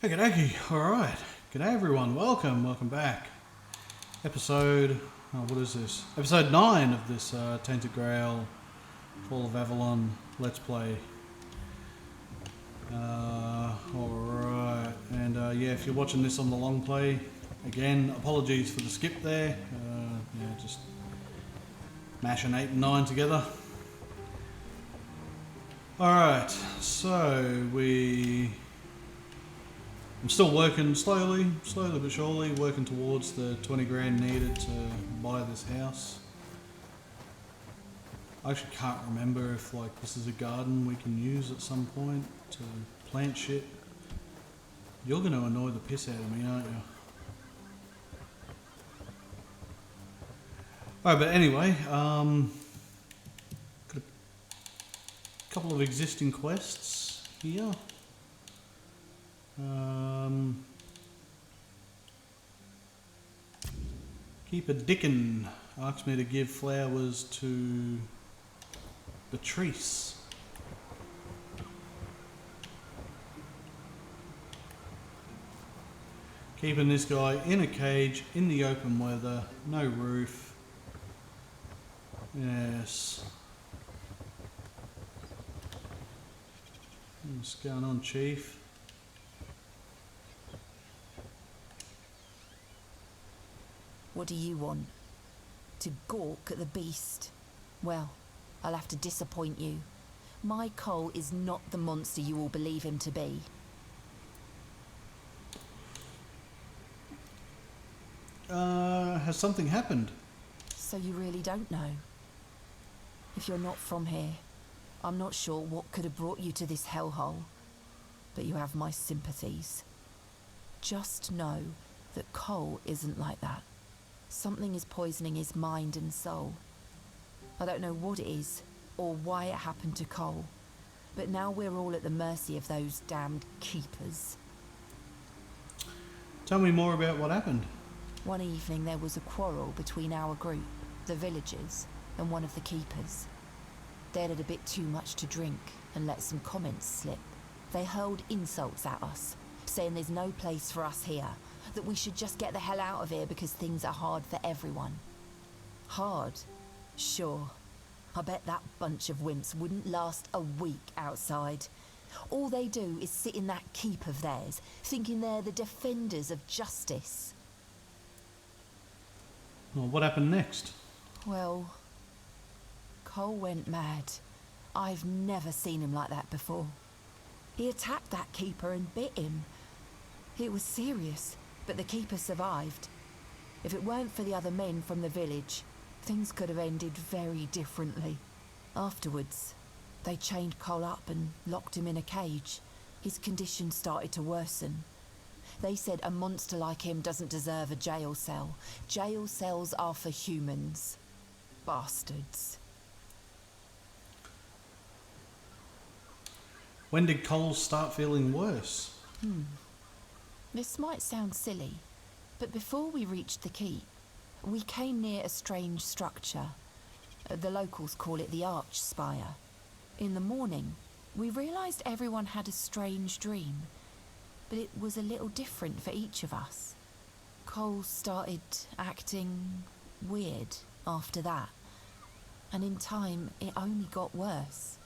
Okie dokie, alright. G'day everyone, welcome back. Episode, what is this? Episode 9 of this Tainted Grail, Fall of Avalon Let's Play. Alright, and yeah, if you're watching this on the long play, again, apologies for the skip there. Yeah, just mashing 8 and 9 together. Alright, so I'm still working slowly but surely, working towards the 20 grand needed to buy this house. I actually can't remember if this is a garden we can use at some point to plant shit. You're going to annoy the piss out of me, aren't you? Alright, but anyway, got a couple of existing quests here. Keeper Dickin asked me to give flowers to the trees. Keeping this guy in a cage, in the open weather, no roof. Yes. What's going on, Chief? What do you want? To gawk at the beast? Well, I'll have to disappoint you. My Cole is not the monster you all believe him to be. Has something happened? So you really don't know? If you're not from here, I'm not sure what could have brought you to this hellhole. But you have my sympathies. Just know that Cole isn't like that. Something is poisoning his mind and soul. I don't know what it is, or why it happened to Cole, but now we're all at the mercy of those damned keepers. Tell me more about what happened. One evening there was a quarrel between our group, the villagers, and one of the keepers. They'd had a bit too much to drink and let some comments slip. They hurled insults at us, saying there's no place for us here, that we should just get the hell out of here because things are hard for everyone. Hard? Sure. I bet that bunch of wimps wouldn't last a week outside. All they do is sit in that keep of theirs, thinking they're the defenders of justice. Well, what happened next? Well, Cole went mad. I've never seen him like that before. He attacked that keeper and bit him. It was serious, but the keeper survived. If it weren't for the other men from the village, things could have ended very differently. Afterwards, they chained Cole up and locked him in a cage. His condition started to worsen. They said a monster like him doesn't deserve a jail cell. Jail cells are for humans. Bastards. When did Cole start feeling worse? This might sound silly, but before we reached the keep, we came near a strange structure. The locals call it the Arch Spire. In the morning, we realised everyone had a strange dream, but it was a little different for each of us. Cole started acting weird after that, and in time it only got worse.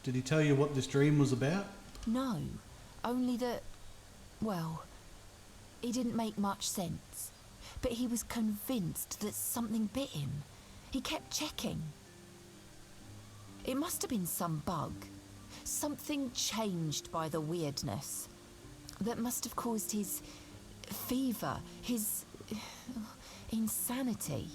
Did he tell you what this dream was about? No, only that, well, it didn't make much sense. But he was convinced that something bit him. He kept checking. It must have been some bug. Something changed by the weirdness. That must have caused his fever, his insanity.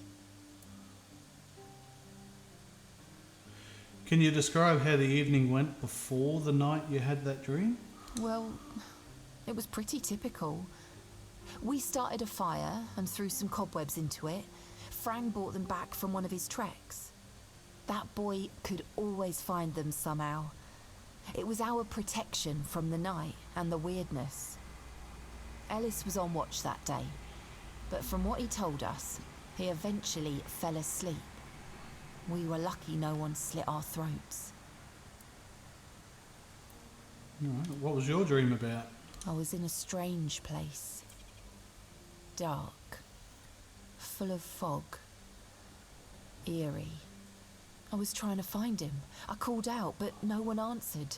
Can you describe how the evening went before the night you had that dream? Well, it was pretty typical. We started a fire and threw some cobwebs into it. Frank brought them back from one of his treks. That boy could always find them somehow. It was our protection from the night and the weirdness. Ellis was on watch that day, but from what he told us, he eventually fell asleep. We were lucky no one slit our throats. Alright, what was your dream about? I was in a strange place. Dark. Full of fog. Eerie. I was trying to find him. I called out, but no one answered.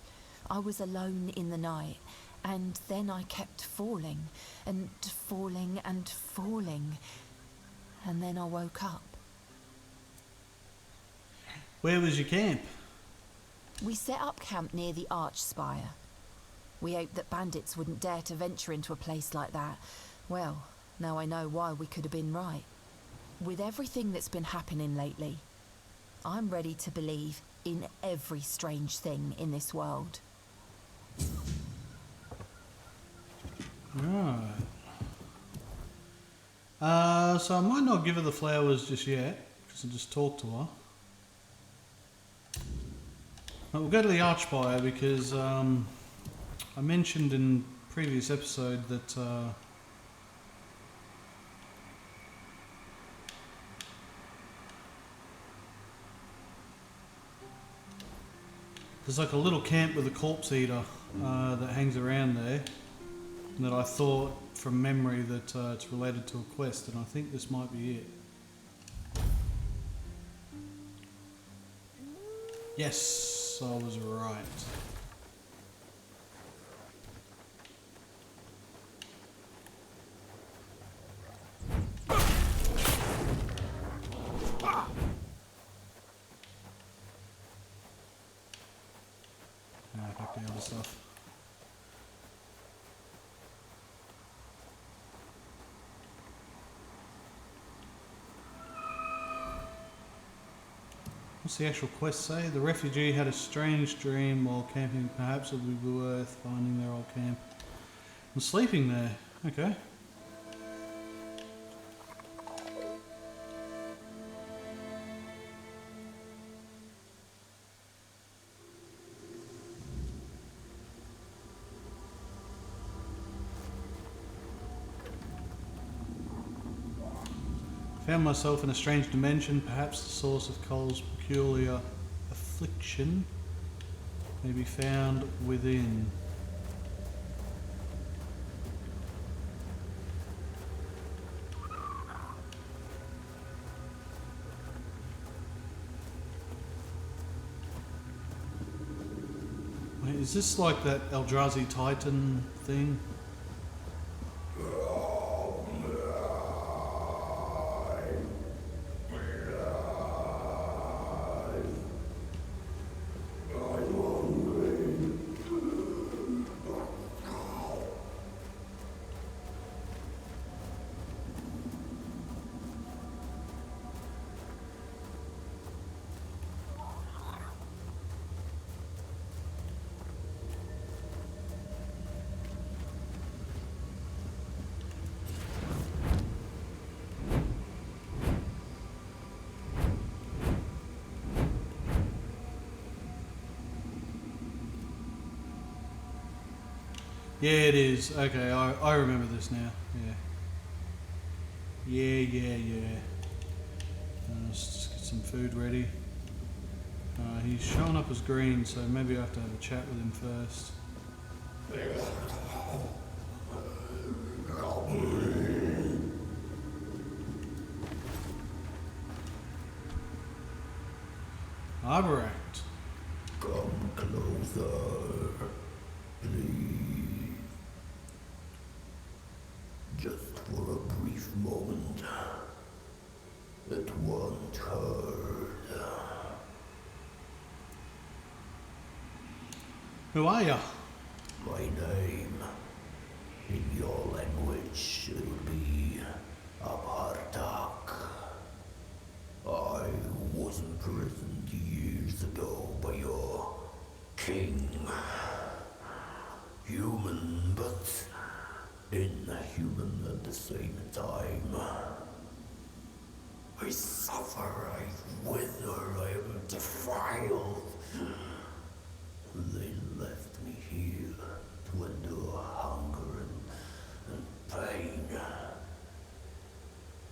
I was alone in the night, and then I kept falling, and falling, and falling. And then I woke up. Where was your camp? We set up camp near the arch spire. We hoped that bandits wouldn't dare to venture into a place like that. Well, now I know why we could have been right. With everything that's been happening lately, I'm ready to believe in every strange thing in this world. Right. So I might not give her the flowers just yet, because I just talked to her. But we'll go to the Archspire because I mentioned in previous episode that there's like a little camp with a corpse eater that hangs around there, and that I thought from memory that it's related to a quest, and I think this might be it. Yes, I was right. Back to the other stuff. What's the actual quest say? The refugee had a strange dream while camping. Perhaps it would be worth finding their old camp and sleeping there. Okay. Found myself in a strange dimension. Perhaps the source of Cole's peculiar affliction may be found within. Wait, is this like that Eldrazi Titan thing? Yeah, it is. Okay, I remember this now. Yeah. Let's just get some food ready. He's showing up as green, so maybe I have to have a chat with him first. Arborect. Come closer, please. Just for a brief moment. It won't hurt. Who are ya? My name, in your language, it would be Apartak. I was imprisoned years ago by your king. Human, but inhuman at the same time. I suffer, I wither, I am defiled. They left me here to endure hunger and pain.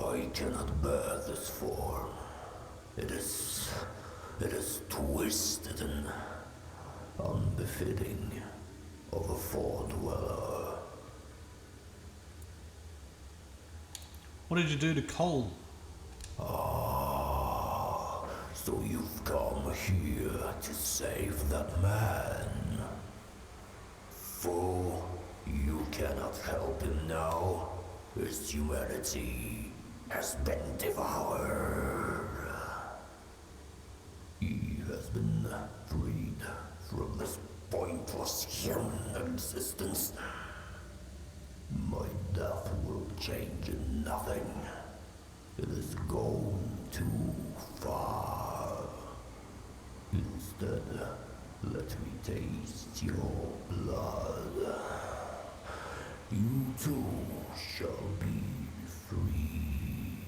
I cannot bear this form. It is twisted and unbefitting. of a four-dweller. What did you do to Cole? Ah, so you've come here to save that man. Fool, you cannot help him now. His humanity has been devoured. He has been freed from this pointless human existence. My death will change nothing. It has gone too far. Instead, let me taste your blood. You too shall be freed.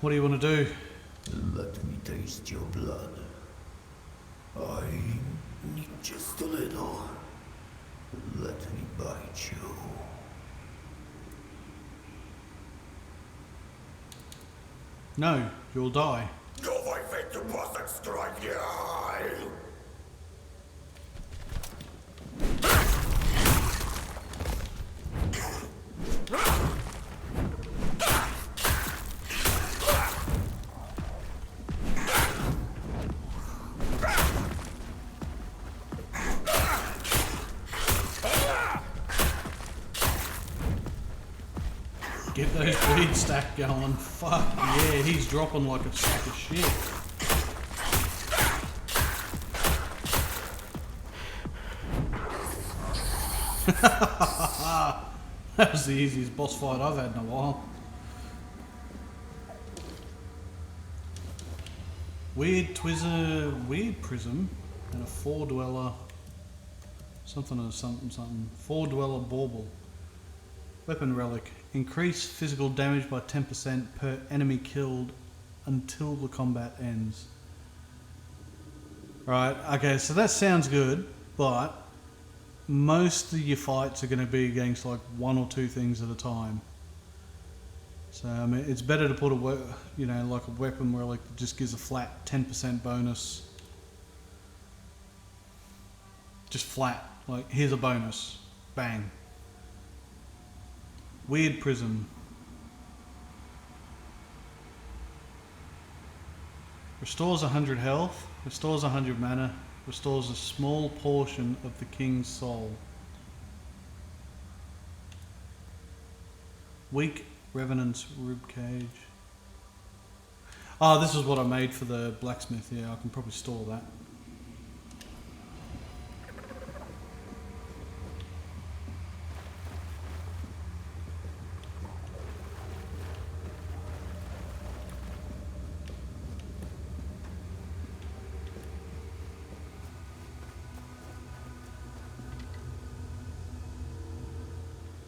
What do you want to do? Let me taste your blood. I need just a little. Let me bite you. No, you'll die. Jag vet du måste strike. Get those bleed stack going. Fuck yeah, he's dropping like a sack of shit. That was the easiest boss fight I've had in a while. Weird prism, and a four-dweller, something. Four-dweller bauble. Weapon relic. Increase physical damage by 10% per enemy killed until the combat ends. Right, okay, so that sounds good, but most of your fights are going to be against like one or two things at a time. So I mean, it's better to put like a weapon relic that just gives a flat 10% bonus. Just flat, like here's a bonus, bang. Weird prism. Restores 100 health, restores 100 mana, restores a small portion of the king's soul. Weak Revenant's ribcage. Oh, this is what I made for the blacksmith. Yeah, I can probably store that.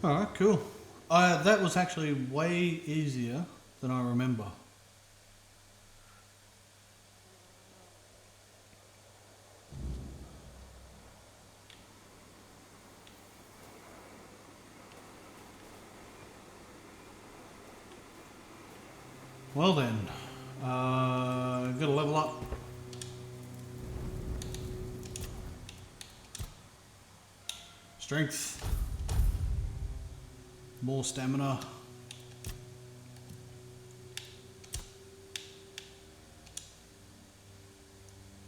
Alright, cool. That was actually way easier than I remember. Well then, gotta level up. Strength. More stamina.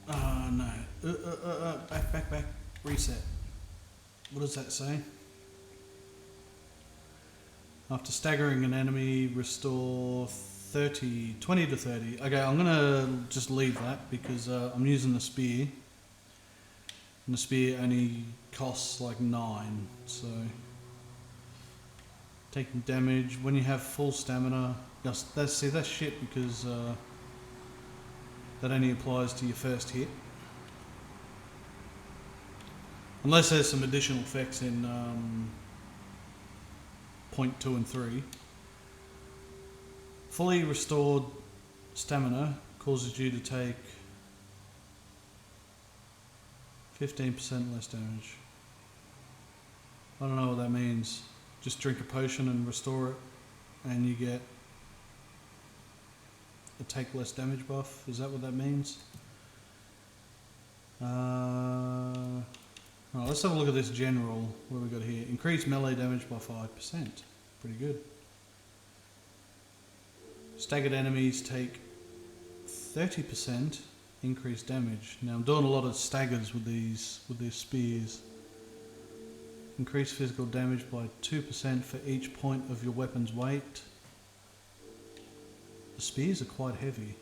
No. Back. Reset. What does that say? After staggering an enemy, restore 20 to 30. Okay, I'm gonna just leave that because I'm using the spear. And the spear only costs like 9, so... Taking damage when you have full stamina. That's shit because that only applies to your first hit. Unless there's some additional effects in point 2 and 3. Fully restored stamina causes you to take 15% less damage. I don't know what that means. Just drink a potion and restore it, and you get a take less damage buff. Is that what that means? Right, let's have a look at this general. What have we got here? Increase melee damage by 5%. Pretty good. Staggered enemies take 30% increased damage. Now I'm doing a lot of staggers with these spears. Increase physical damage by 2% for each point of your weapon's weight. The spears are quite heavy.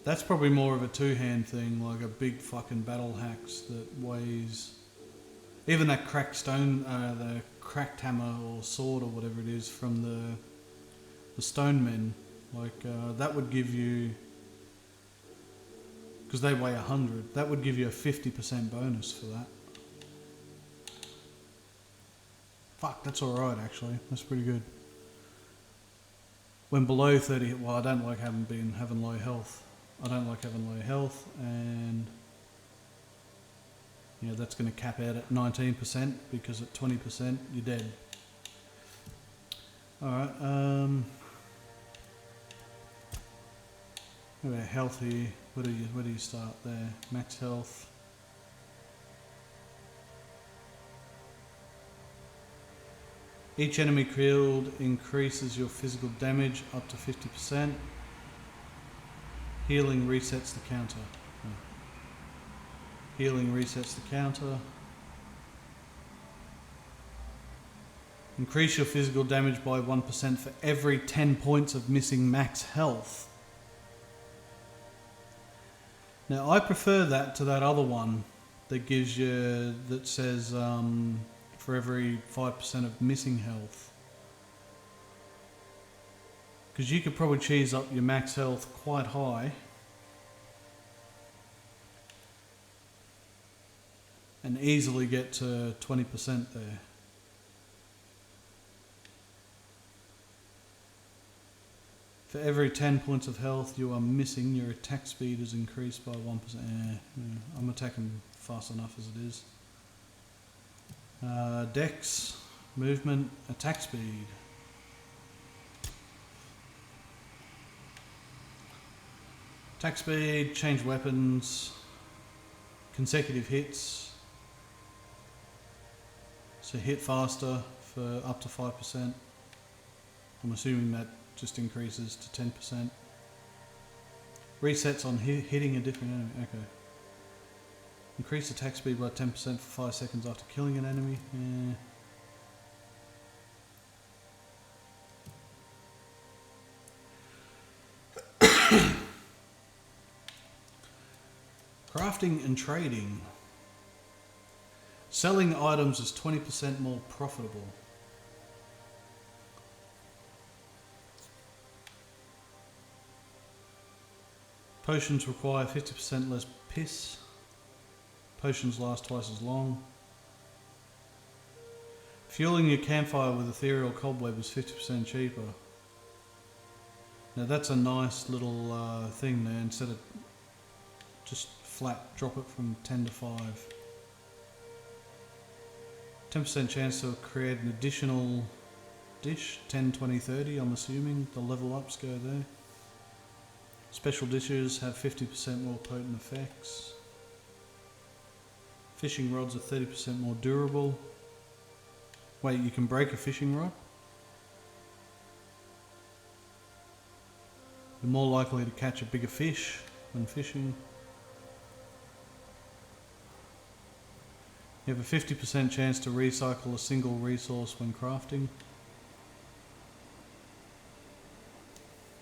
That's probably more of a two-hand thing, like a big fucking battle axe that weighs... Even that cracked stone, the cracked hammer or sword or whatever it is from the stone men, like that would give you... Because they weigh 100, that would give you a 50% bonus for that. Fuck, that's alright actually, that's pretty good. When below 30, well I don't like having low health. I don't like having low health, and yeah, that's going to cap out at 19% because at 20% you're dead. Alright, what about health here? Where do you start there? Max health. Each enemy killed increases your physical damage up to 50%. Healing resets the counter. Oh. Healing resets the counter. Increase your physical damage by 1% for every 10 points of missing max health. Now I prefer that to that other one that gives you, that says for every 5% of missing health. Because you could probably cheese up your max health quite high and easily get to 20% there. For every 10 points of health you are missing, your attack speed is increased by 1%. I'm attacking fast enough as it is. Dex, movement, attack speed. Attack speed, change weapons, consecutive hits. So hit faster for up to 5%. I'm assuming that just increases to 10%. Resets on hitting a different enemy. Okay. Increase attack speed by 10% for 5 seconds after killing an enemy. Crafting and trading. Selling items is 20% more profitable. Potions require 50% less piss. Potions last twice as long. Fueling your campfire with ethereal cobweb is 50% cheaper. Now that's a nice little thing there, instead of just flat drop it from 10 to 5. 10% chance to create an additional dish, 10, 20, 30 I'm assuming, the level ups go there. Special dishes have 50% more potent effects. Fishing rods are 30% more durable. Wait, you can break a fishing rod? You're more likely to catch a bigger fish when fishing. You have a 50% chance to recycle a single resource when crafting.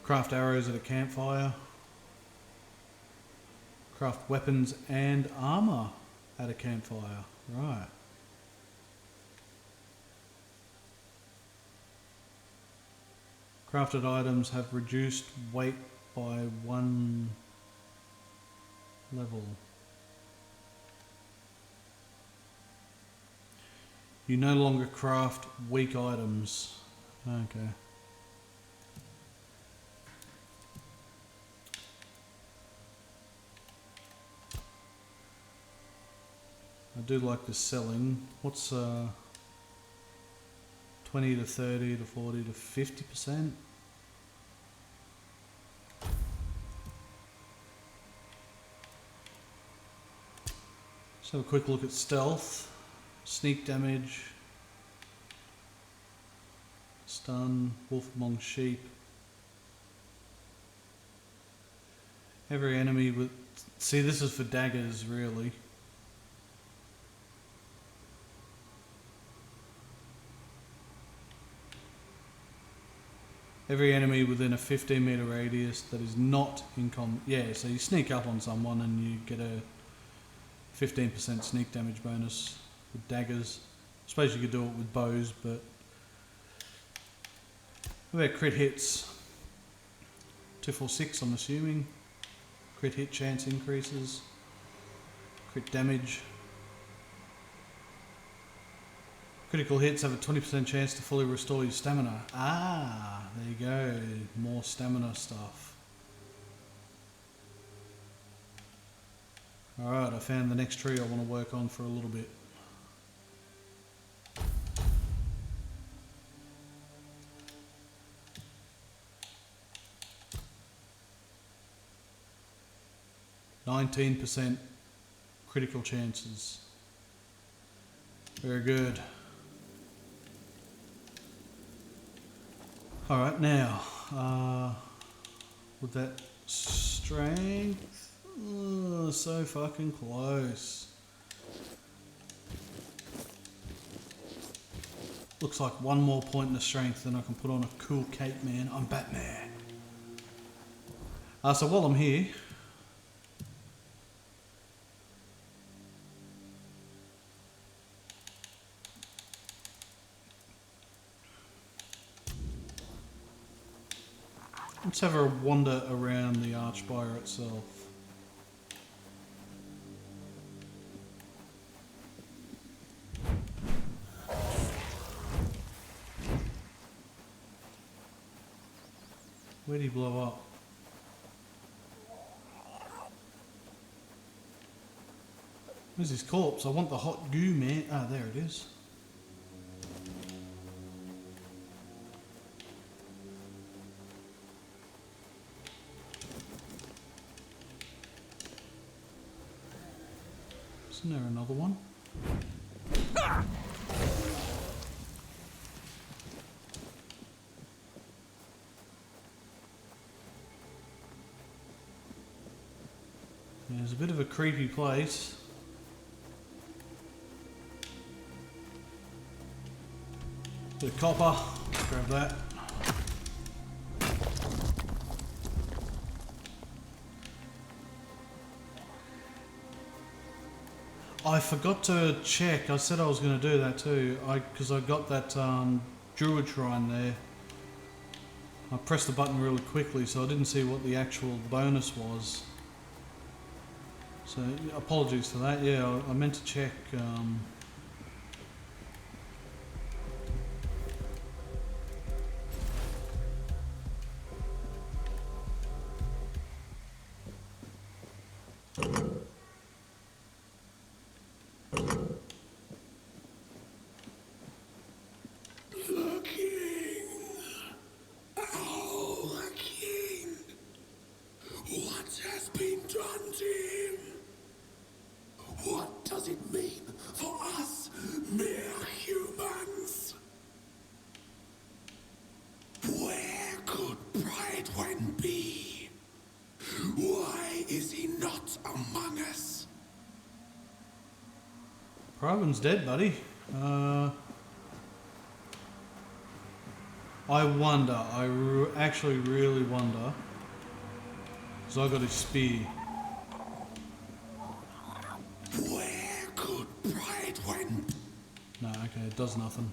Craft arrows at a campfire. Craft weapons and armor at a campfire. Right. Crafted items have reduced weight by 1 level. You no longer craft weak items. Okay. I do like this selling. What's 20 to 30 to 40 to 50%? Let's have a quick look at stealth, sneak damage, stun, wolf among sheep. Every enemy with... See, this is for daggers, really. Every enemy within a 15 meter radius that is not in combat. Yeah, so you sneak up on someone and you get a 15% sneak damage bonus with daggers. I suppose you could do it with bows, but... What about crit hits? 246, I'm assuming. Crit hit chance increases. Crit damage. Critical hits have a 20% chance to fully restore your stamina. Ah, there you go. More stamina stuff. Alright, I found the next tree I want to work on for a little bit. %19 critical chances. Very good. Alright, now, with that strength, so fucking close. Looks like one more point in the strength, then I can put on a cool cape, man. I'm Batman. So while I'm here, let's have a wander around the Archspire itself. Where'd he blow up? Where's his corpse? I want the hot goo, man. Ah, there it is. Isn't there another one? Yeah, it's a bit of a creepy place. Bit of copper. Let's grab that. I forgot to check. I said I was going to do that too. Because I got that druid shrine there. I pressed the button really quickly, so I didn't see what the actual bonus was. So apologies for that. Yeah, I meant to check. Proven's dead, buddy. I wonder, actually really wonder, because I got his spear. Where could pride went? No, okay, it does nothing.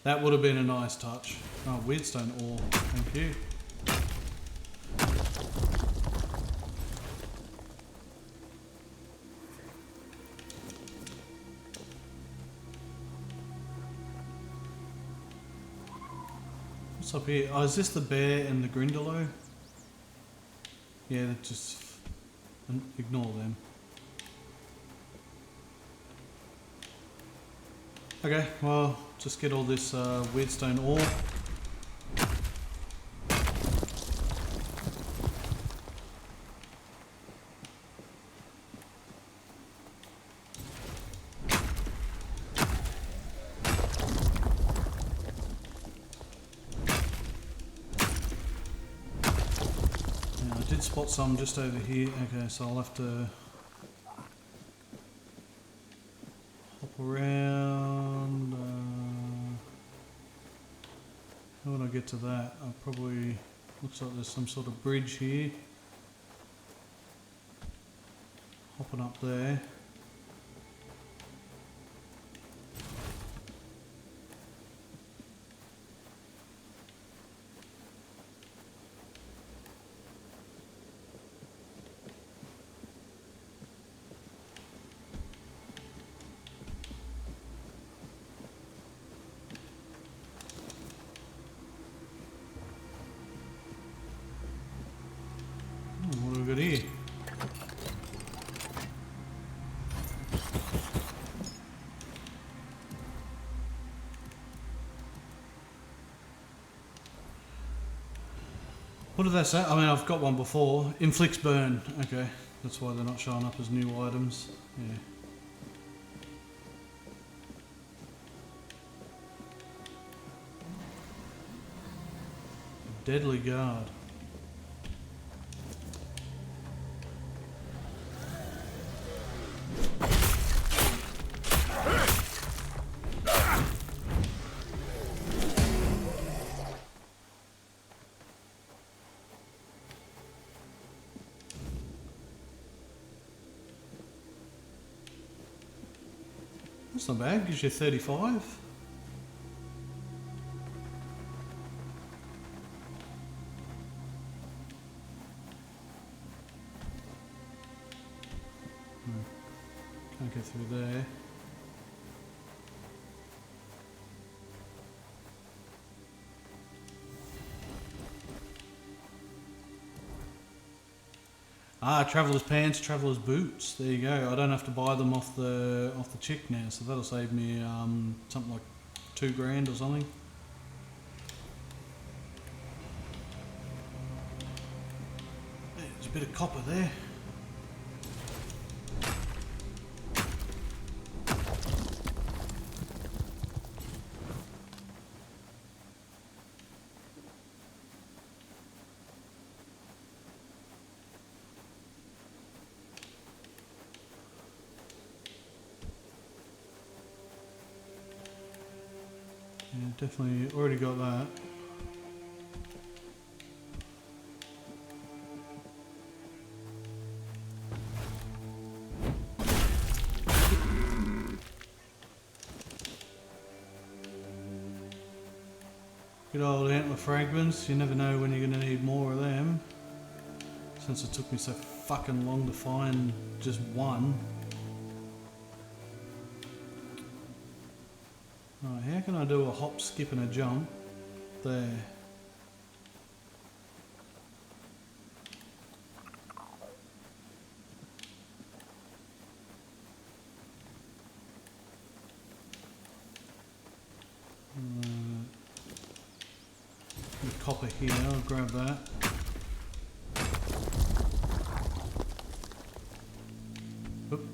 That would have been a nice touch. Oh, weirdstone ore, thank you. What's up here? Oh, is this the bear and the Grindylow? Yeah, just ignore them. Okay, well, just get all this weirdstone ore. spot some just over here. Okay, so I'll have to hop around. How would I get to that? I'll probably, looks like there's some sort of bridge here. Hopping up there. What have we got here? What did that say? I mean, I've got one before. Inflicts burn. Okay, that's why they're not showing up as new items. Yeah. Deadly guard. That's not bad, gives you 35. Can't get through there. Ah, traveller's pants, traveller's boots. There you go. I don't have to buy them off the chick now, so that'll save me something like $2 or something. There's a bit of copper there. Yeah, definitely already got that. Good old antler fragments, you never know when you're going to need more of them. Since it took me so fucking long to find just one. Right, how can I do a hop, skip and a jump? There. The copper here, I'll grab that. Oop.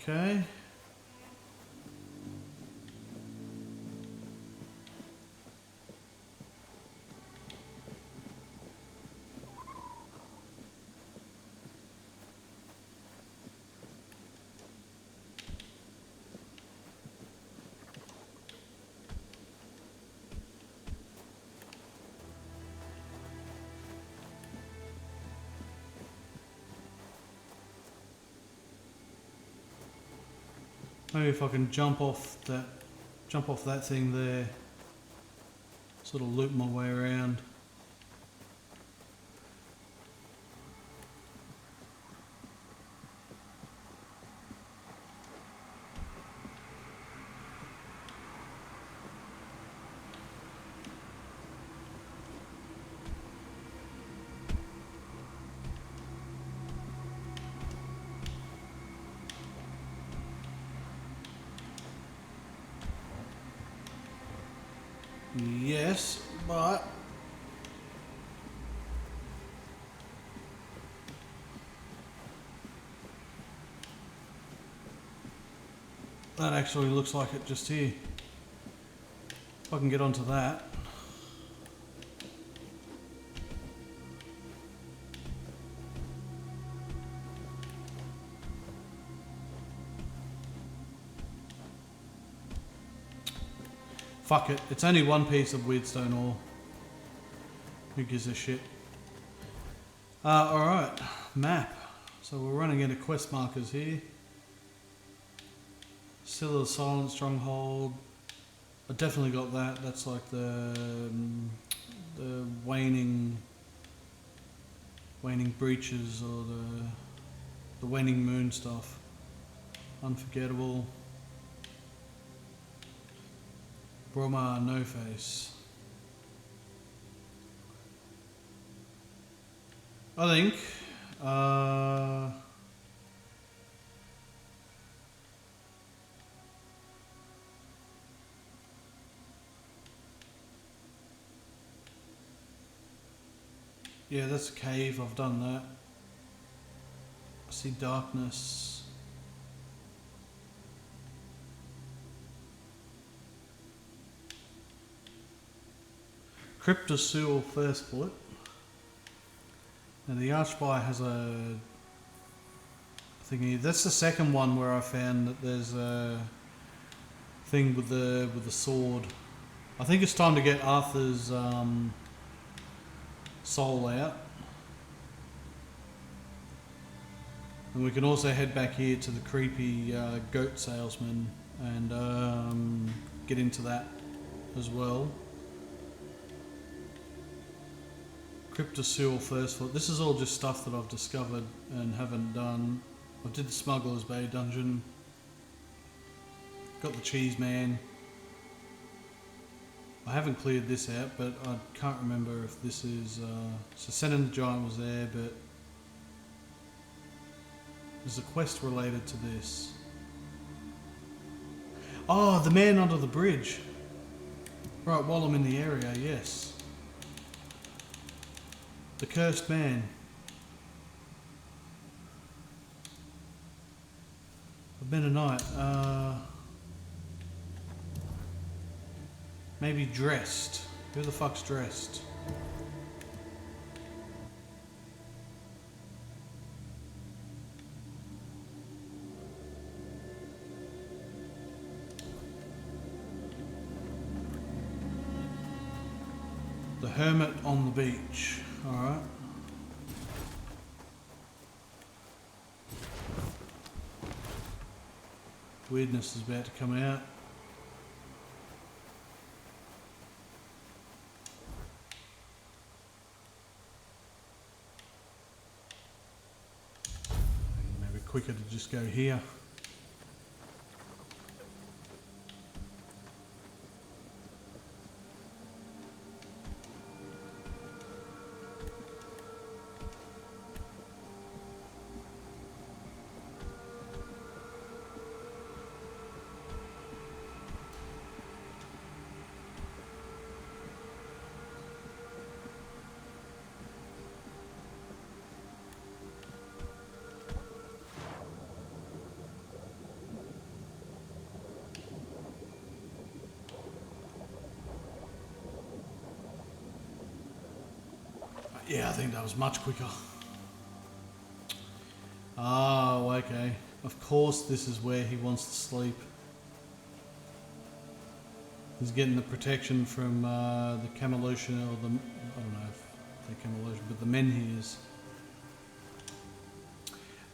Okay. Maybe if I can jump off that thing there, sort of loop my way around. yes, but that actually looks like it just here. If I can get onto that. Fuck it, it's only one piece of weirdstone ore. Who gives a shit? Alright, map. So we're running into quest markers here. Still of the Silent Stronghold. I definitely got that. That's like the waning breaches or the waning moon stuff. Unforgettable. Bromar No Face. I think yeah, that's a cave. I've done that. I see darkness. Cryptoseal first bullet. And the Archspire has a thingy. That's the second one where I found that there's a thing with the sword. I think it's time to get Arthur's soul out. And we can also head back here to the creepy goat salesman and get into that as well. Cryptoseal first foot. This is all just stuff that I've discovered and haven't done. I did the Smuggler's Bay dungeon. Got the Cheese Man. I haven't cleared this out, but I can't remember if this is... so Sending the Giant was there, but... there's a quest related to this. Oh, the man under the bridge. Right, while I'm in the area, yes. The Cursed Man. I've been a knight. Maybe dressed. Who the fuck's dressed? The Hermit on the Beach. Alright. Weirdness is about to come out. Maybe quicker to just go here. Yeah, I think that was much quicker. Oh, okay. Of course this is where he wants to sleep. He's getting the protection from the Camelotion, or the... I don't know if they're Camelotion, but the Menhirs.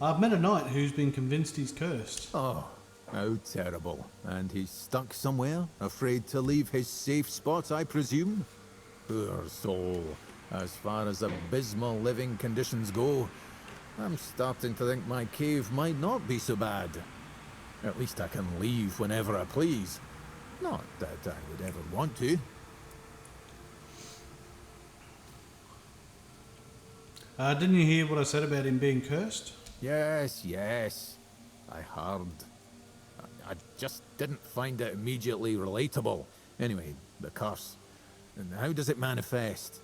I've met a knight who's been convinced he's cursed. Oh, how terrible. And he's stuck somewhere, afraid to leave his safe spot, I presume? Poor soul. As far as abysmal living conditions go, I'm starting to think my cave might not be so bad. At least I can leave whenever I please. Not that I would ever want to. Didn't you hear what I said about him being cursed? Yes, yes. I heard. I just didn't find it immediately relatable. Anyway, the curse. And how does it manifest?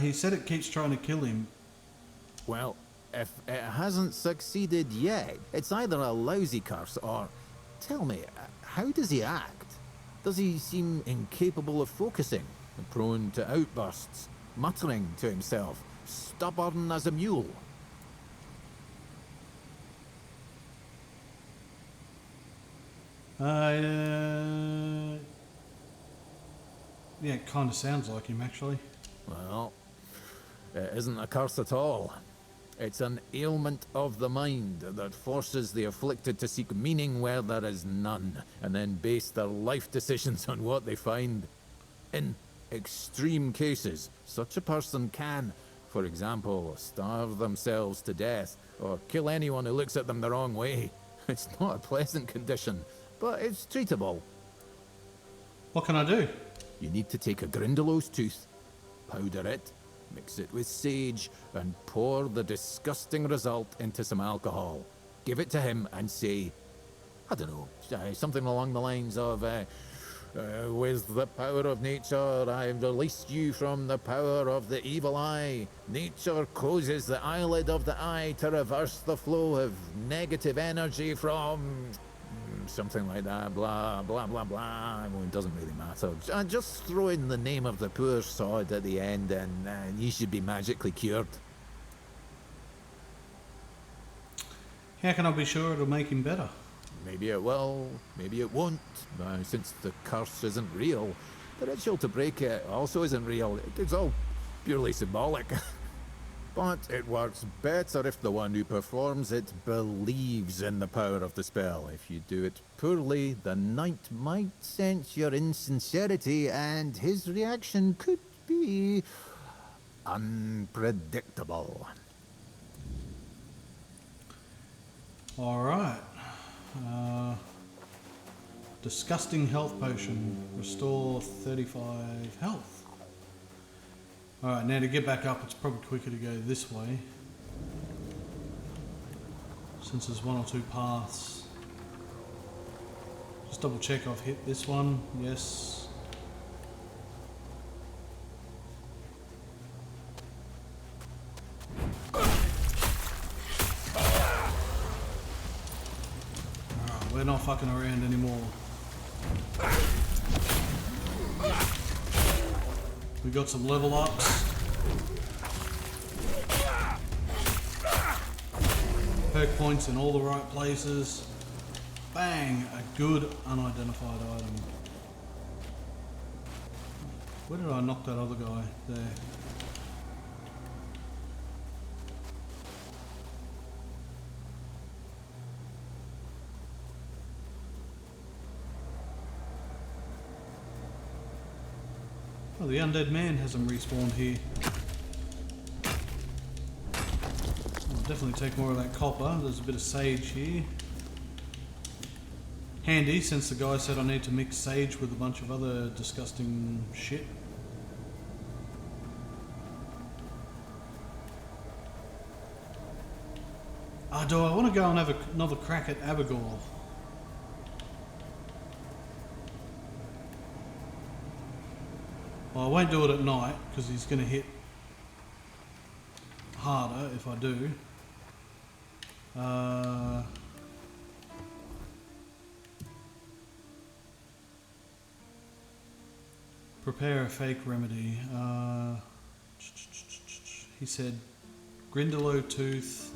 He said it keeps trying to kill him. Well, if it hasn't succeeded yet, it's either a lousy curse or... Tell me, how does he act? Does he seem incapable of focusing, prone to outbursts, muttering to himself, stubborn as a mule? Yeah, it kind of sounds like him, actually. Well, it isn't a curse at all. It's an ailment of the mind that forces the afflicted to seek meaning where there is none, and then base their life decisions on what they find. In extreme cases, such a person can, for example, starve themselves to death, or kill anyone who looks at them the wrong way. It's not a pleasant condition, but it's treatable. What can I do? You need to take a Grindelows tooth, powder it, mix it with sage, and pour the disgusting result into some alcohol. Give it to him and say, I don't know, something along the lines of, with the power of nature, I have released you from the power of the evil eye. Nature closes the eyelid of the eye to reverse the flow of negative energy from... something like that, blah, blah, blah, blah. Well, it doesn't really matter. Just throw in the name of the poor sod at the end and you should be magically cured. How can I be sure it'll make him better? Maybe it will, maybe it won't. Since the curse isn't real, the ritual to break it also isn't real. It's all purely symbolic. But it works better if the one who performs it believes in the power of the spell. If you do it poorly, the knight might sense your insincerity and his reaction could be unpredictable. Alright. Disgusting health potion. Restore 35 health. Alright, now to get back up, it's probably quicker to go this way. Since there's one or two paths. Just double check I've hit this one. Yes. Alright, we're not fucking around anymore. We got some level ups. Perk points in all the right places. Bang! A good unidentified item. Where did I knock that other guy? There. Oh, the undead man hasn't respawned here. I'll definitely take more of that copper. There's a bit of sage here. Handy, since the guy said I need to mix sage with a bunch of other disgusting shit. Do I want to go and have another crack at Abigail? Well, I won't do it at night because he's going to hit harder if I do. Prepare a fake remedy. He said Grindelow tooth,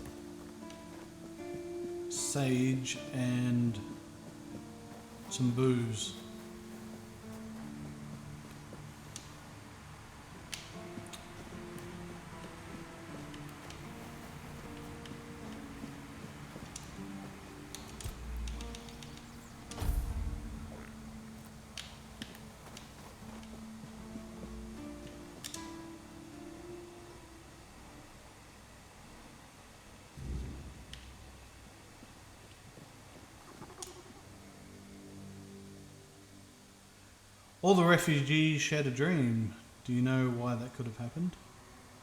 sage, and some booze. All the refugees shared a dream. Do you know why that could have happened?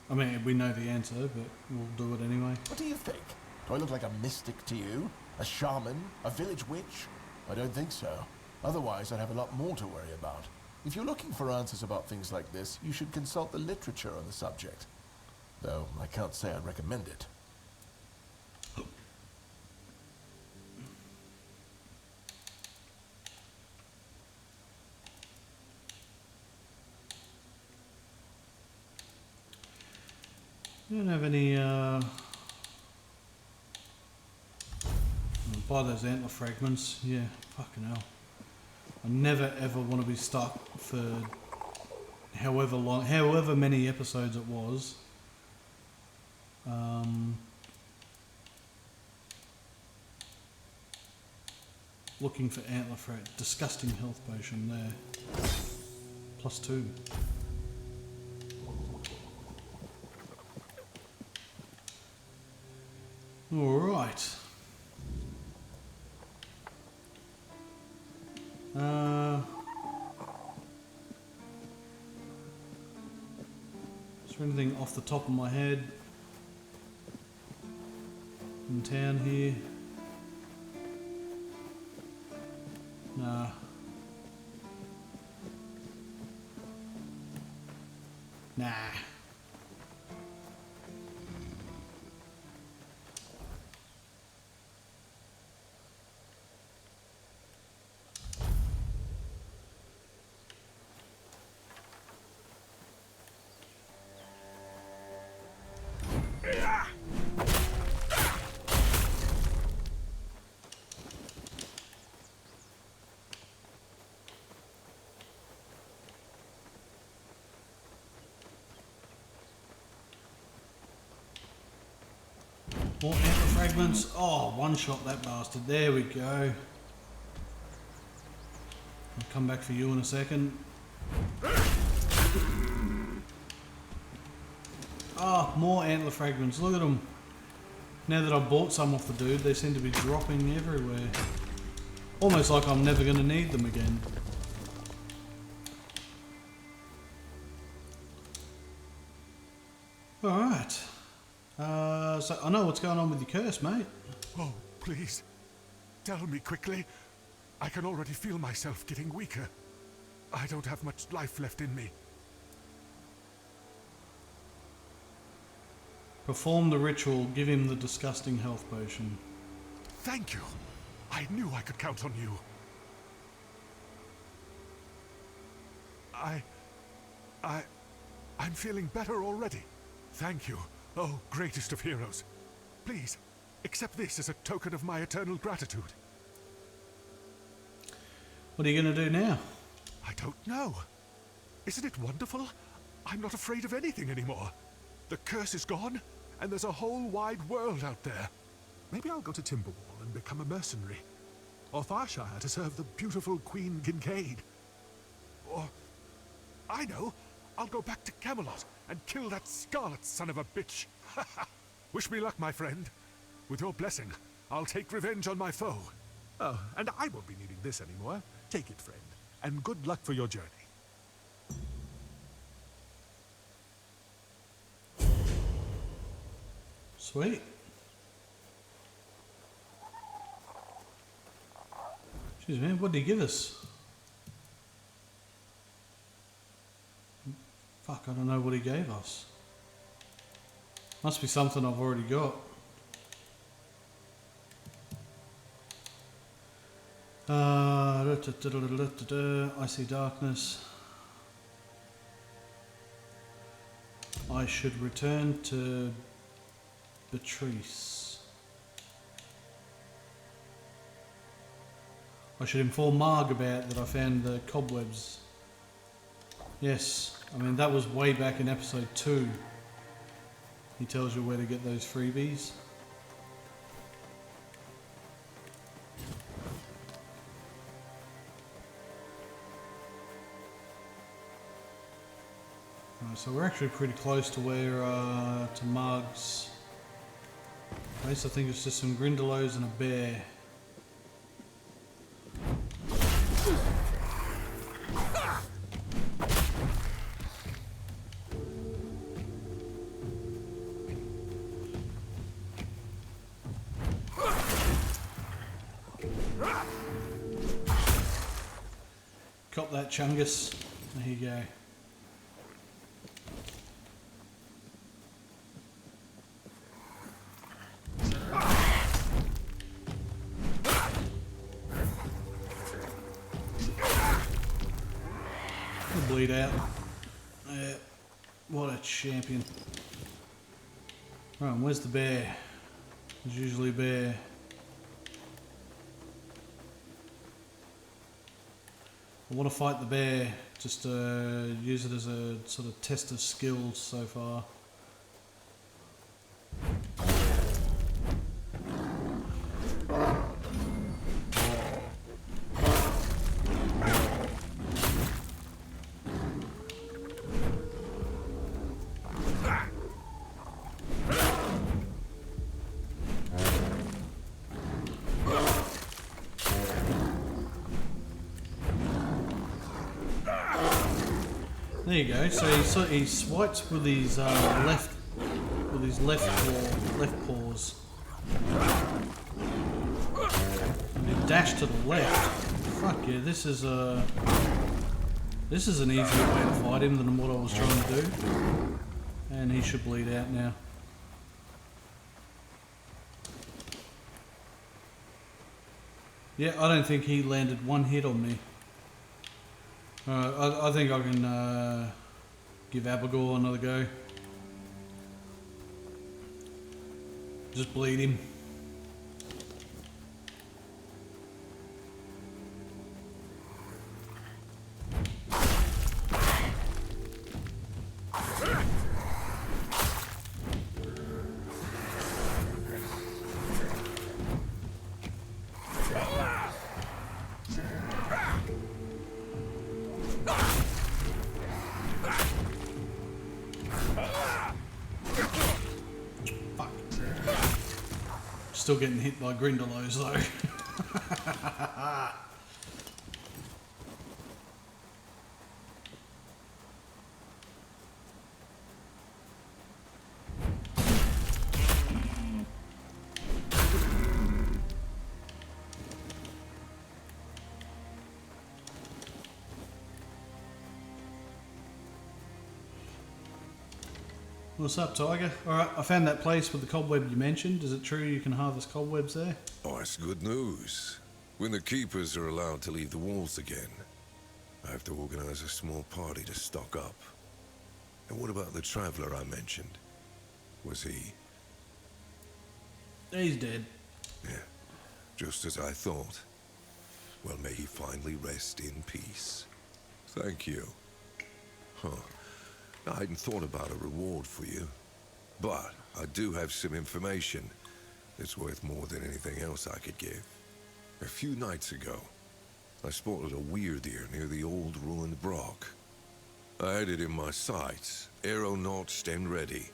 I mean, we know the answer, but we'll do it anyway. What do you think? Do I look like a mystic to you? A shaman? A village witch? I don't think so. Otherwise, I'd have a lot more to worry about. If you're looking for answers about things like this, you should consult the literature on the subject. Though I can't say I'd recommend it. I don't have any, buy those antler fragments. Yeah, fucking hell. I never ever want to be stuck for however long, however many episodes it was. Looking for antler frag. Disgusting health potion there. +2. Alright. Is there anything off the top of my head in town here? Nah. Nah. More antler fragments. Oh, one shot that bastard. There we go. I'll come back for you in a second. Oh, more antler fragments. Look at them. Now that I've bought some off the dude, they seem to be dropping everywhere. Almost like I'm never going to need them again. Alright. So I know what's going on with your curse, mate. Oh, please. Tell me quickly. I can already feel myself getting weaker. I don't have much life left in me. Perform the ritual, give him the disgusting health potion. Thank you. I knew I could count on you. I'm feeling better already. Thank you, oh greatest of heroes. Please, accept this as a token of my eternal gratitude. What are you going to do now? I don't know. Isn't it wonderful? I'm not afraid of anything anymore. The curse is gone, and there's a whole wide world out there. Maybe I'll go to Timberwall and become a mercenary. Or Farshire to serve the beautiful Queen Kincaid. Or, I know, I'll go back to Camelot and kill that Scarlet son of a bitch. Wish me luck, my friend. With your blessing, I'll take revenge on my foe. Oh, and I won't be needing this anymore. Take it, friend, and good luck for your journey. Sweet. Jeez, man, what did he give us? Fuck, I don't know what he gave us. Must be something I've already got. I see darkness. I should return to Beatrice. I should inform Marg about that I found the cobwebs. Yes, I mean that was way back in episode 2. He tells you where to get those freebies. Right, so we're actually pretty close to where, to Marg's place. I think it's just some Grindylows and a bear. Cop that, Chungus. There you go. He'll bleed out. Yeah, what a champion. Right, and where's the bear? There's usually a bear. I want to fight the bear, just to use it as a sort of test of skills so far. There you go. So he swipes with his left paws, and he dashed to the left. Fuck yeah! This is an easier way to fight him than what I was trying to do, and he should bleed out now. Yeah, I don't think he landed one hit on me. I think I can give Abigail another go. Just bleed him. Still getting hit by Grindelows though. What's up, Tiger? Alright, I found that place with the cobweb you mentioned. Is it true you can harvest cobwebs there? Oh, it's good news. When the keepers are allowed to leave the walls again, I have to organize a small party to stock up. And what about the traveler I mentioned? Was he? He's dead. Yeah, just as I thought. Well, may he finally rest in peace. Thank you. Huh. I hadn't thought about a reward for you, but I do have some information that's worth more than anything else I could give. A few nights ago, I spotted a weird ear near the old ruined Brock. I had it in my sights, arrow notched and ready,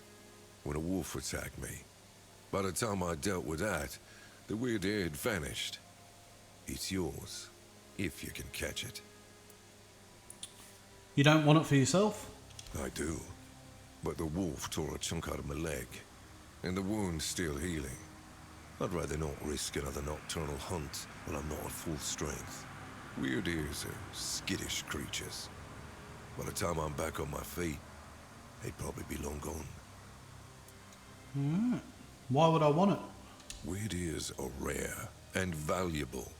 when a wolf attacked me. By the time I dealt with that, the weird ear had vanished. It's yours, if you can catch it. You don't want it for yourself? I do, but the wolf tore a chunk out of my leg, and the wound's still healing. I'd rather not risk another nocturnal hunt when I'm not at full strength. Weird ears are skittish creatures. By the time I'm back on my feet, they'd probably be long gone. Alright. Why would I want it? Weird ears are rare and valuable,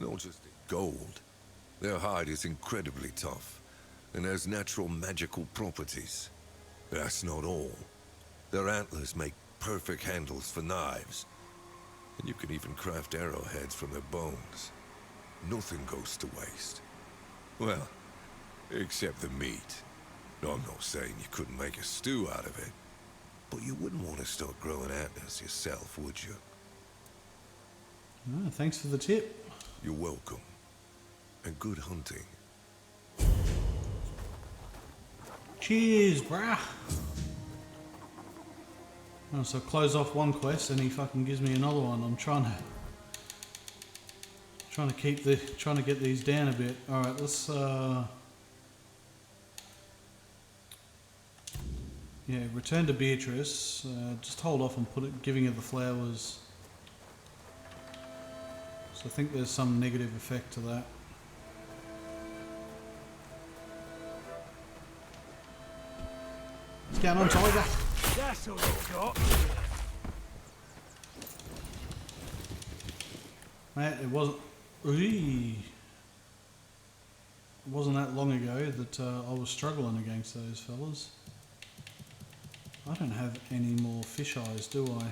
not just in gold. Their hide is incredibly tough and has natural magical properties. That's not all. Their antlers make perfect handles for knives, and you can even craft arrowheads from their bones. Nothing goes to waste. Well, except the meat. No, I'm not saying you couldn't make a stew out of it, but you wouldn't want to start growing antlers yourself, would you? Ah, thanks for the tip. You're welcome. And good hunting. Cheers, brah. Oh, so close off one quest and he fucking gives me another one. I'm trying to get these down a bit. All right, let's yeah, return to Beatrice. Just hold off on giving her the flowers. So I think there's some negative effect to that. What's going on, Tiger? That's all you got. Mate, it wasn't. It wasn't that long ago that I was struggling against those fellas. I don't have any more fish eyes, do I?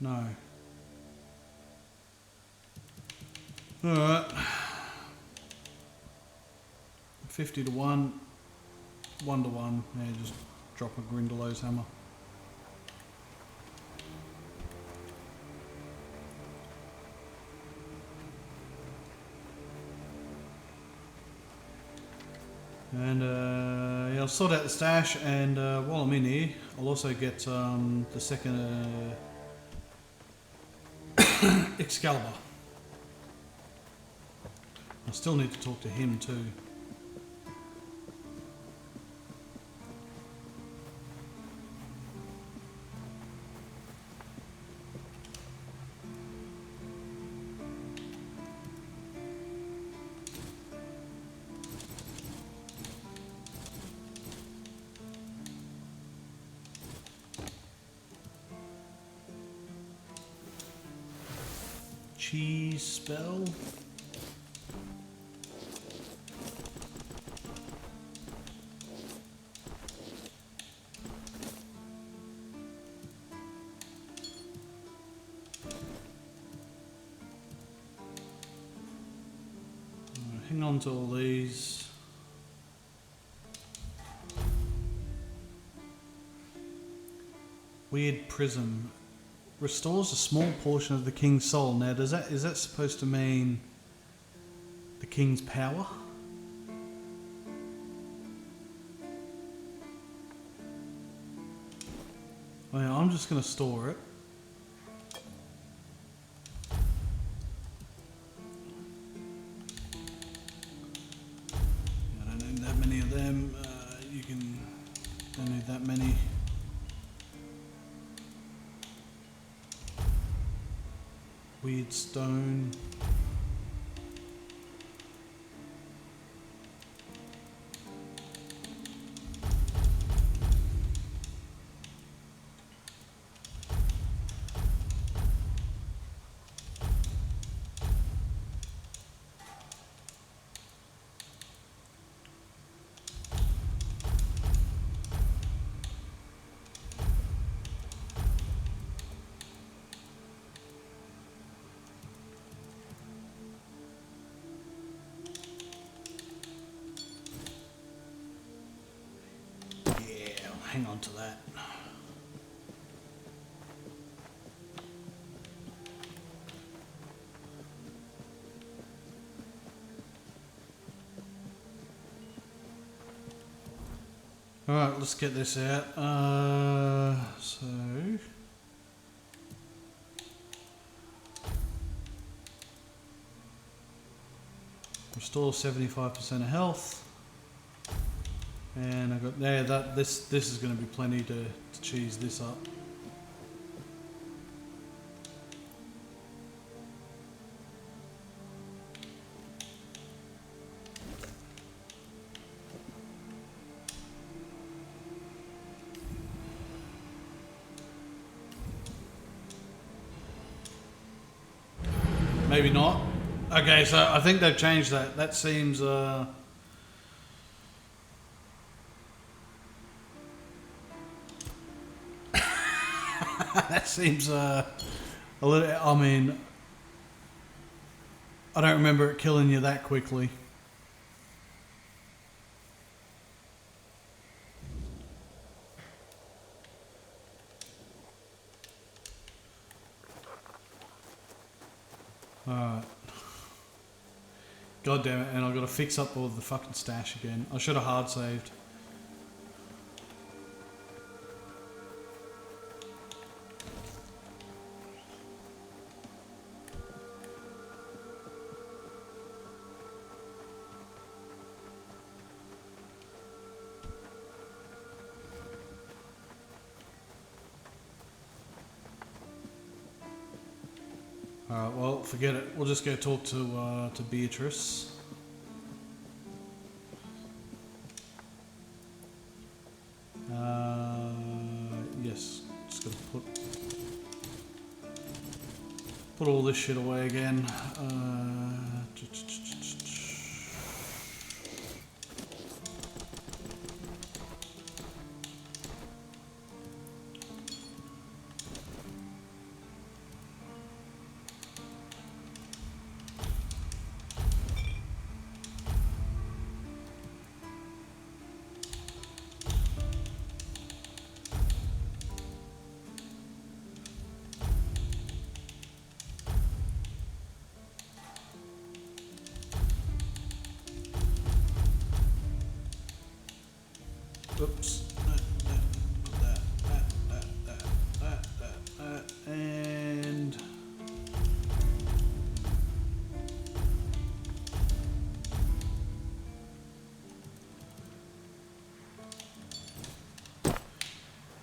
No. Alright. 50 to 1. 1 to 1. Yeah, just drop a Grindelows hammer. And yeah, I'll sort out the stash, and while I'm in here, I'll also get the second Excalibur. I still need to talk to him too. Cheese spell. Hang on to all these. Weird prism. Restores a small portion of the king's soul. Now, is that supposed to mean the king's power? Well, I'm just going to store it. I don't need that many of them. Don't need that many. Weird stone. Hang on to that. Alright, let's get this out. So restore 75% of health. And I got this is going to be plenty to cheese this up. Maybe not. Okay, so I think they've changed that. That seems that seems a little. I mean, I don't remember it killing you that quickly. Alright. God damn it, and I've got to fix up all the fucking stash again. I should have hard saved. Alright, well, forget it. We'll just go talk to Beatrice. Put all this shit away again. Oops. That. And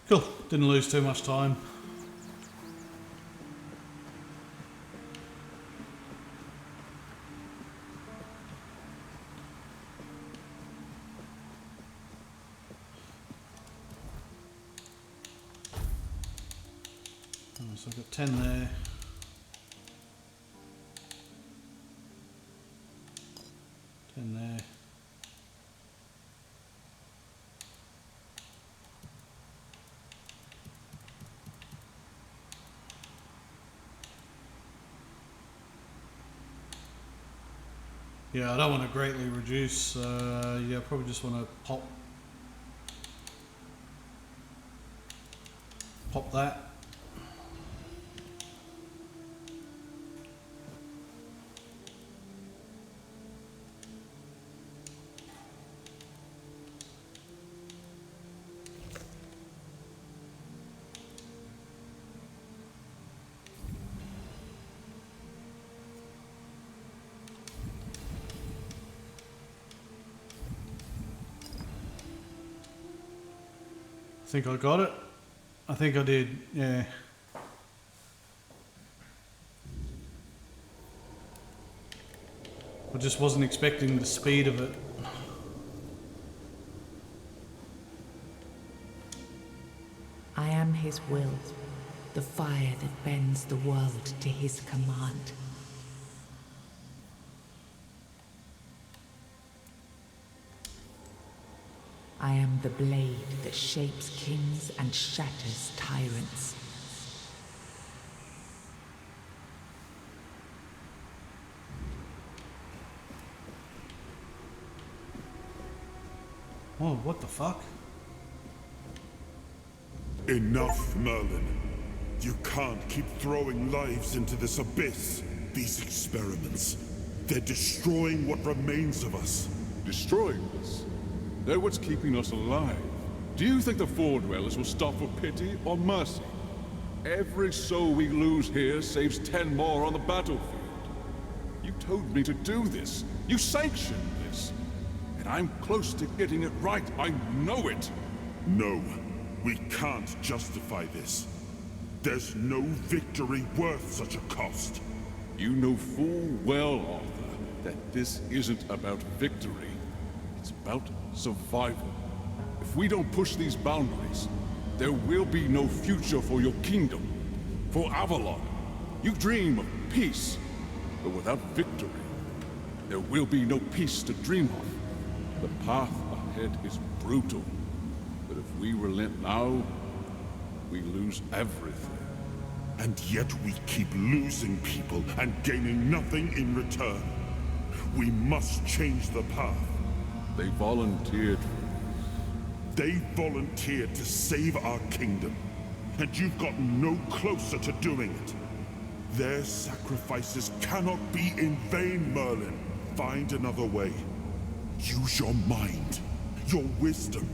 cool. Didn't lose too much time. So I've got 10 there. There. Yeah, I don't want to greatly reduce. Yeah, I probably just want to pop that. I think I got it. I think I did, yeah. I just wasn't expecting the speed of it. I am his will, the fire that bends the world to his command. I am the blade that shapes kings and shatters tyrants. Oh, what the fuck? Enough, Merlin. You can't keep throwing lives into this abyss. These experiments, they're destroying what remains of us. Destroying us? They're what's keeping us alive. Do you think the Four Dwellers will stop for pity or mercy? Every soul we lose here saves 10 more on the battlefield. You told me to do this. You sanctioned this. And I'm close to getting it right. I know it. No, we can't justify this. There's no victory worth such a cost. You know full well, Arthur, that this isn't about victory. It's about survival. If we don't push these boundaries, there will be no future for your kingdom, for Avalon. You dream of peace, but without victory, there will be no peace to dream of. The path ahead is brutal, but if we relent now, we lose everything. And yet we keep losing people and gaining nothing in return. We must change the path. They volunteered for They volunteered to save our kingdom, and you've gotten no closer to doing it. Their sacrifices cannot be in vain, Merlin. Find another way. Use your mind, your wisdom.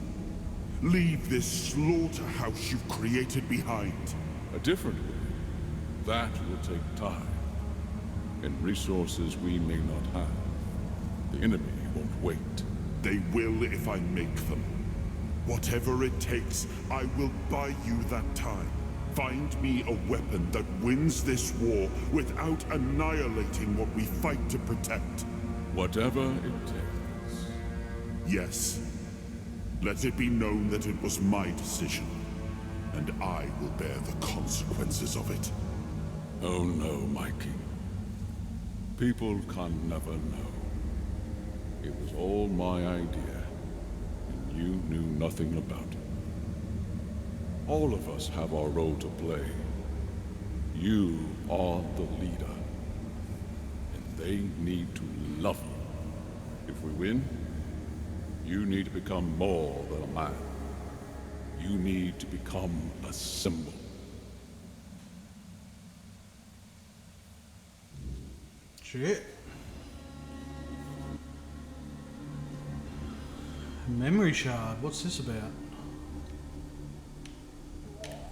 Leave this slaughterhouse you've created behind. a different way. That will take time, and resources we may not have. The enemy won't wait. They will if I make them. Whatever it takes, I will buy you that time. Find me a weapon that wins this war without annihilating what we fight to protect. Whatever it takes. Yes. Let it be known that it was my decision, and I will bear the consequences of it. Oh no, my king. People can never know. It was all my idea, and you knew nothing about it. All of us have our role to play. You are the leader, and they need to love you. If we win, you need to become more than a man. You need to become a symbol. Shit. Memory shard. What's this about?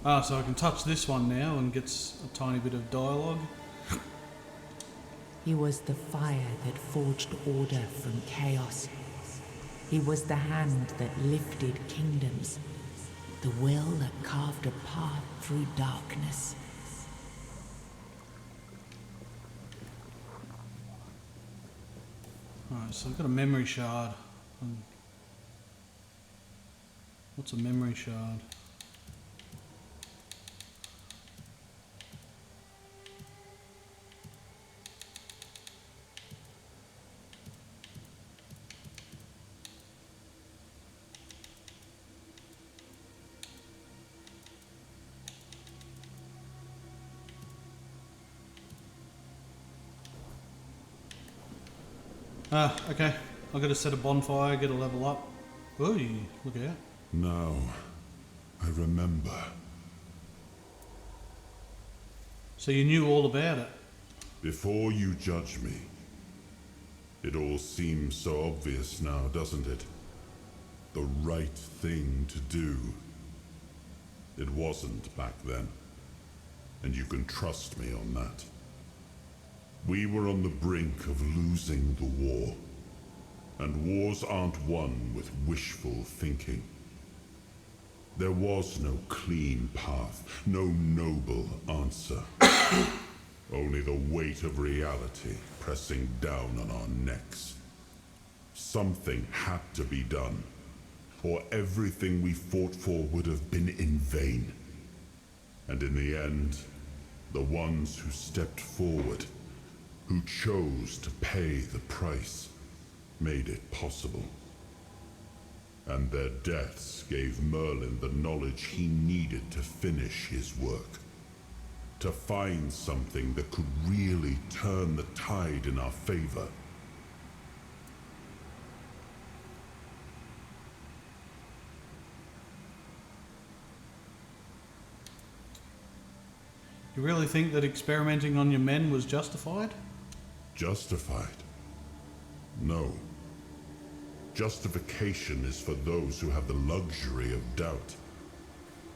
Ah, so I can touch this one now and gets a tiny bit of dialogue. He was the fire that forged order from chaos. He was the hand that lifted kingdoms, the will that carved a path through darkness. Alright, so I've got a memory shard. What's a memory shard? Ah, okay. I've got to set a bonfire, get a level up. Ooh, look out. Now, I remember. So you knew all about it? Before you judge me, it all seems so obvious now, doesn't it? The right thing to do. It wasn't back then, and you can trust me on that. We were on the brink of losing the war, and wars aren't won with wishful thinking. There was no clean path, no noble answer. Only the weight of reality pressing down on our necks. Something had to be done, or everything we fought for would have been in vain. And in the end, the ones who stepped forward, who chose to pay the price, made it possible. And their deaths gave Merlin the knowledge he needed to finish his work. To find something that could really turn the tide in our favor. You really think that experimenting on your men was justified? Justified? No. Justification is for those who have the luxury of doubt.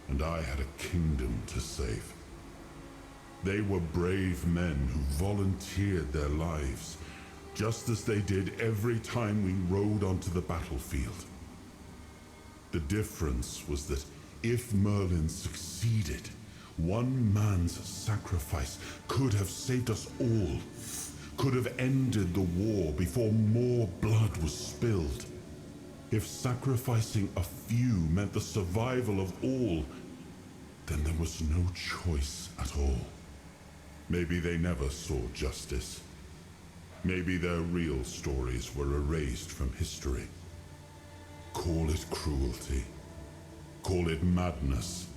And I had a kingdom to save. They were brave men who volunteered their lives, just as they did every time we rode onto the battlefield. The difference was that if Merlin succeeded, one man's sacrifice could have saved us all, could have ended the war before more blood was spilled. If sacrificing a few meant the survival of all, then there was no choice at all. Maybe they never saw justice. Maybe their real stories were erased from history. Call it cruelty. Call it madness.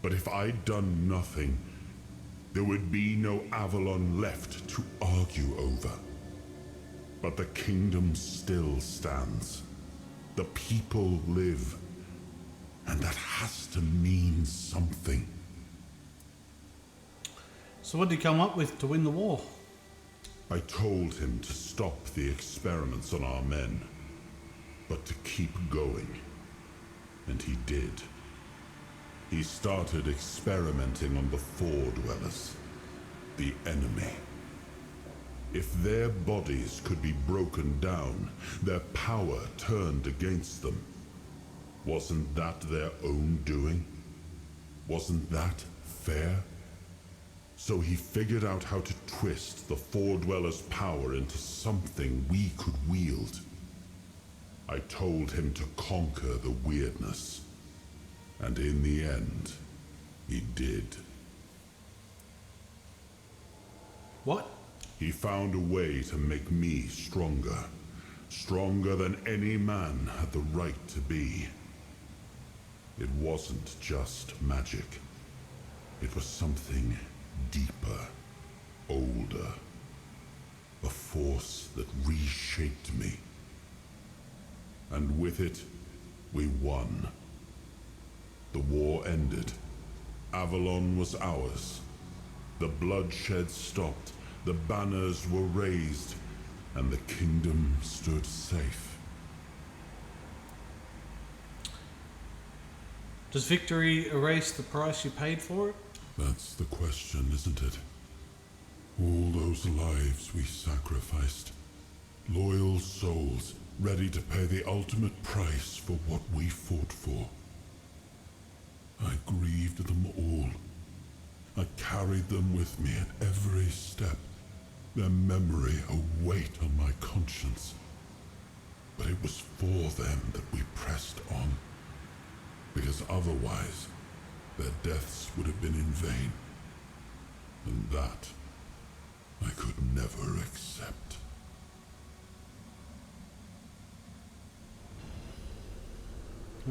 But if I'd done nothing, there would be no Avalon left to argue over. But the kingdom still stands. The people live. And that has to mean something. So what did he come up with to win the war? I told him to stop the experiments on our men, but to keep going. And he did. He started experimenting on the Four Dwellers, the enemy. If their bodies could be broken down, their power turned against them, wasn't that their own doing? Wasn't that fair? So he figured out how to twist the Four Dwellers' power into something we could wield. I told him to conquer the weirdness. And in the end, he did. What? He found a way to make me stronger. Stronger than any man had the right to be. It wasn't just magic. It was something deeper, older. A force that reshaped me. And with it, we won. The war ended. Avalon was ours. The bloodshed stopped. The banners were raised. And the kingdom stood safe. Does victory erase the price you paid for it? That's the question, isn't it? All those lives we sacrificed. Loyal souls, ready to pay the ultimate price for what we fought for. I grieved them all. I carried them with me at every step. Their memory a weight on my conscience. But it was for them that we pressed on. Because otherwise, their deaths would have been in vain. And that, I could never accept.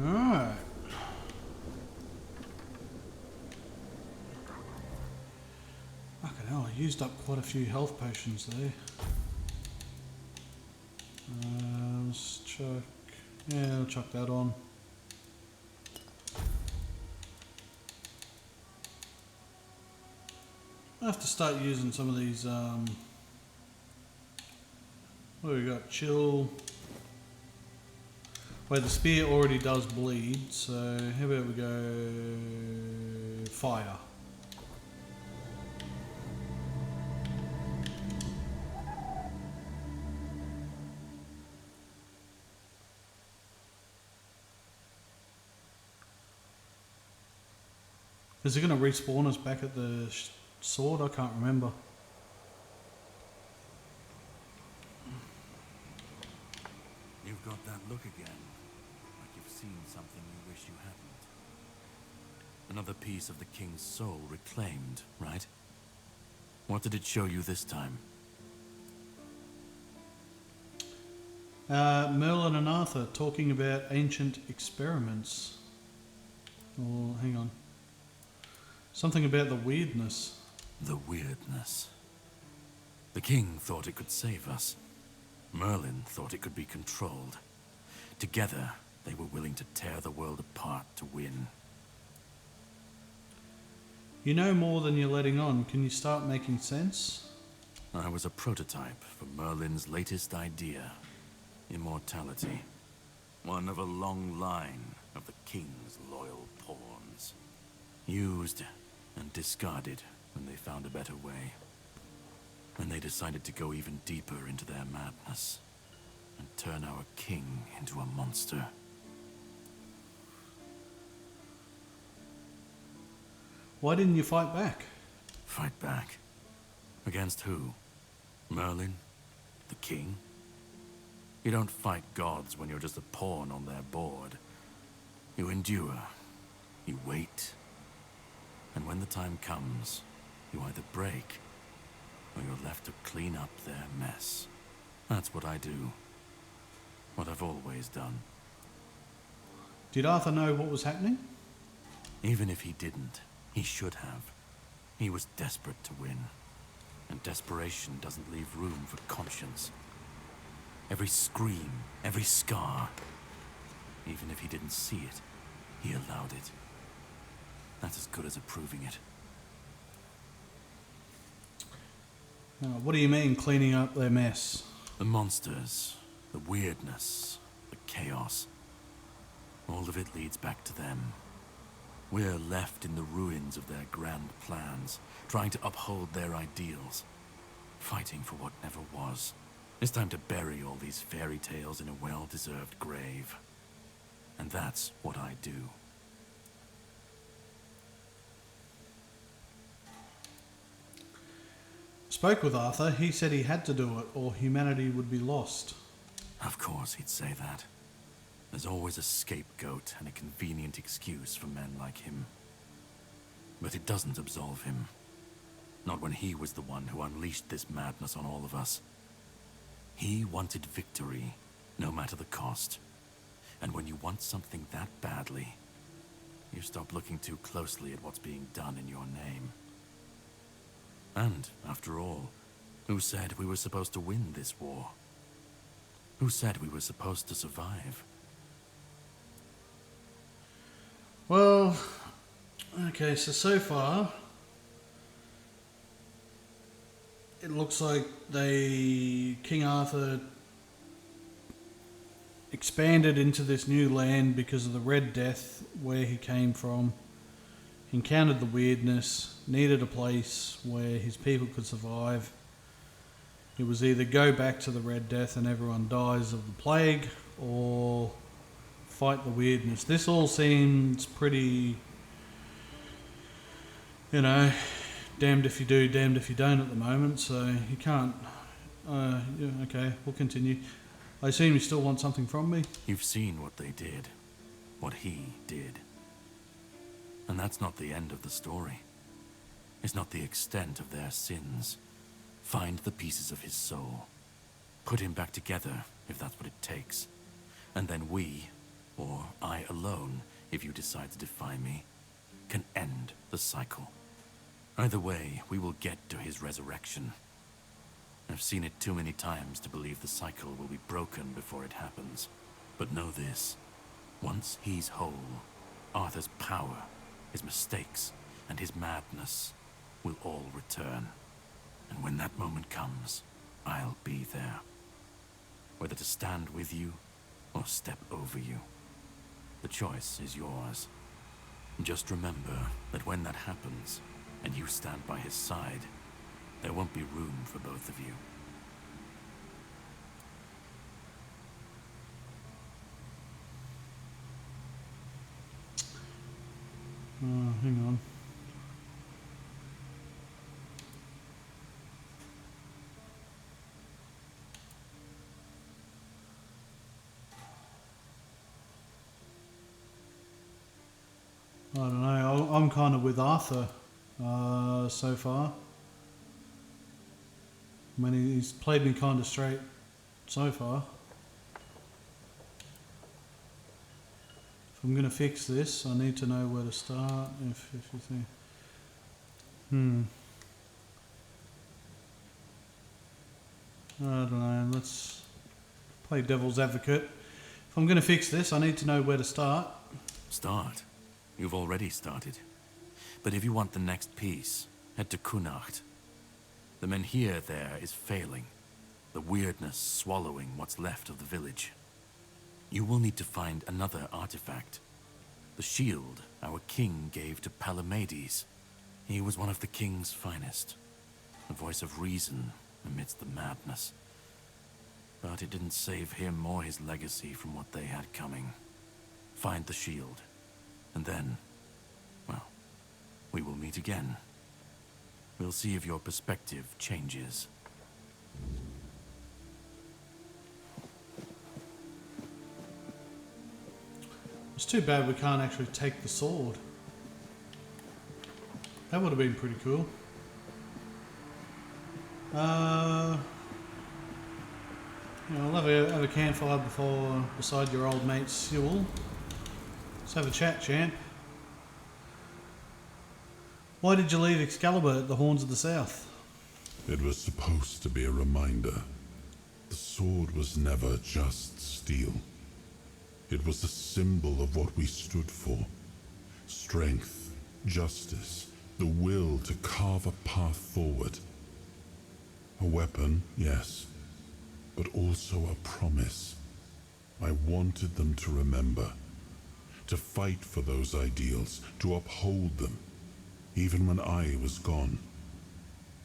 Alright. Fucking hell, I used up quite a few health potions there. Let's chuck... Yeah, I'll chuck that on. I have to start using some of these, what do we got? Chill. Wait, the spear already does bleed, so how about we go fire? Is it going to respawn us back at the sword? I can't remember. You've got that look again. Like you've seen something you wish you hadn't. Another piece of the king's soul reclaimed, right? What did it show you this time? Merlin and Arthur talking about ancient experiments. Oh, hang on. Something about the weirdness. The weirdness. The king thought it could save us. Merlin thought it could be controlled. Together, they were willing to tear the world apart to win. You know more than you're letting on. Can you start making sense? I was a prototype for Merlin's latest idea. Immortality. One of a long line of the king's loyal pawns. Used and discarded when they found a better way. When they decided to go even deeper into their madness and turn our king into a monster. Why didn't you fight back? Fight back? Against who? Merlin? The king? You don't fight gods when you're just a pawn on their board. You endure. You wait. And when the time comes, you either break, or you're left to clean up their mess. That's what I do. What I've always done. Did Arthur know what was happening? Even if he didn't, he should have. He was desperate to win. And desperation doesn't leave room for conscience. Every scream, every scar. Even if he didn't see it, he allowed it. That's as good as approving it. What do you mean, cleaning up their mess? The monsters, the weirdness, the chaos. All of it leads back to them. We're left in the ruins of their grand plans, trying to uphold their ideals. Fighting for what never was. It's time to bury all these fairy tales in a well-deserved grave. And that's what I do. Spoke with Arthur. He said he had to do it or humanity would be lost. Of course he'd say that. There's always a scapegoat and a convenient excuse for men like him. But it doesn't absolve him. Not when he was the one who unleashed this madness on all of us. He wanted victory, no matter the cost. And when you want something that badly, you stop looking too closely at what's being done in your name. And, after all, who said we were supposed to win this war? Who said we were supposed to survive? Well, okay, so far, it looks like King Arthur expanded into this new land because of the Red Death, where he came from, encountered the weirdness, needed a place where his people could survive. It was either go back to the Red Death and everyone dies of the plague, or fight the weirdness. This all seems pretty, damned if you do, damned if you don't at the moment, so you can't... yeah, okay, we'll continue. I assume you still want something from me? You've seen what they did. What he did. And that's not the end of the story. It's not the extent of their sins. Find the pieces of his soul. Put him back together, if that's what it takes. And then we, or I alone, if you decide to defy me, can end the cycle. Either way, we will get to his resurrection. I've seen it too many times to believe the cycle will be broken before it happens. But know this. Once he's whole, Arthur's power, his mistakes, and his madness will all return. And when that moment comes, I'll be there. Whether to stand with you or step over you. The choice is yours. Just remember that when that happens, and you stand by his side, there won't be room for both of you. Hang on. I don't know. I'm kind of with Arthur so far. I mean, he's played me kind of straight so far. If I'm going to fix this, I need to know where to start. If you think... I don't know. Let's play devil's advocate. If I'm going to fix this, I need to know where to start. Start? You've already started. But if you want the next piece, head to Kunacht. The menhir there is failing, the weirdness swallowing what's left of the village. You will need to find another artifact. The shield our king gave to Palamedes. He was one of the king's finest, a voice of reason amidst the madness. But it didn't save him or his legacy from what they had coming. Find the shield, and then, well, we will meet again. We'll see if your perspective changes. It's too bad we can't actually take the sword. That would have been pretty cool. I'll have a campfire beside your old mate Sewell. Let's have a chat, champ. Why did you leave Excalibur at the Horns of the South? It was supposed to be a reminder. The sword was never just steel. It was a symbol of what we stood for. Strength, justice, the will to carve a path forward. A weapon, yes, but also a promise. I wanted them to remember, to fight for those ideals, to uphold them, even when I was gone,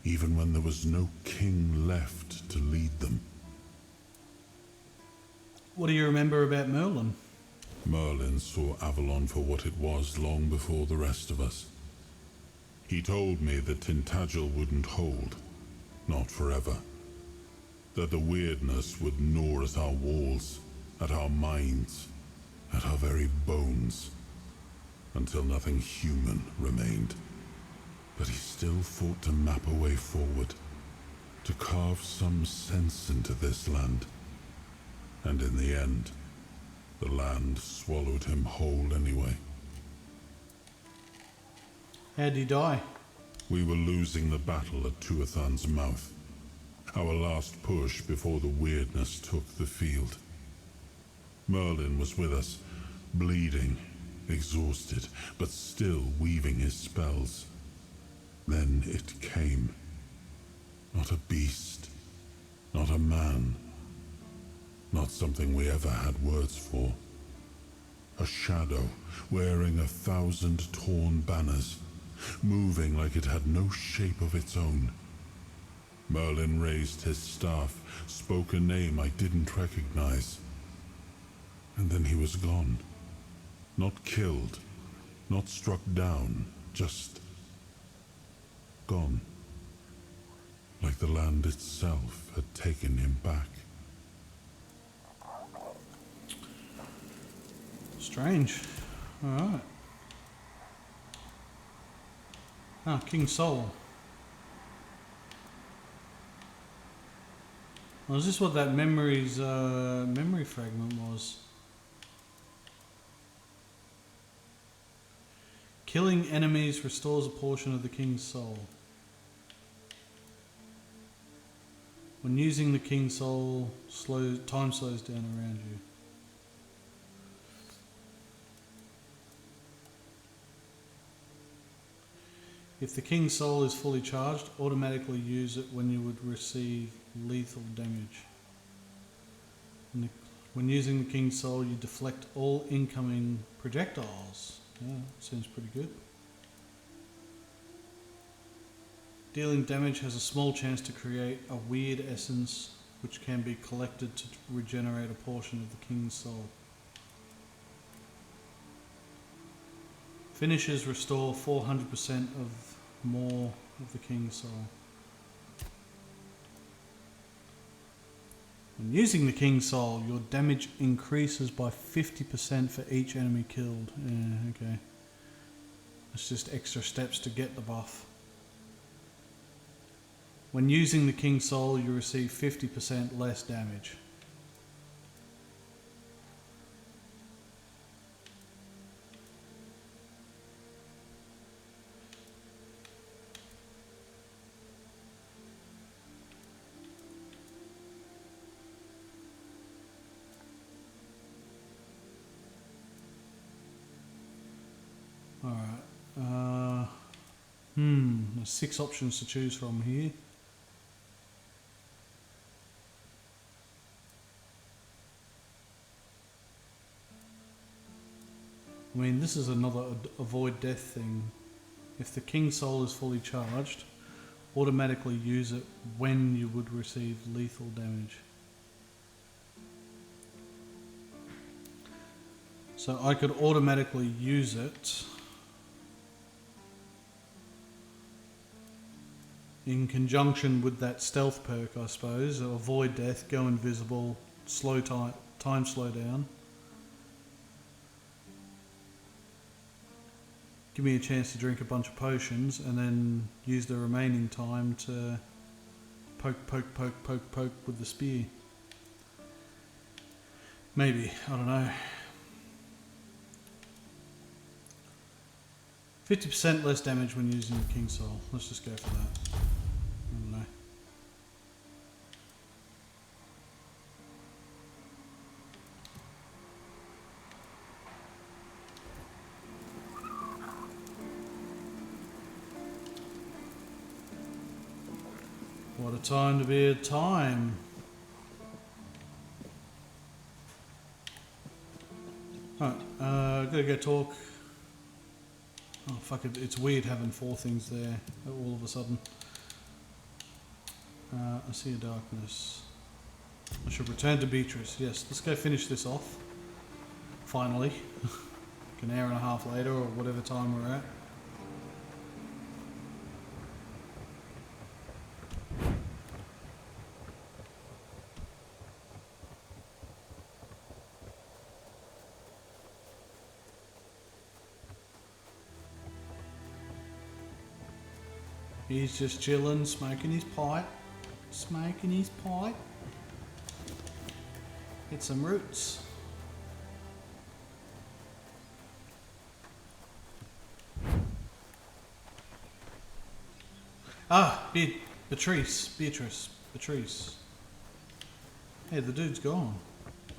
even when there was no king left to lead them. What do you remember about Merlin? Merlin saw Avalon for what it was long before the rest of us. He told me that Tintagel wouldn't hold, not forever. That the weirdness would gnaw at our walls, at our minds, at our very bones, until nothing human remained. But he still fought to map a way forward, to carve some sense into this land. And in the end, the land swallowed him whole anyway. How'd he die? We were losing the battle at Tuathan's mouth. Our last push before the weirdness took the field. Merlin was with us, bleeding, exhausted, but still weaving his spells. Then it came. Not a beast, not a man, not something we ever had words for. A shadow, wearing 1,000 torn banners, moving like it had no shape of its own. Merlin raised his staff, spoke a name I didn't recognize. And then he was gone. Not killed, not struck down, just gone. Like the land itself had taken him back. Strange. Alright. Ah, King Sol. Oh, is this what that memory fragment was? Killing enemies restores a portion of the king's soul. When using the king's soul, time slows down around you. If the king's soul is fully charged, automatically use it when you would receive lethal damage. When using the king's soul, you deflect all incoming projectiles. Yeah, seems pretty good. Dealing damage has a small chance to create a weird essence which can be collected to regenerate a portion of the king's soul. Finishes restore 400% of more of the king's soul. When using the king's soul, your damage increases by 50% for each enemy killed. Yeah, okay. It's just extra steps to get the buff. When using the king's soul, you receive 50% less damage. Alright, there's 6 options to choose from here. I mean, this is another avoid death thing. If the king's soul is fully charged, automatically use it when you would receive lethal damage. So I could automatically use it in conjunction with that stealth perk, I suppose. Avoid death, go invisible, slow time slow down. Give me a chance to drink a bunch of potions and then use the remaining time to poke with the spear. Maybe, I don't know. 50% less damage when using the King's Soul. Let's just go for that. I don't know. What a time to be a time. Alright, gotta go talk. Oh fuck it, it's weird having 4 things there all of a sudden. I see a darkness. I should return to Beatrice. Yes, let's go finish this off. Finally. Like an hour and a half later or whatever time we're at. He's just chilling, smoking his pipe. Smoking his pipe. Get some roots. Ah, Beatrice. Hey, the dude's gone.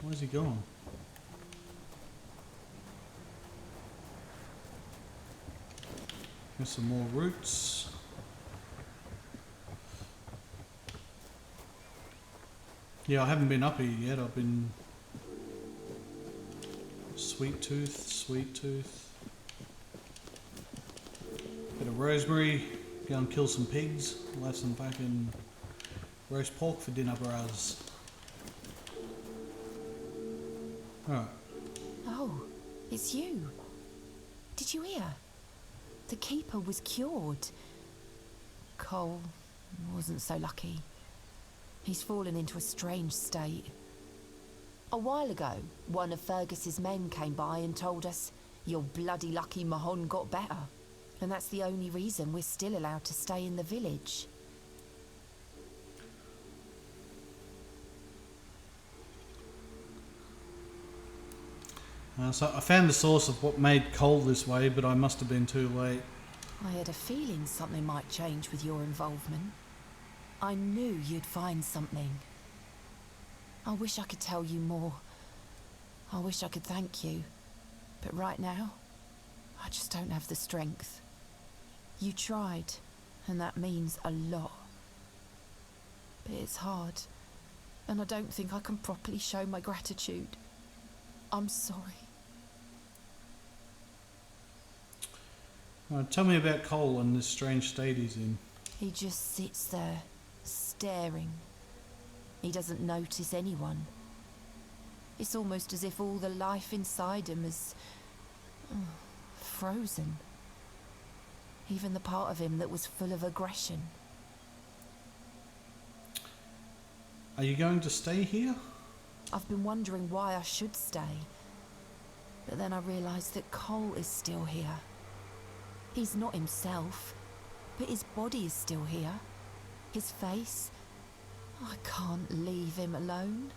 Where's he gone? Here's some more roots. Yeah, I haven't been up here yet. I've been sweet tooth. Bit of rosemary. Go and kill some pigs. We'll have some fucking roast pork for dinner, bros. Alright. Oh, it's you. Did you hear? The keeper was cured. Cole wasn't so lucky. He's fallen into a strange state. A while ago, one of Fergus's men came by and told us, "You're bloody lucky Mahon got better." And that's the only reason we're still allowed to stay in the village. So I found the source of what made Cole this way, but I must have been too late. I had a feeling something might change with your involvement. I knew you'd find something. I wish I could tell you more. I wish I could thank you. But right now, I just don't have the strength. You tried, and that means a lot. But it's hard, and I don't think I can properly show my gratitude. I'm sorry. Tell me about Cole and this strange state he's in. He just sits there, staring. He doesn't notice anyone. It's almost as if all the life inside him is frozen. Even the part of him that was full of aggression. Are you going to stay here? I've been wondering why I should stay. But then I realised that Cole is still here. He's not himself, but his body is still here. His face. I can't leave him alone.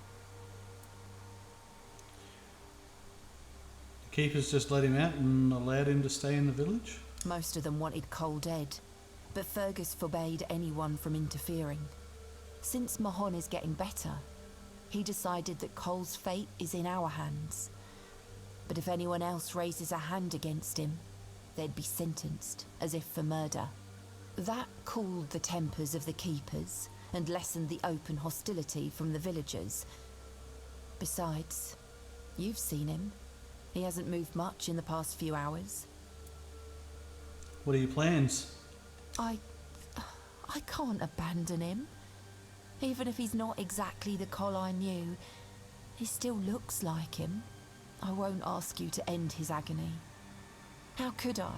The keepers just let him out and allowed him to stay in the village? Most of them wanted Cole dead, but Fergus forbade anyone from interfering. Since Mahon is getting better, he decided that Cole's fate is in our hands. But if anyone else raises a hand against him, they'd be sentenced, as if for murder. That cooled the tempers of the keepers and lessened the open hostility from the villagers. Besides, you've seen him. He hasn't moved much in the past few hours. What are your plans? I can't abandon him. Even if he's not exactly the Cole I knew, he still looks like him. I won't ask you to end his agony. How could I?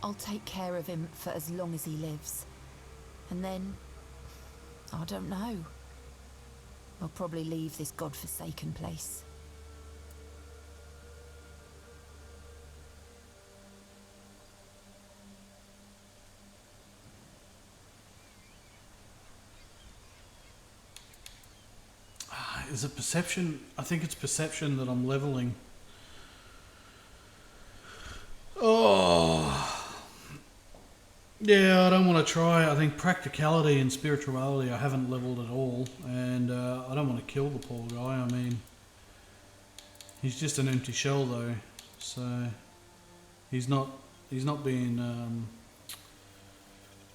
I'll take care of him for as long as he lives. And then, I don't know. I'll probably leave this godforsaken place. Is it perception? I think it's perception that I'm leveling. Oh. Yeah, I don't want to try. I think practicality and spirituality I haven't leveled at all. And I don't want to kill the poor guy. I mean, he's just an empty shell though. So he's not being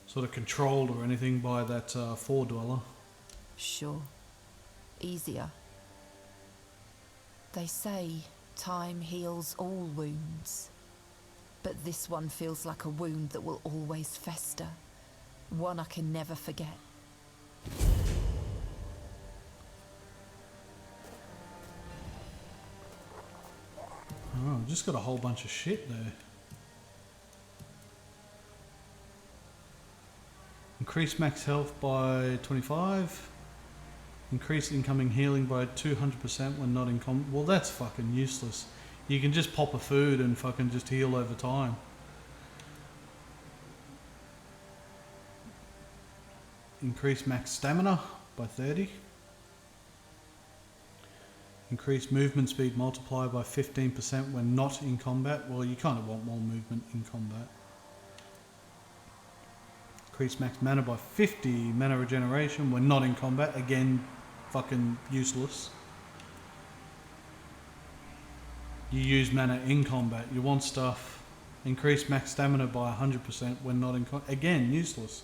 sort of controlled or anything by that four-dweller. Sure. Easier. They say time heals all wounds. But this one feels like a wound that will always fester. One I can never forget. Oh, I've just got a whole bunch of shit there. Increase max health by 25. Increase incoming healing by 200% when not in combat. Well, that's fucking useless. You can just pop a food and fucking just heal over time. increase max stamina by 30. Increase movement speed multiplier by 15% when not in combat. Well, you kind of want more movement in combat. Increase max mana by 50 mana regeneration when not in combat. Again, fucking useless. You use mana in combat. You want stuff. Increase max stamina by 100% when not in combat. Again, useless.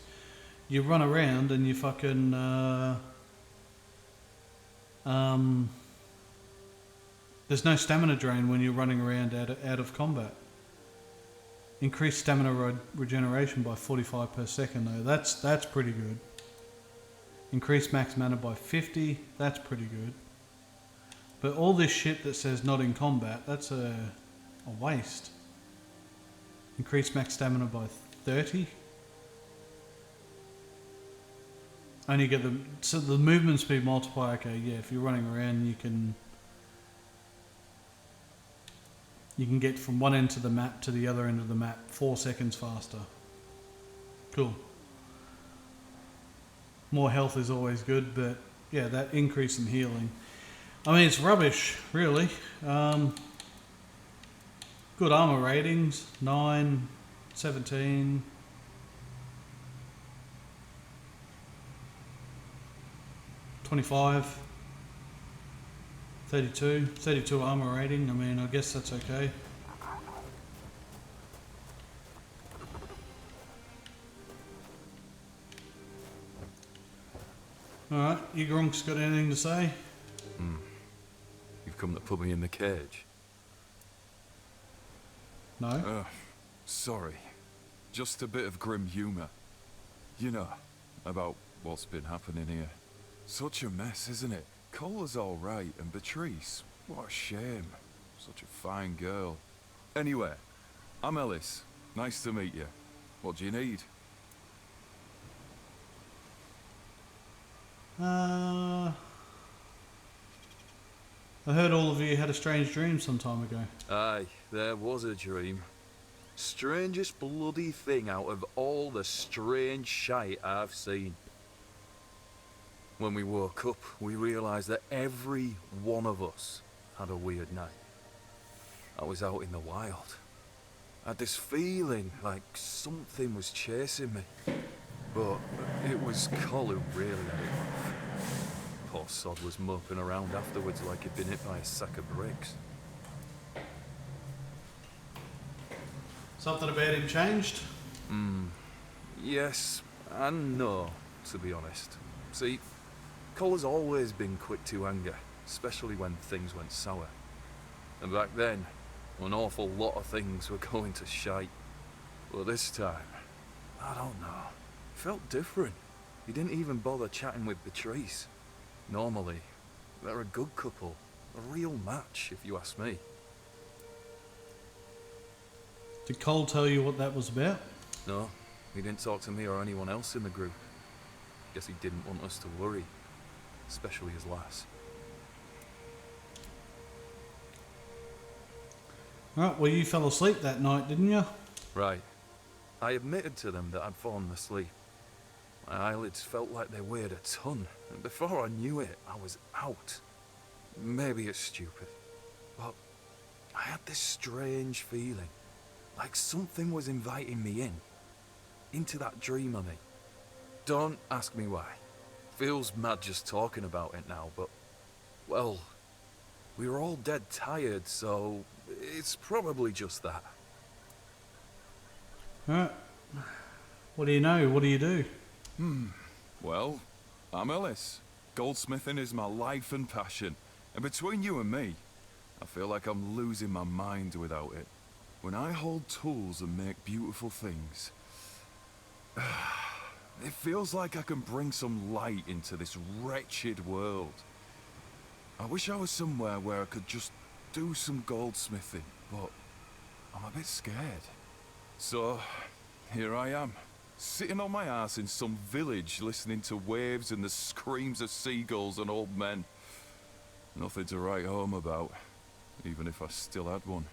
You run around and you fucking there's no stamina drain when you're running around out of combat. Increase stamina regeneration by 45 per second though. That's pretty good. Increase max mana by 50. That's pretty good. But all this shit that says not in combat, that's a waste. Increase max stamina by 30. Only get the movement speed multiplier. Okay, yeah, if you're running around, you can get from one end of the map to the other end of the map 4 seconds faster. Cool. More health is always good, but yeah, that increase in healing. I mean, it's rubbish, really. Good armor ratings, 9, 17. 25, 32 armor rating. I mean, I guess that's okay. Alright, you grunks got anything to say? You've come to put me in the cage? No? Sorry. Just a bit of grim humour. You know, about what's been happening here. Such a mess, isn't it? Cola's alright, and Beatrice, what a shame. Such a fine girl. Anyway, I'm Ellis. Nice to meet you. What do you need? I heard all of you had a strange dream some time ago. Aye, there was a dream. Strangest bloody thing out of all the strange shite I've seen. When we woke up, we realised that every one of us had a weird night. I was out in the wild. I had this feeling like something was chasing me. But it was Col who really had it off. Poor sod was moping around afterwards like he'd been hit by a sack of bricks. Something about him changed? Yes and no, to be honest. See, Col has always been quick to anger, especially when things went sour. And back then, an awful lot of things were going to shite. But this time, I don't know. It felt different. He didn't even bother chatting with Beatrice. Normally, they're a good couple. A real match, if you ask me. Did Cole tell you what that was about? No, he didn't talk to me or anyone else in the group. Guess he didn't want us to worry. Especially his lass. Right, well you fell asleep that night, didn't you? Right. I admitted to them that I'd fallen asleep. My eyelids felt like they weighed a ton, and before I knew it, I was out. Maybe it's stupid, but I had this strange feeling, like something was inviting me into that dream I mean. Don't ask me why. Feels mad just talking about it now, but, well, we were all dead tired, so it's probably just that. Alright. What do you know? What do you do? Well, I'm Ellis. Goldsmithing is my life and passion. And between you and me, I feel like I'm losing my mind without it. When I hold tools and make beautiful things, it feels like I can bring some light into this wretched world. I wish I was somewhere where I could just do some goldsmithing, but I'm a bit scared. So, here I am, sitting on my ass in some village listening to waves and the screams of seagulls and old men. Nothing to write home about, even if I still had one.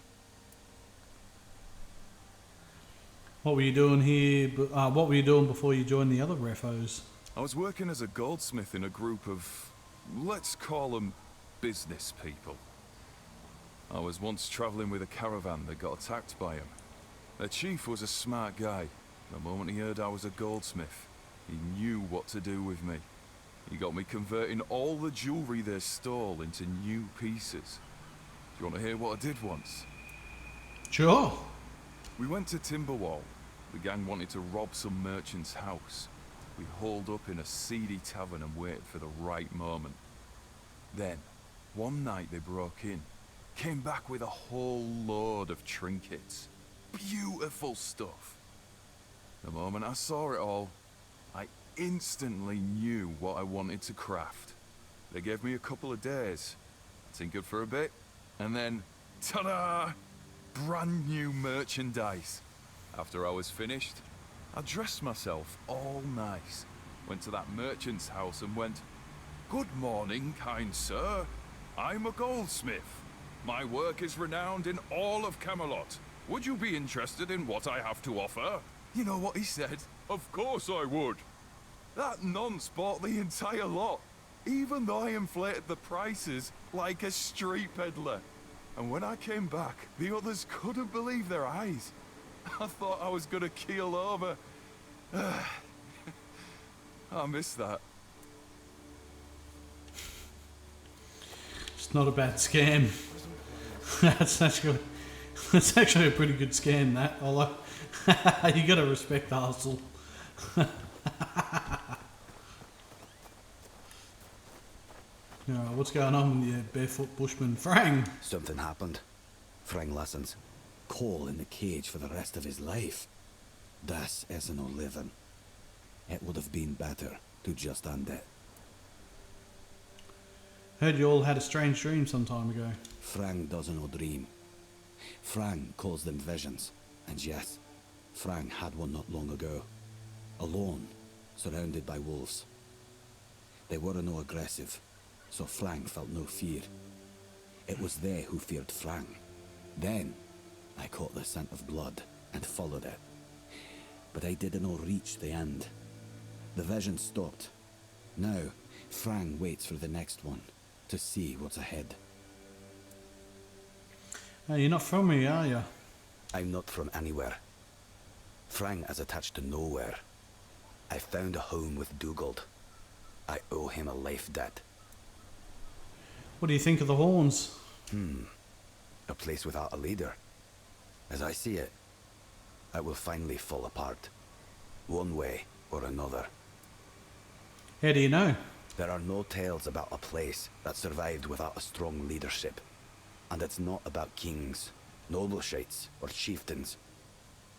What were you doing here? What were you doing before you joined the other refos? I was working as a goldsmith in a group of, let's call them, business people. I was once traveling with a caravan that got attacked by him. Their chief was a smart guy. The moment he heard I was a goldsmith, he knew what to do with me. He got me converting all the jewelry they stole into new pieces. Do you want to hear what I did once? Sure. We went to Timberwall. The gang wanted to rob some merchant's house. We holed up in a seedy tavern and waited for the right moment. Then, one night they broke in. Came back with a whole load of trinkets. Beautiful stuff. The moment I saw it all, I instantly knew what I wanted to craft. They gave me a couple of days. I tinkered for a bit, and then, ta-da! Brand new merchandise. After I was finished, I dressed myself all nice, went to that merchant's house and went, "Good morning, kind sir. I'm a goldsmith. My work is renowned in all of Camelot. Would you be interested in what I have to offer?" You know what he said? "Of course I would." That nonce bought the entire lot, even though I inflated the prices like a street peddler. And when I came back, the others couldn't believe their eyes. I thought I was gonna keel over. I miss that. It's not a bad scam. That's actually a pretty good scam, that. Although, you gotta respect the hustle. What's going on with the barefoot bushman? Frang! Something happened. Frang listens. Cole in the cage for the rest of his life. This isn't no living. It would have been better to just end it. Heard you all had a strange dream some time ago. Frang doesn't know dream. Frang calls them visions. And yes, Frang had one not long ago. Alone, surrounded by wolves. They were no aggressive, so Frang felt no fear. It was they who feared Frang. Then, I caught the scent of blood and followed it. But I didn't reach the end. The vision stopped. Now, Frang waits for the next one, to see what's ahead. You're not from here, are you? I'm not from anywhere. Frang is attached to nowhere. I found a home with Dugald. I owe him a life debt. What do you think of the horns? A place without a leader. As I see it, it will finally fall apart. One way or another. How do you know? There are no tales about a place that survived without a strong leadership. And it's not about kings, nobleshites, or chieftains.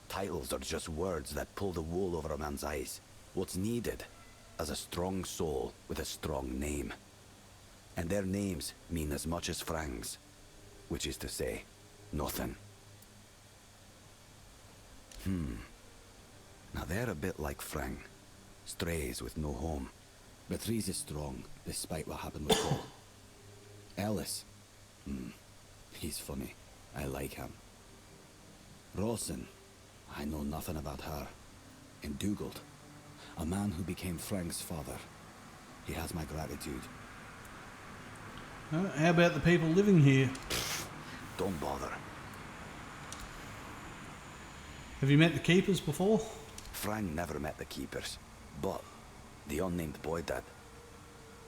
Titles are just words that pull the wool over a man's eyes. What's needed is a strong soul with a strong name. And their names mean as much as Frang's, which is to say, nothing. Now they're a bit like Frang, strays with no home. But Reese is strong, despite what happened with Cole. Ellis, he's funny. I like him. Rawson, I know nothing about her. And Dugald, a man who became Frang's father. He has my gratitude. How about the people living here? Don't bother. Have you met the keepers before? Frang never met the keepers, but the unnamed boy did.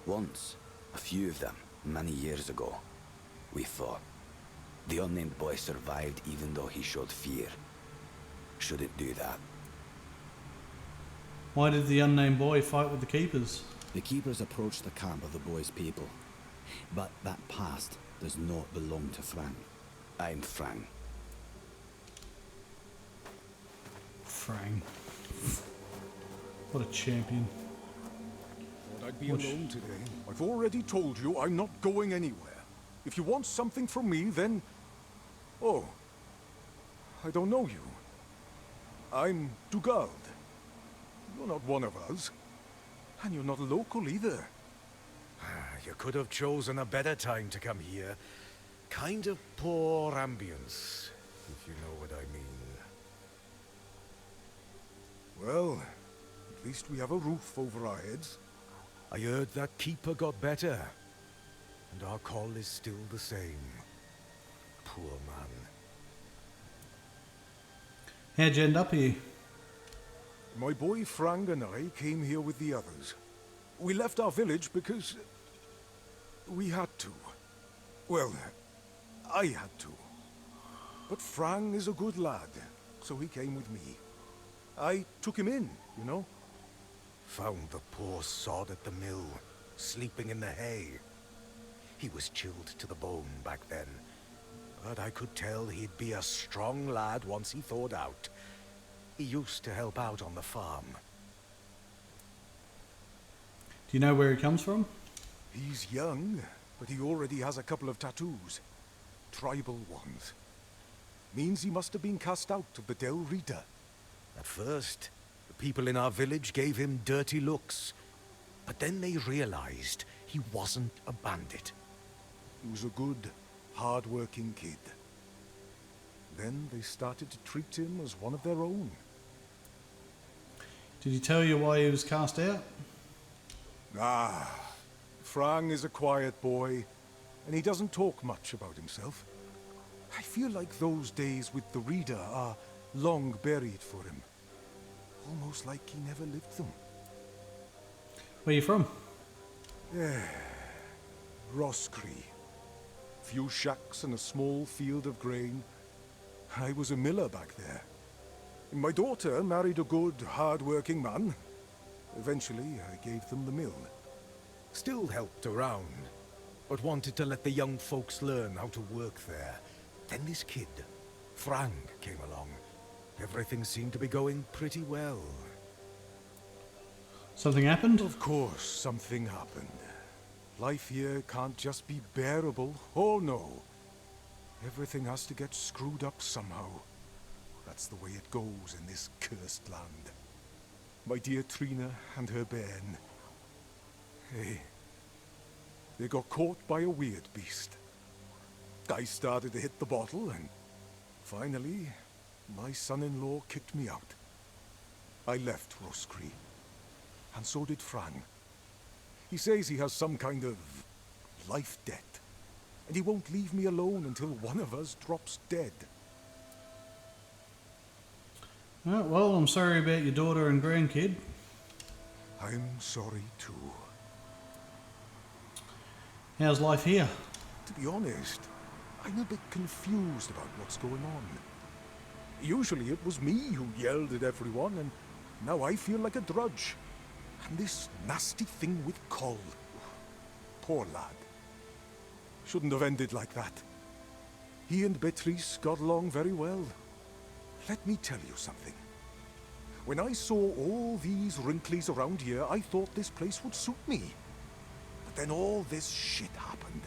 Once, a few of them, many years ago, we fought. The unnamed boy survived even though he showed fear. Shouldn't do that. Why did the unnamed boy fight with the keepers? The keepers approached the camp of the boy's people. But that past does not belong to Frang. I'm Frang. Frang. What a champion. Thought I'd be alone today. I've already told you I'm not going anywhere. If you want something from me, then... Oh. I don't know you. I'm Dugald. You're not one of us. And you're not local either. You could have chosen a better time to come here. Kind of poor ambience, if you know what I mean. Well, At least we have a roof over our heads. I heard that keeper got better, and our call is still the same. Poor man. How'd you end up here? My boy Frank and I came here with the others. We left our village because we had to. Well, I had to. But Frank is a good lad, so he came with me. I took him in, you know. Found the poor sod at the mill, sleeping in the hay. He was chilled to the bone back then, but I could tell he'd be a strong lad once he thawed out. He used to help out on the farm. Do you know where he comes from? He's young, but he already has a couple of tattoos. Tribal ones. Means he must have been cast out of the Del Rita. At first, the people in our village gave him dirty looks. But then they realized he wasn't a bandit. He was a good, hard-working kid. Then they started to treat him as one of their own. Did he tell you why he was cast out? Frank is a quiet boy, and he doesn't talk much about himself. I feel like those days with the Reader are long buried for him. Almost like he never lived them. Where you from? Roscree. Few shacks and a small field of grain. I was a miller back there. My daughter married a good, hard-working man. Eventually, I gave them the mill. Still helped around, but wanted to let the young folks learn how to work there. Then this kid, Frank, came along. Everything seemed to be going pretty well. Something happened? Of course, something happened. Life here can't just be bearable. Oh no. Everything has to get screwed up somehow. That's the way it goes in this cursed land. My dear Trina and her bairn. Hey. They got caught by a weird beast. I started to hit the bottle and finally, my son-in-law kicked me out. I left Roscree. And so did Frank. He says he has some kind of life debt. And he won't leave me alone until one of us drops dead. Oh, well, I'm sorry about your daughter and grandkid. I'm sorry too. How's life here? To be honest, I'm a bit confused about what's going on. Usually it was me who yelled at everyone, and now I feel like a drudge. And this nasty thing with Cole. Poor lad. Shouldn't have ended like that. He and Beatrice got along very well. Let me tell you something. When I saw all these wrinklies around here, I thought this place would suit me. But then all this shit happened.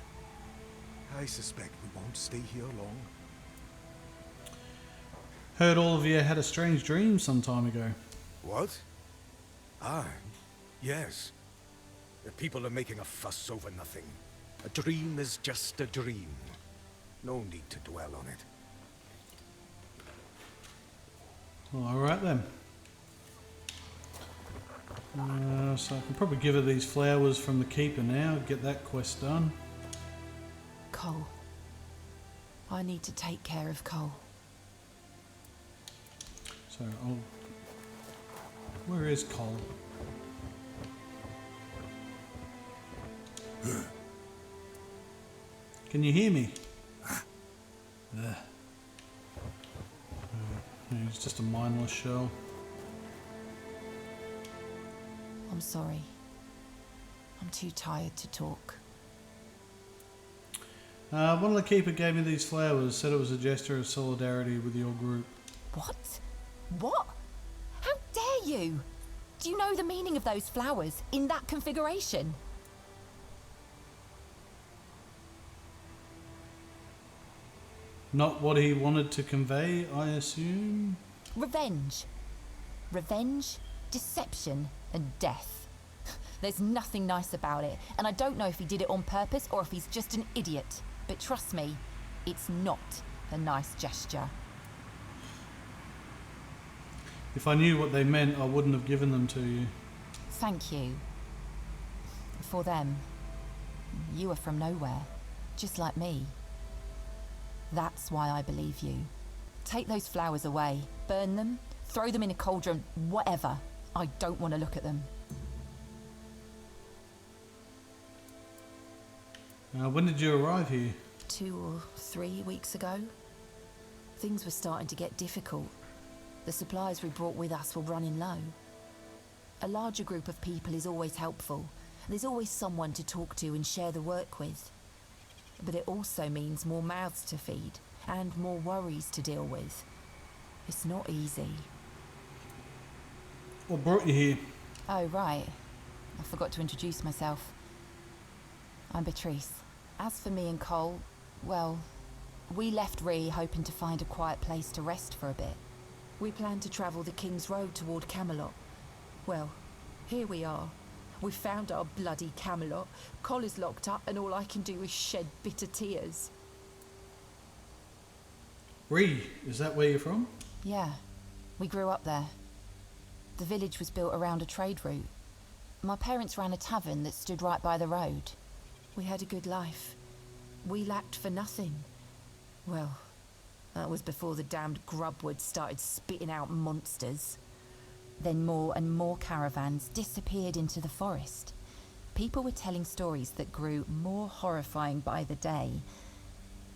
I suspect we won't stay here long. Heard all of you had a strange dream some time ago. What? Yes. The people are making a fuss over nothing. A dream is just a dream. No need to dwell on it. Well, alright then. So I can probably give her these flowers from the keeper now, get that quest done. Cole. I need to take care of Cole. So I'll... Where is Cole? Can you hear me? He's just a mindless shell. I'm sorry. I'm too tired to talk. One of the keeper gave me these flowers, said it was a gesture of solidarity with your group. What? What? How dare you? Do you know the meaning of those flowers in that configuration? Not what he wanted to convey, I assume? Revenge. Revenge, deception, and death. There's nothing nice about it, and I don't know if he did it on purpose or if he's just an idiot. But trust me, it's not a nice gesture. If I knew what they meant, I wouldn't have given them to you. Thank you. For them. You are from nowhere, just like me. That's why I believe you. Take those flowers away, burn them, throw them in a cauldron, whatever. I don't want to look at them. When did you arrive here? 2 or 3 weeks ago. Things were starting to get difficult. The supplies we brought with us were running low. A larger group of people is always helpful. There's always someone to talk to and share the work with. But it also means more mouths to feed and more worries to deal with. It's not easy. What brought you here? Oh, right. I forgot to introduce myself. I'm Beatrice. As for me and Cole, well, we left Ree hoping to find a quiet place to rest for a bit. We planned to travel the King's Road toward Camelot. Well, here we are. We found our bloody Camelot. Cole is locked up and all I can do is shed bitter tears. Ree, is that where you're from? Yeah, we grew up there. The village was built around a trade route. My parents ran a tavern that stood right by the road. We had a good life. We lacked for nothing. Well, that was before the damned grubwood started spitting out monsters. Then more and more caravans disappeared into the forest. People were telling stories that grew more horrifying by the day.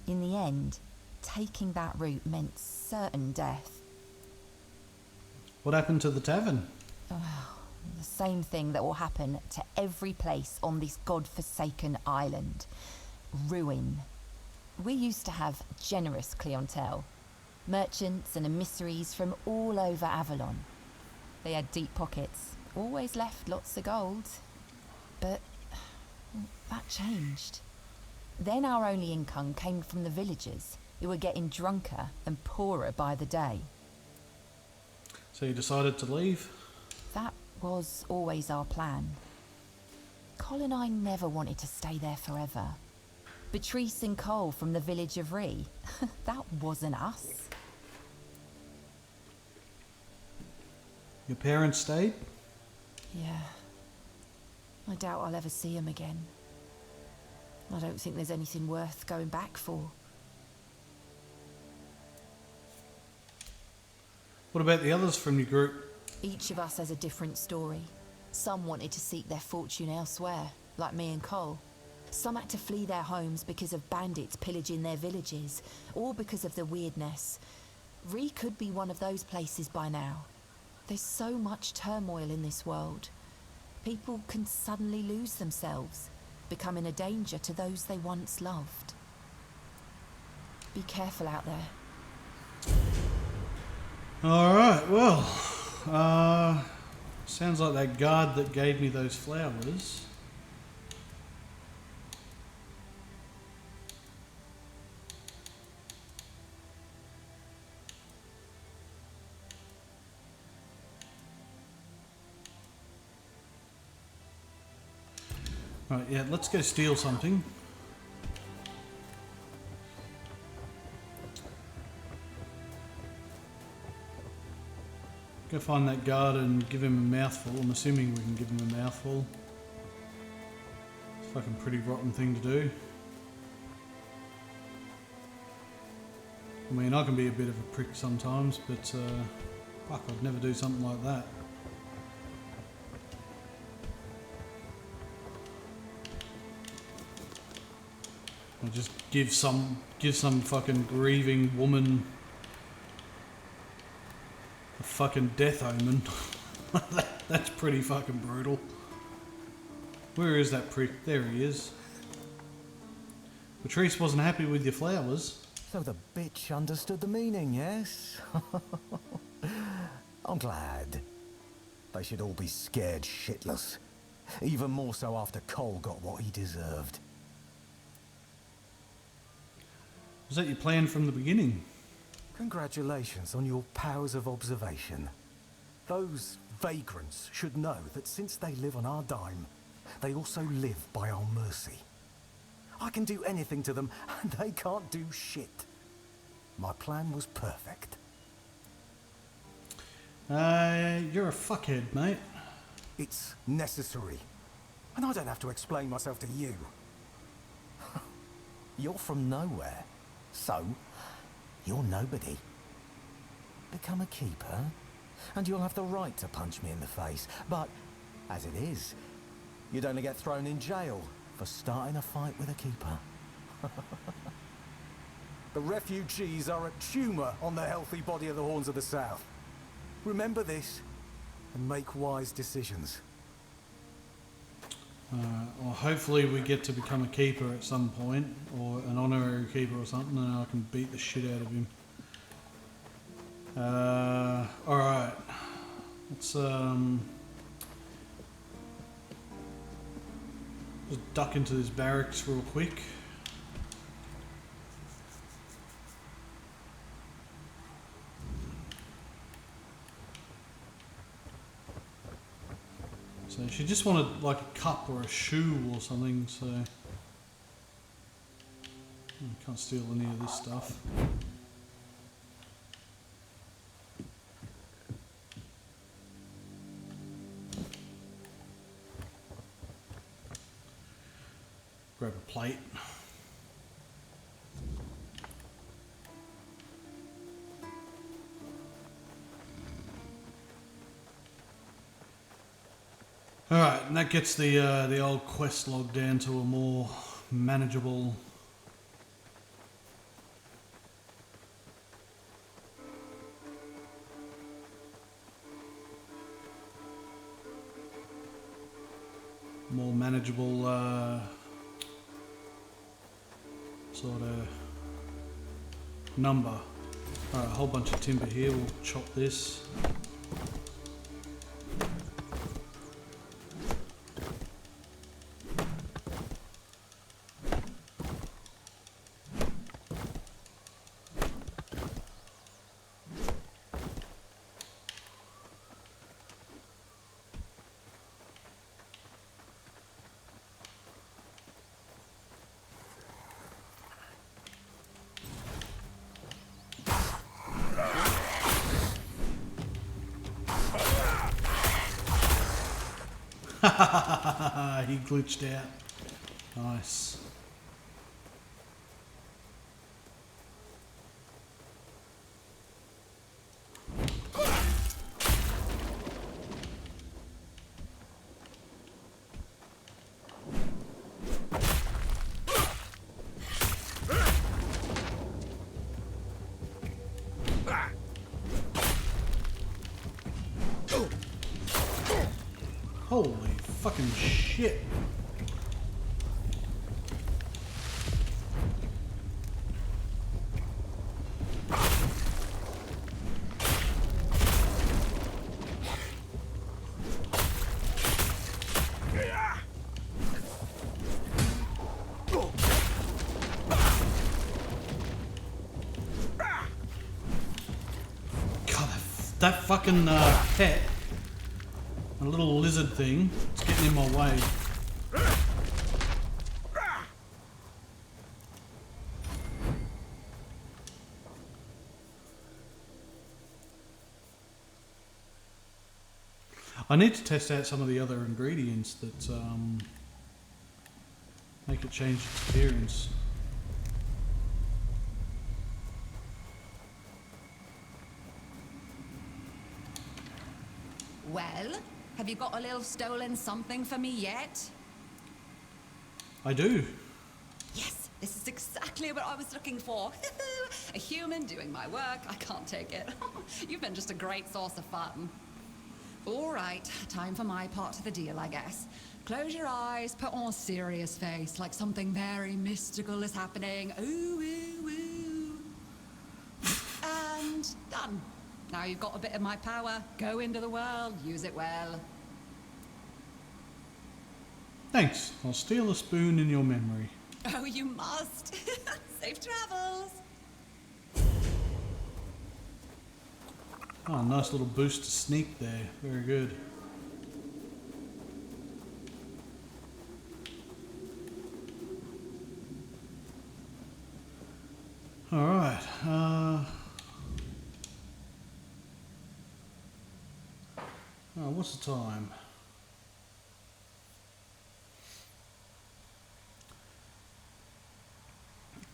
In the end, taking that route meant certain death. What happened to the tavern? Oh, the same thing that will happen to every place on this god-forsaken island. Ruin. We used to have generous clientele. Merchants and emissaries from all over Avalon. They had deep pockets, always left lots of gold. But that changed. Then our only income came from the villagers, who were getting drunker and poorer by the day. So you decided to leave? That was always our plan. Cole and I never wanted to stay there forever. Beatrice and Cole from the village of Ree, that wasn't us. Your parents stayed? Yeah. I doubt I'll ever see him again. I don't think there's anything worth going back for. What about the others from your group? Each of us has a different story. Some wanted to seek their fortune elsewhere, like me and Cole. Some had to flee their homes because of bandits pillaging their villages, or because of the weirdness. Ree could be one of those places by now. There's so much turmoil in this world. People can suddenly lose themselves, becoming a danger to those they once loved. Be careful out there. Alright, well, sounds like that guard that gave me those flowers. Right, yeah, let's go steal something. Go find that guard and give him a mouthful. I'm assuming we can give him a mouthful. It's a fucking pretty rotten thing to do. I mean, I can be a bit of a prick sometimes, but fuck, I'd never do something like that. I'll just give some fucking grieving woman a fucking death omen. That's pretty fucking brutal. Where is that prick? There he is. Patrice wasn't happy with your flowers. So the bitch understood the meaning, yes? I'm glad. They should all be scared shitless. Even more so after Cole got what he deserved. Was that your plan from the beginning? Congratulations on your powers of observation. Those vagrants should know that since they live on our dime, they also live by our mercy. I can do anything to them, and they can't do shit. My plan was perfect. You're a fuckhead, mate. It's necessary. And I don't have to explain myself to you. You're from nowhere. So, you're nobody. Become a keeper, and you'll have the right to punch me in the face. But, as it is, you'd only get thrown in jail for starting a fight with a keeper. The refugees are a tumour on the healthy body of the Horns of the South. Remember this, and make wise decisions. Well, hopefully we get to become a keeper at some point, or an honorary keeper or something, and I can beat the shit out of him. Alright. Let's just duck into this barracks real quick. So she just wanted like a cup or a shoe or something, so can't steal any of this stuff. Grab a plate. Alright, and that gets the old quest log down to a more manageable sort of number. Alright, a whole bunch of timber here, we'll chop this. He glitched out. Nice. Holy fucking shit. God, that fucking pet. A little lizard thing. It's getting in my way. I need to test out some of the other ingredients that make it change its appearance. Well, have you got a little stolen something for me yet? I do. Yes, this is exactly what I was looking for. A human doing my work. I can't take it. You've been just a great source of fun. All right, time for my part of the deal, I guess. Close your eyes, put on a serious face, like something very mystical is happening. Ooh, ooh, ooh. And done. Now you've got a bit of my power. Go into the world, use it well. Thanks. I'll steal a spoon in your memory. Oh, you must. Safe travels. Oh, nice little boost to sneak there. Very good. Alright. What's the time?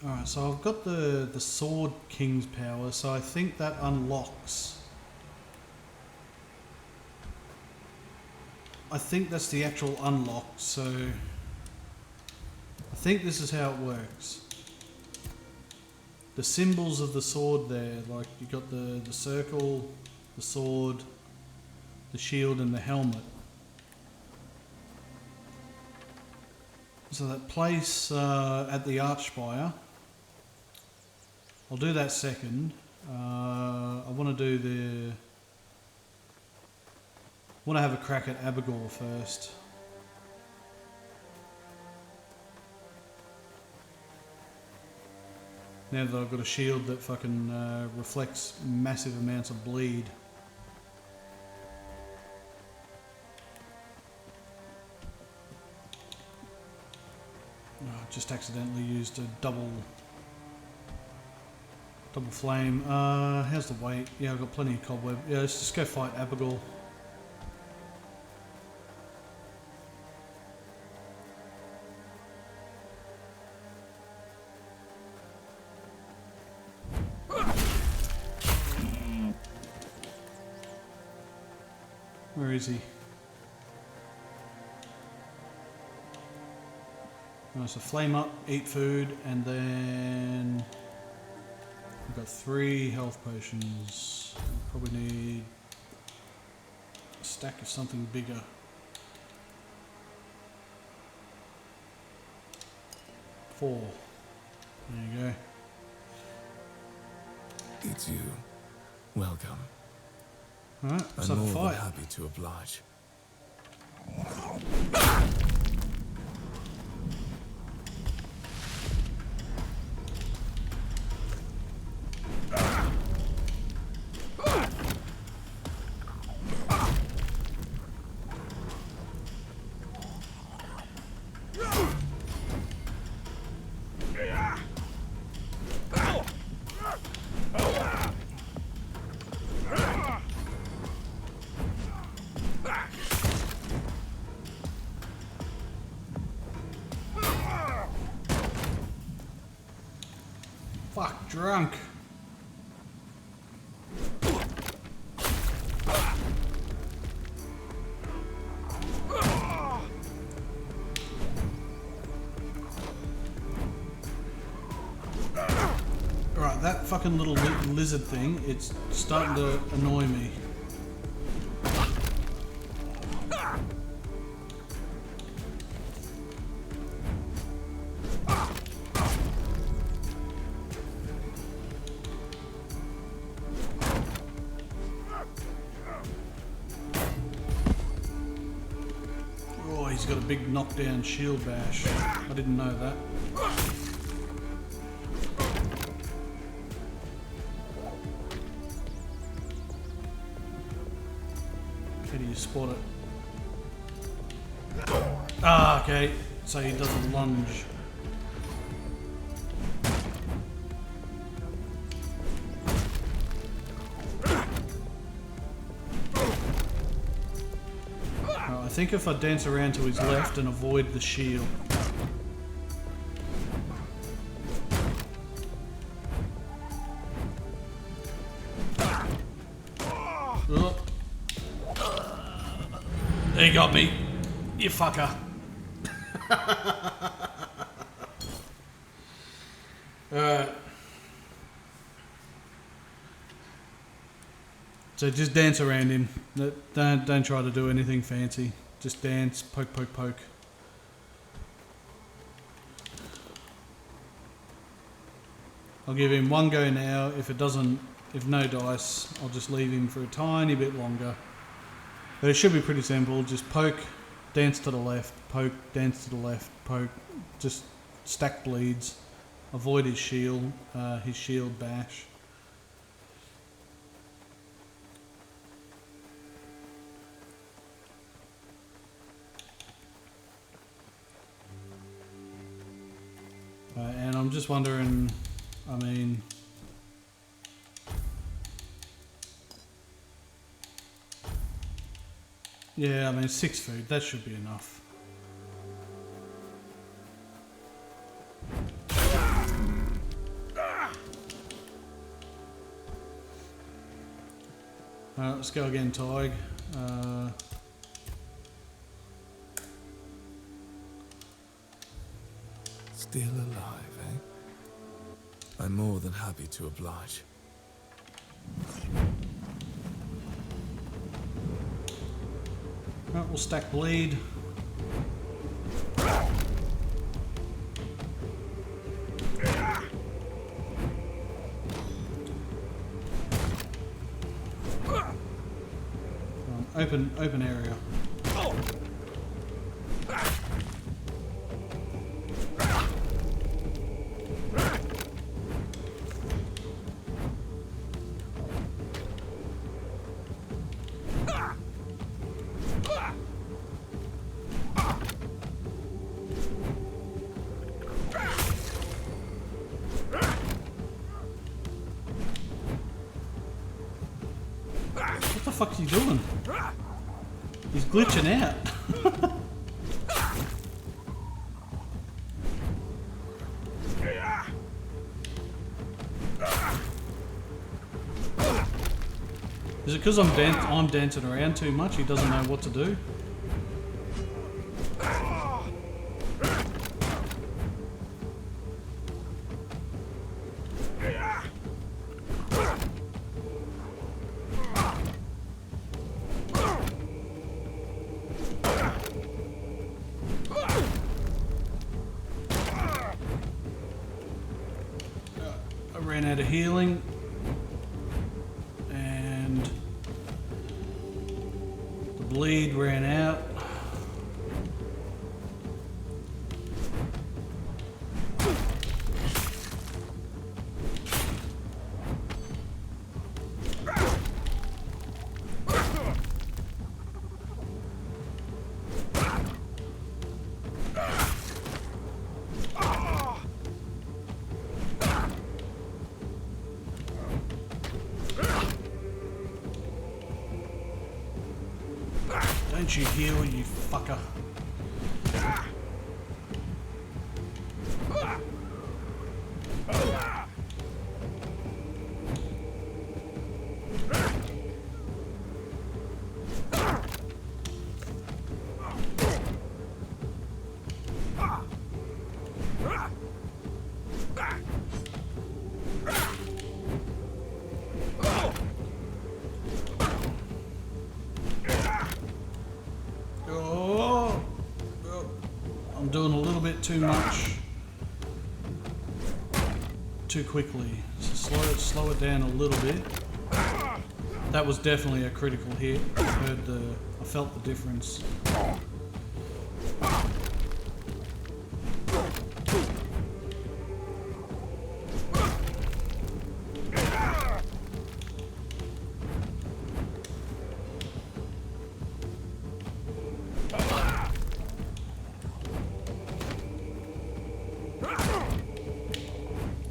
Alright, so I've got the Sword King's power, so I think that unlocks. I think that's the actual unlock, so I think this is how it works. The symbols of the sword there, like you got the circle, the sword, the shield and the helmet. So that place at the Archspire, I'll do that second. I want to do want to have a crack at Abigail first. Now that I've got a shield that fucking reflects massive amounts of bleed. Oh, I just accidentally used a double flame. How's the weight? Yeah, I've got plenty of cobweb. Yeah, let's just go fight Abigail. Where is he? Oh, so flame up, eat food, and then we've got 3 health potions. Probably need a stack of something bigger. Four. There you go. It's you. Welcome. Alright, let's I'm have a more fight. than happy to oblige. Fuck, drunk. Right, that fucking little lizard thing, it's starting to annoy me. Oh, he's got a big knockdown shield bash. I didn't know that. How do you spot it? Ah, okay. So he does a lunge. I think if I dance around to his left and avoid the shield. Oh. He got me, you fucker. Alright. So just dance around him. Don't try to do anything fancy. Just dance, poke, poke, poke. I'll give him one go now. If no dice, I'll just leave him for a tiny bit longer. But it should be pretty simple. Just poke, dance to the left, poke, dance to the left, poke. Just stack bleeds. Avoid his shield bash. And I'm just wondering, I mean, Yeah, I mean 6 food, that should be enough. Alright, let's go again, Tig. Still alive, eh? I'm more than happy to oblige. Right, we'll stack bleed. Open area. What the fuck's he doing? He's glitching out. Is it because I'm dancing around too much? He doesn't know what to do? Ran out of healing, and the bleed ran out. Don't you heal, you fucker. I'm doing a little bit too much too quickly. So slow it down a little bit. That was definitely a critical hit. I felt the difference.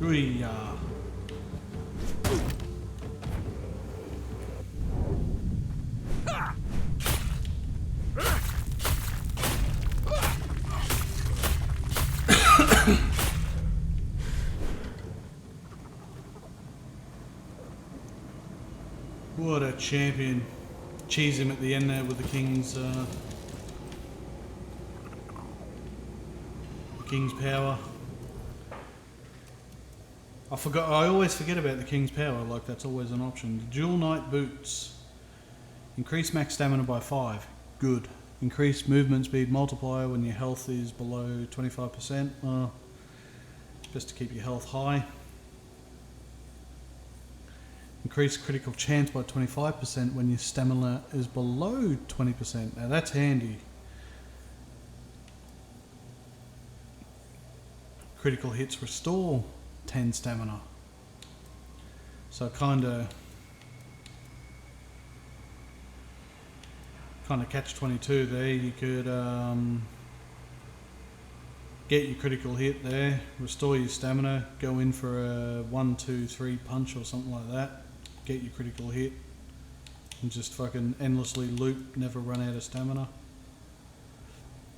Ooh-yah. What a champion. Cheese him at the end there with the King's power. I always forget about the King's power, like that's always an option. The Dual Knight Boots. Increase max stamina by 5. Good. Increase movement speed multiplier when your health is below 25%. Best to keep your health high. Increase critical chance by 25% when your stamina is below 20%. Now that's handy. Critical hits restore 10 stamina. So kind of catch 22 there. You could get your critical hit there, restore your stamina, go in for a 1, 2, 3 punch or something like that, get your critical hit, and just fucking endlessly loop, never run out of stamina.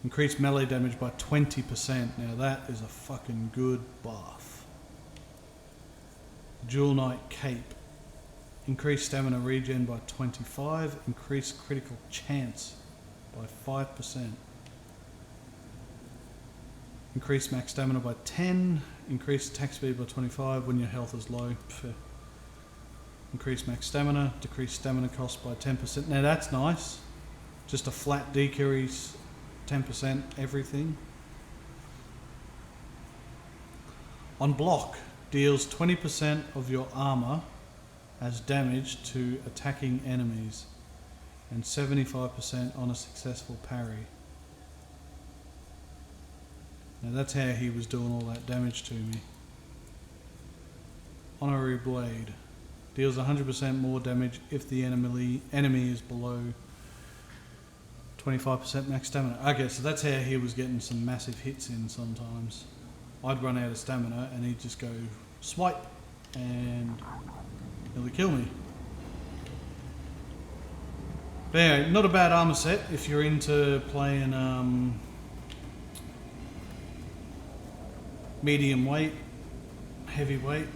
Increase melee damage by 20%. Now that is a fucking good buff. Jewel Knight Cape. Increase stamina regen by 25. Increase critical chance by 5%. Increase max stamina by 10. Increase attack speed by 25 when your health is low. Pfft. Increase max stamina. Decrease stamina cost by 10%. Now that's nice. Just a flat decrease, 10% everything. On block, deals 20% of your armor as damage to attacking enemies and 75% on a successful parry. Now that's how he was doing all that damage to me. Honorary Blade. Deals 100% more damage if the enemy is below 25% max stamina. Okay, so that's how he was getting some massive hits in sometimes. I'd run out of stamina and he'd just go swipe and nearly kill me. But anyway, not a bad armor set if you're into playing medium weight, heavy weight.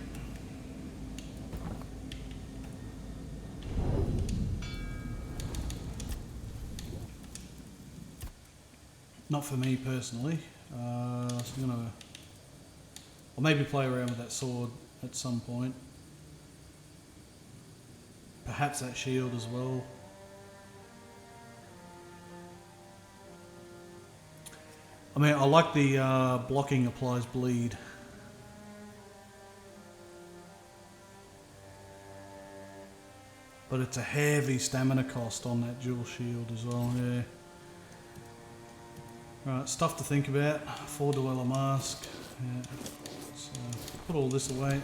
Not for me personally. So I'll maybe play around with that sword at some point. Perhaps that shield as well. I mean, I like the blocking applies bleed. But it's a heavy stamina cost on that dual shield as well, yeah. Right, stuff to think about. 4 Dweller Mask. Yeah. Let's put all this away.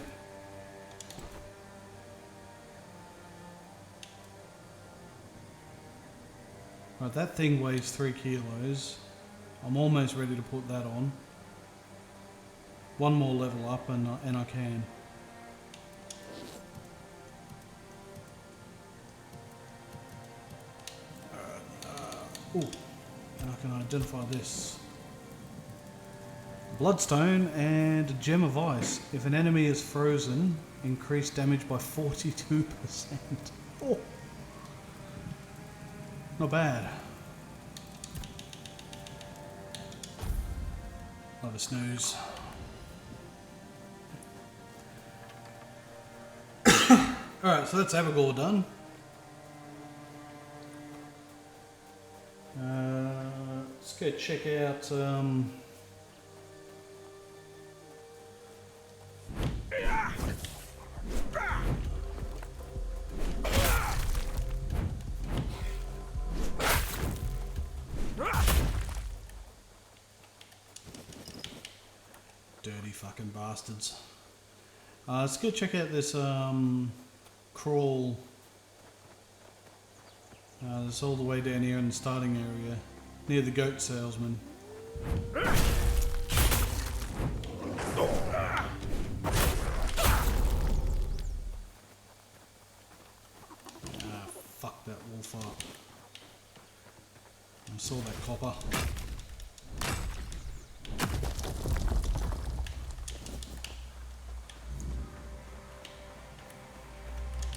Right, that thing weighs 3 kilos. I'm almost ready to put that on. One more level up and I can. Ooh. And I can identify this. Bloodstone and a Gem of Ice. If an enemy is frozen, increase damage by 42%. Oh. Not bad. Love a snooze. Alright, so that's Avagor done. Let's go check out dirty fucking bastards. Let's go check out this crawl. It's all the way down here in the starting area, near the goat salesman. Fuck that wolf up. I saw that copper.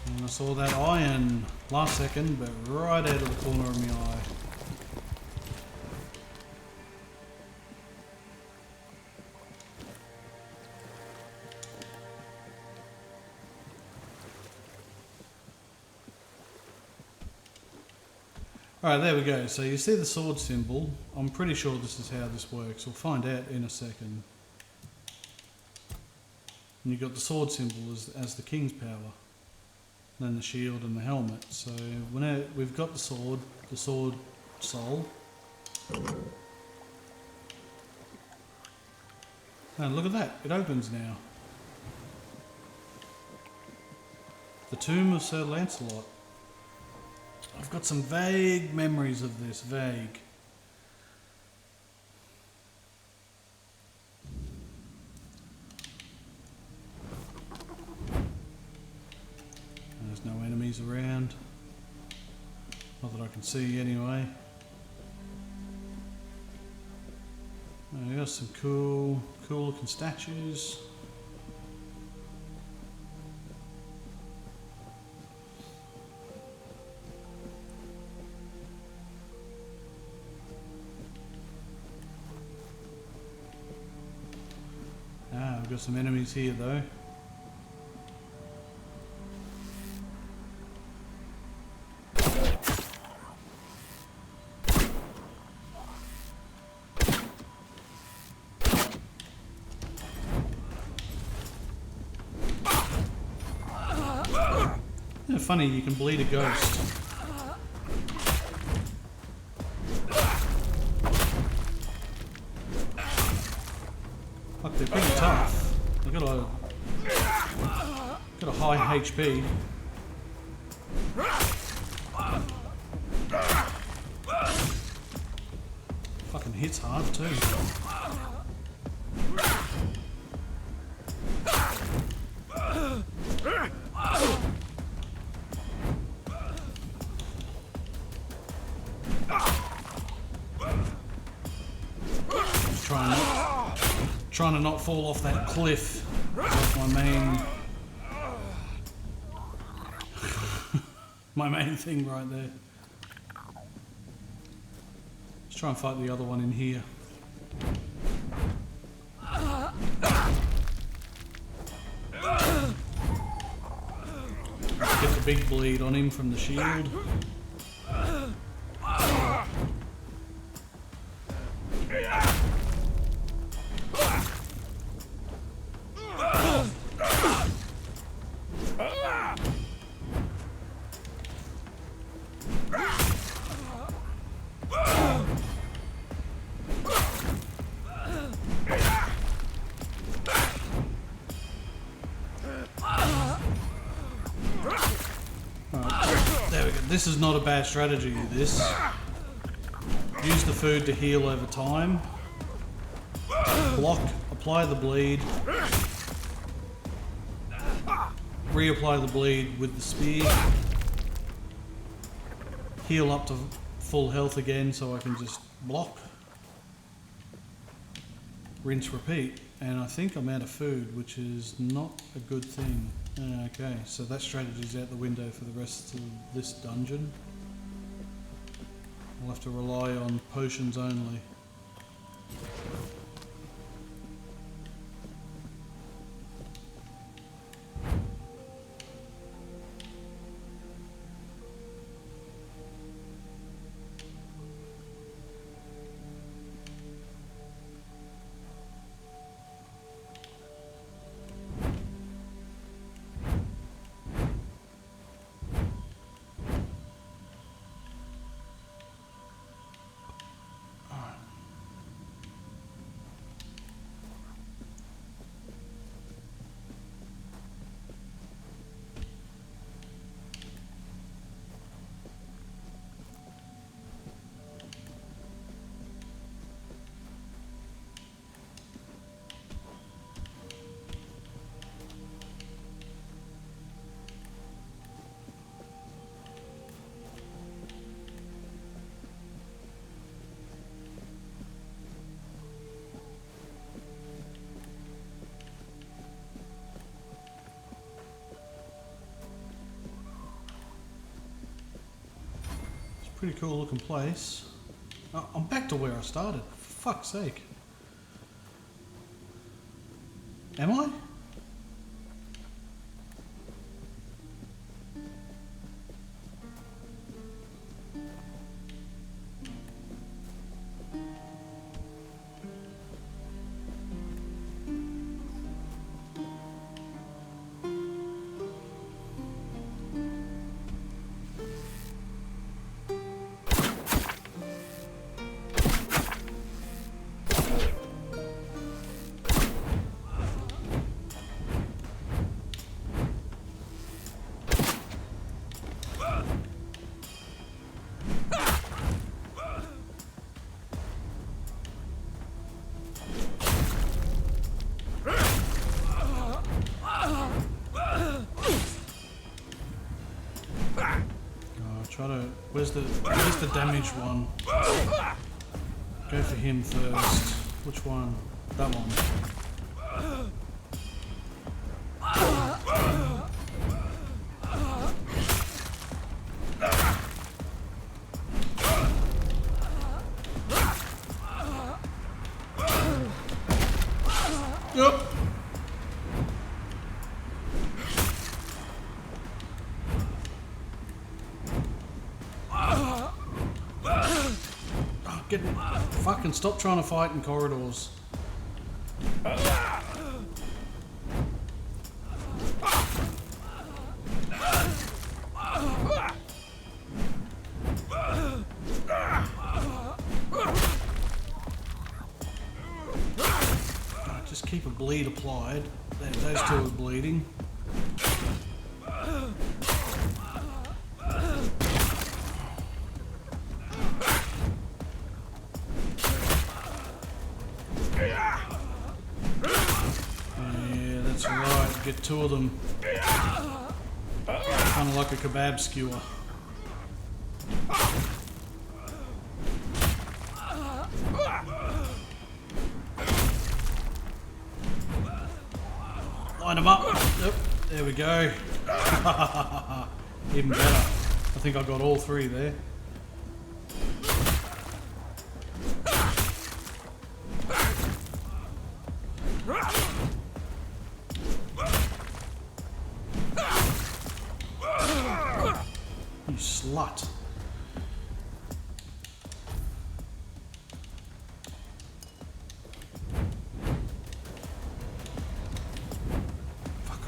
And I saw that iron last second, but right out of the corner of my eye. Alright, there we go. So you see the sword symbol. I'm pretty sure this is how this works. We'll find out in a second. And you've got the sword symbol as the king's power. And then the shield and the helmet. So when we've got the sword soul. And look at that, it opens now. The Tomb of Sir Lancelot. I've got some vague memories of this, vague. There's no enemies around. Not that I can see anyway. We got some cool looking statues. We've got some enemies here though. Yeah, funny, you can bleed a ghost. Fuck, they're pretty tough. They got a high HP. Fucking hits hard too. Trying to not fall off that cliff. That's my main thing right there. Let's try and fight the other one in here. Get the big bleed on him from the shield. This is not a bad strategy, this. Use the food to heal over time. Block, apply the bleed. Reapply the bleed with the spear. Heal up to full health again so I can just block. Rinse, repeat. And I think I'm out of food, which is not a good thing. Okay, so that strategy's out the window for the rest of this dungeon. I'll have to rely on potions only. Pretty cool looking place. Oh, I'm back to where I started, for fuck's sake. Am I? Where's the damaged one? Go for him first. Which one? That one. Yep. Get fucking stop trying to fight in corridors. Just keep a bleed applied. Those two are bleeding. Yeah, that's right. Get two of them. Kind of like a kebab skewer. Line them up. Yep, there we go. Even better. I think I got all three there. You slut.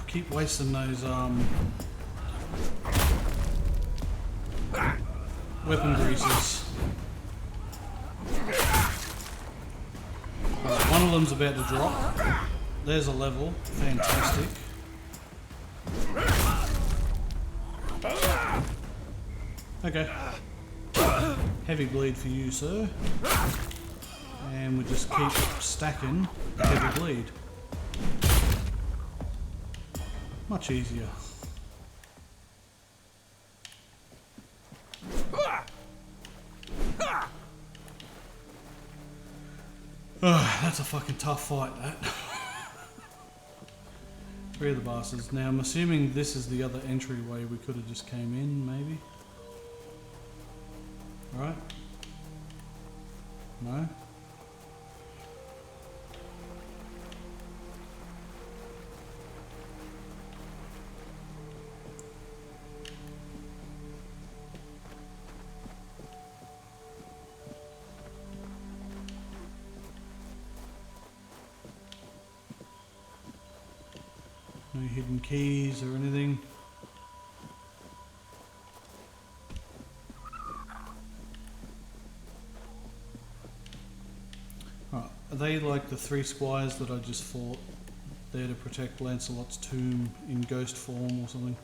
Keep wasting those weapon greases. Right, one of them's about to drop. There's a level. Fantastic. Okay. Heavy bleed for you, sir. And we just keep stacking the heavy bleed. Much easier. Oh, that's a fucking tough fight, that. Three of the bastards. Now, I'm assuming this is the other entryway we could have just came in, maybe? Alright? No? No hidden keys or anything. Right, are they like the three squires that I just fought there to protect Lancelot's tomb in ghost form or something?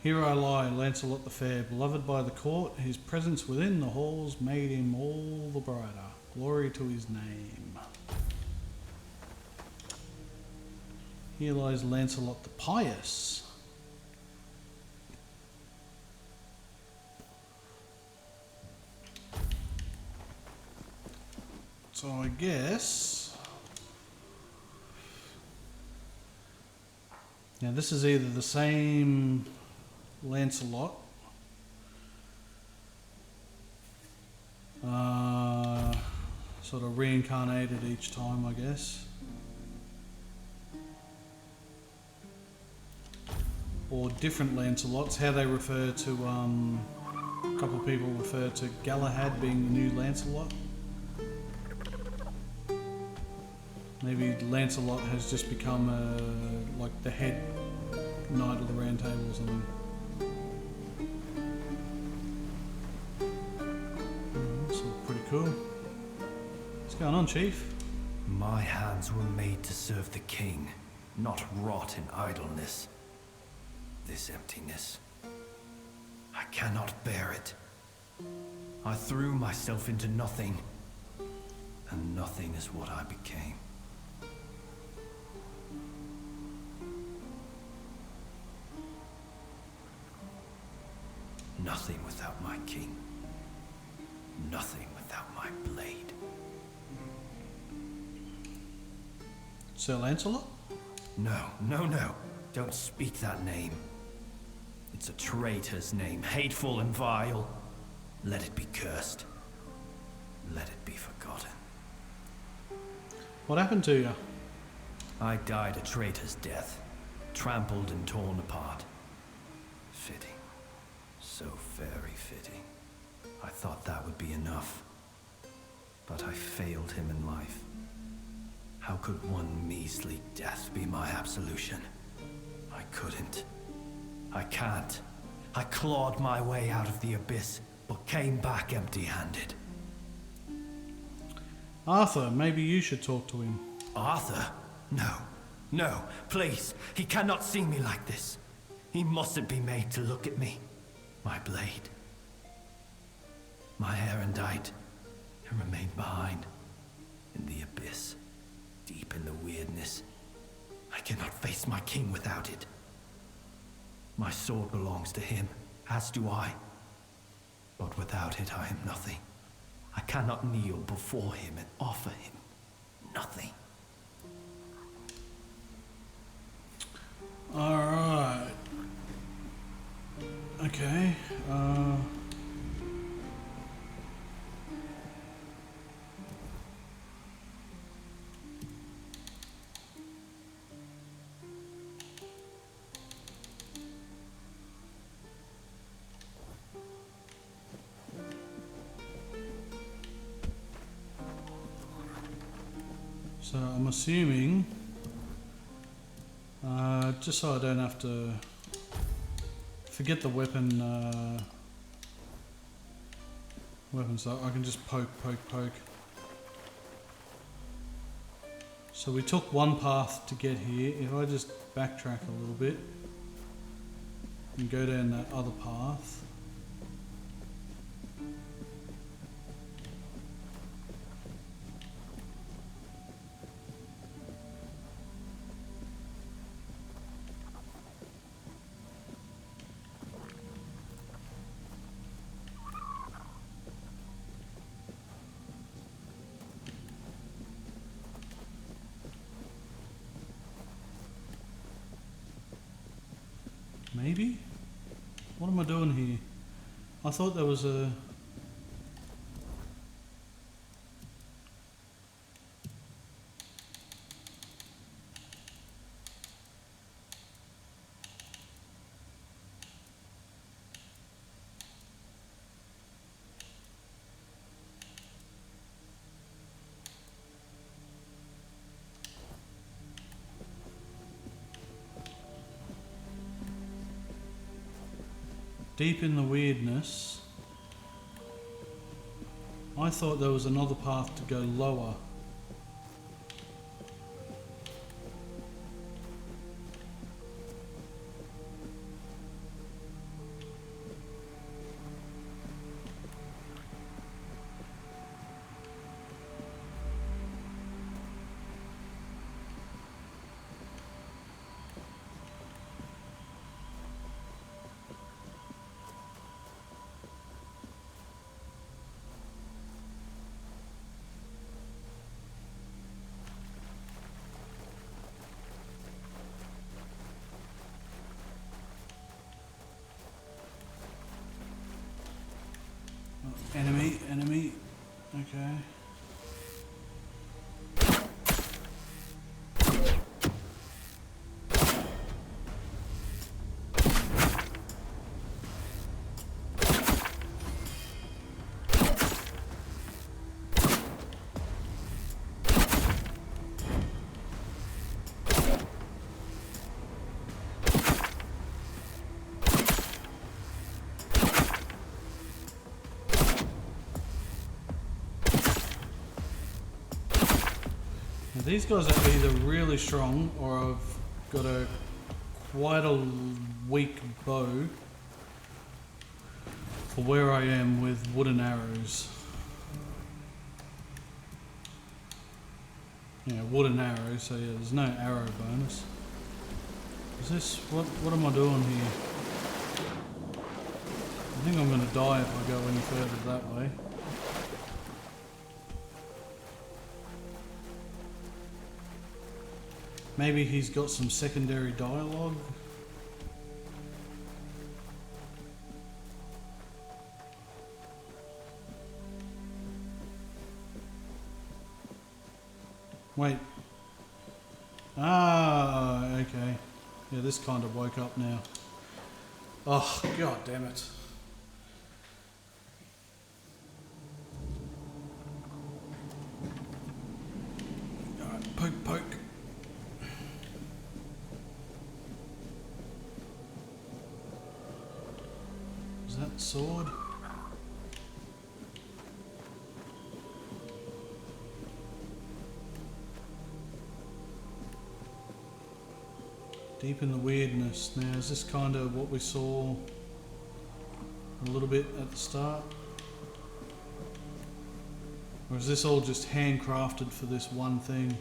Here I lie, Lancelot the Fair, beloved by the court, his presence within the halls made him all the brighter. Glory to his name. Here lies Lancelot the Pious. So I guess... Now this is either the same Lancelot sort of reincarnated each time, I guess. Or different Lancelots, how they refer to, a couple of people refer to Galahad being the new Lancelot. Maybe Lancelot has just become like the head knight of the Round Table or something. That's all pretty cool. What's going on, Chief? My hands were made to serve the king, not rot in idleness. This emptiness, I cannot bear it. I threw myself into nothing, and nothing is what I became. Nothing without my king. Nothing without my blade. Sir Lancelot? No, no, no. Don't speak that name. It's a traitor's name, hateful and vile. Let it be cursed. Let it be forgotten. What happened to you? I died a traitor's death, trampled and torn apart. Fitting. So very fitting. I thought that would be enough. But I failed him in life. How could one measly death be my absolution? I couldn't. I can't. I clawed my way out of the abyss, but came back empty-handed. Arthur, maybe you should talk to him. Arthur? No. No, please. He cannot see me like this. He mustn't be made to look at me. My blade. My erendite. It remained behind. In the abyss. Deep in the weirdness. I cannot face my king without it. My sword belongs to him, as do I. But without it, I am nothing. I cannot kneel before him and offer him nothing. Alright. Okay. So I'm assuming, just so I don't have to forget the weapon so I can just poke. So we took one path to get here. If I just backtrack a little bit and go down that other path. Maybe? What am I doing here? I thought there was a... Deep in the weirdness. I thought there was another path to go lower. Enemy. Okay. These guys are either really strong or I've got quite a weak bow for where I am with wooden arrows. Yeah, wooden arrows, so yeah, there's no arrow bonus. Is this, what am I doing here? I think I'm going to die if I go any further that way. Maybe he's got some secondary dialogue. Wait. Ah, okay. Yeah, this kind of woke up now. Oh, god damn it. Alright, poke, poke. Is that sword? Deep in the weirdness. Now, is this kind of what we saw a little bit at the start? Or is this all just handcrafted for this one thing?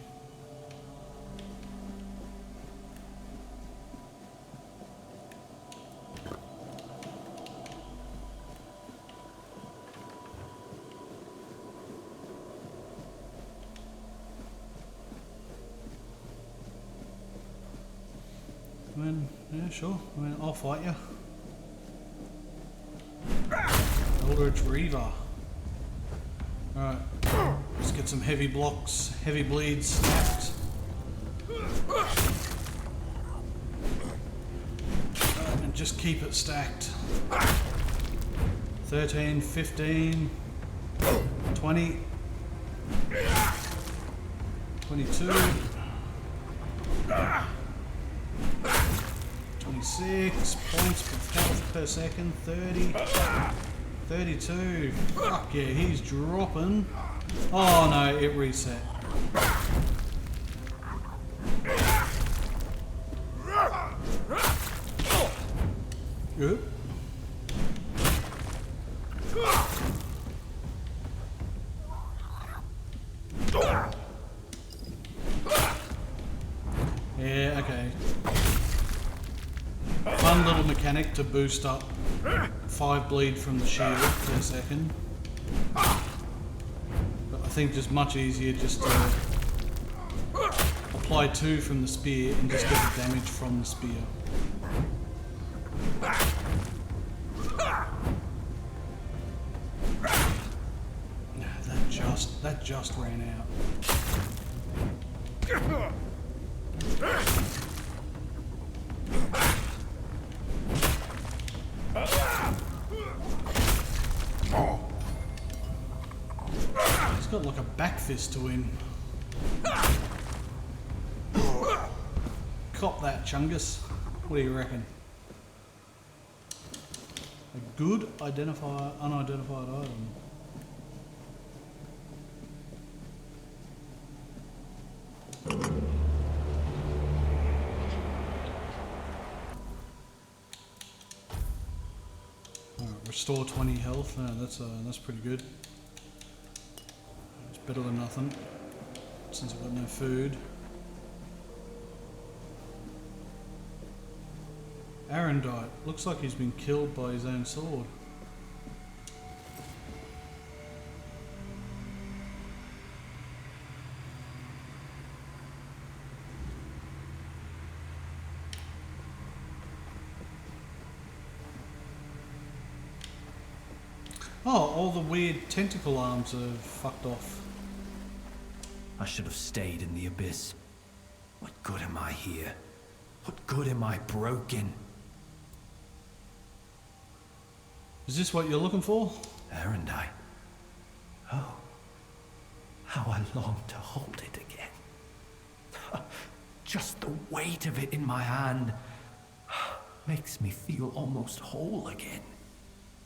I mean, yeah, sure. I mean, I'll fight you. Eldritch Reaver. Alright, let's get some heavy blocks, heavy bleeds stacked. And just keep it stacked. 13, 15, 20, 22, 26 points of health per second, 30, 32. Fuck yeah, he's dropping. Oh no, it reset. Good. Yeah, okay. Fun little mechanic to boost up 5 bleed from the shield per second. But I think just much easier just to apply 2 from the spear and just get the damage from the spear. That just ran out. He's got like a back fist to him. Cop that, Chungus. What do you reckon? A good unidentified item. Restore 20 health. That's pretty good. It's better than nothing. Since I've got no food. Arendite. Looks like he's been killed by his own sword. Oh, all the weird tentacle arms are fucked off. I should have stayed in the abyss. What good am I here? What good am I broken? Is this what you're looking for? Arendite. Oh, how I long to hold it again. Just the weight of it in my hand makes me feel almost whole again.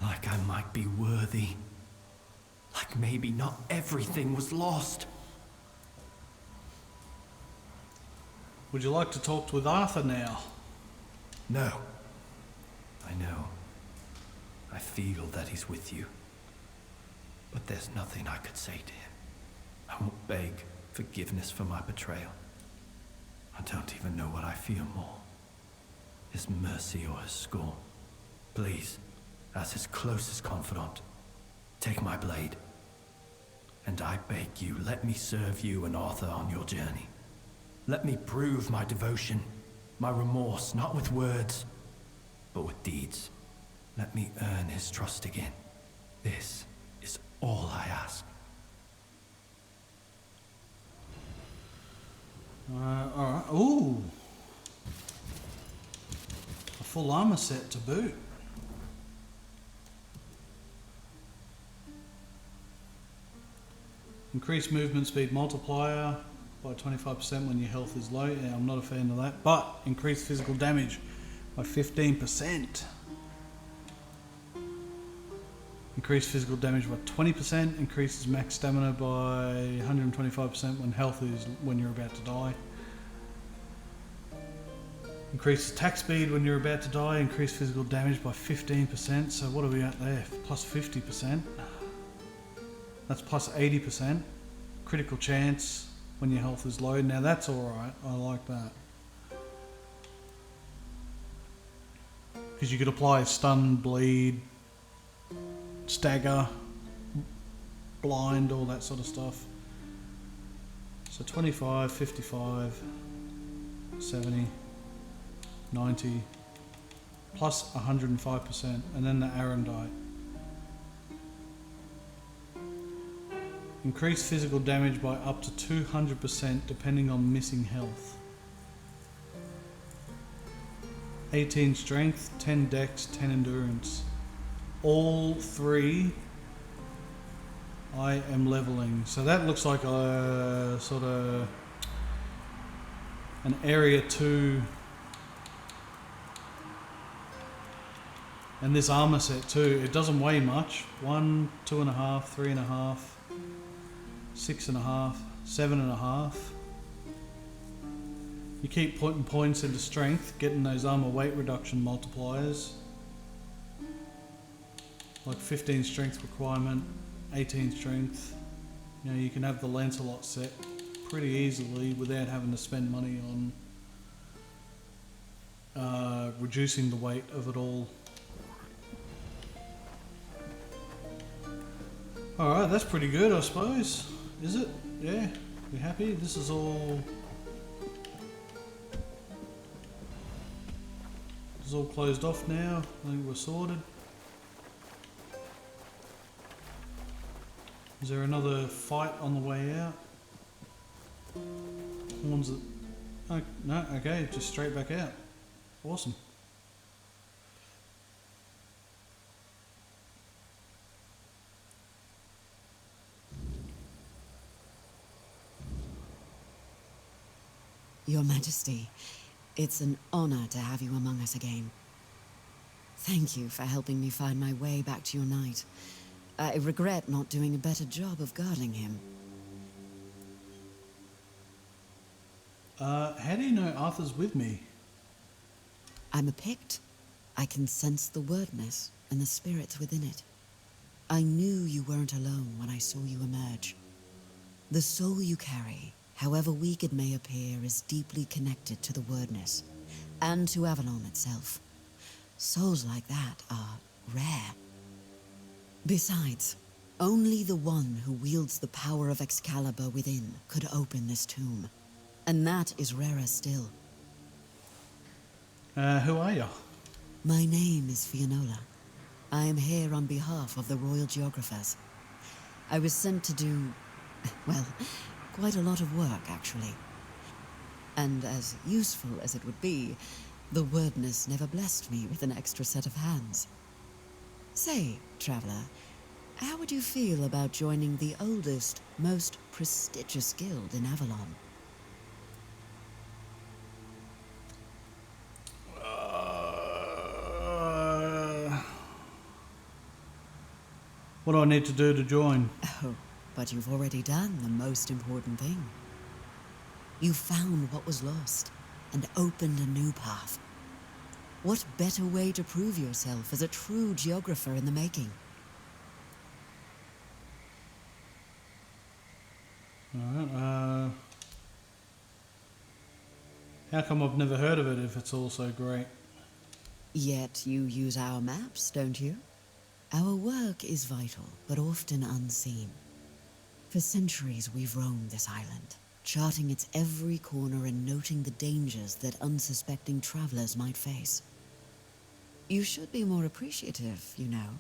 Like I might be worthy. Like maybe not everything was lost. Would you like to talk with Arthur now? No. I know. I feel that he's with you. But there's nothing I could say to him. I won't beg forgiveness for my betrayal. I don't even know what I feel more. His mercy or his scorn. Please, as his closest confidant. Take my blade. And I beg you, let me serve you and Arthur on your journey. Let me prove my devotion, my remorse, not with words, but with deeds. Let me earn his trust again. This is all I ask. Alright. Ooh! A full armor set to boot. Increase movement speed multiplier by 25% when your health is low. Yeah, I'm not a fan of that. But increase physical damage by 15%. Increase physical damage by 20%. Increases max stamina by 125% when you're about to die. Increase attack speed when you're about to die. Increase physical damage by 15%. So what are we at there? Plus 50%. That's plus 80%. Critical chance when your health is low. Now that's alright. I like that. Because you could apply stun, bleed, stagger, blind, all that sort of stuff. So 25, 55, 70, 90, plus 105%, and then the Arendite. Increase physical damage by up to 200% depending on missing health. 18 strength, 10 dex, 10 endurance. All three I am leveling. So that looks like a sort of an area 2. And this armor set too, it doesn't weigh much. 1, 2.5, 3.5, 6.5, 7.5. You keep putting points into strength, getting those armor weight reduction multipliers. Like 15 strength requirement, 18 strength. You know, you can have the Lancelot set pretty easily without having to spend money on reducing the weight of it all. Alright, that's pretty good, I suppose. Is it? Yeah? You happy? This is all... This is all closed off now. I think we're sorted. Is there another fight on the way out? Horns that... Oh, no, okay, just straight back out. Awesome. Your Majesty, it's an honor to have you among us again. Thank you for helping me find my way back to your knight. I regret not doing a better job of guarding him. How do you know Arthur's with me? I'm a Pict. I can sense the wordness and the spirits within it. I knew you weren't alone when I saw you emerge. The soul you carry, however weak it may appear, is deeply connected to the wordness, and to Avalon itself. Souls like that are rare. Besides, only the one who wields the power of Excalibur within could open this tomb. And that is rarer still. Who are you? My name is Fianola. I am here on behalf of the Royal Geographers. I was sent to do, well, quite a lot of work, actually. And as useful as it would be, the wordness never blessed me with an extra set of hands. Say, traveler, how would you feel about joining the oldest, most prestigious guild in Avalon? What do I need to do to join? Oh, but you've already done the most important thing. You found what was lost and opened a new path. What better way to prove yourself as a true geographer in the making? Alright, how come I've never heard of it if it's all so great? Yet you use our maps, don't you? Our work is vital, but often unseen. For centuries we've roamed this island, charting its every corner and noting the dangers that unsuspecting travelers might face. You should be more appreciative, you know.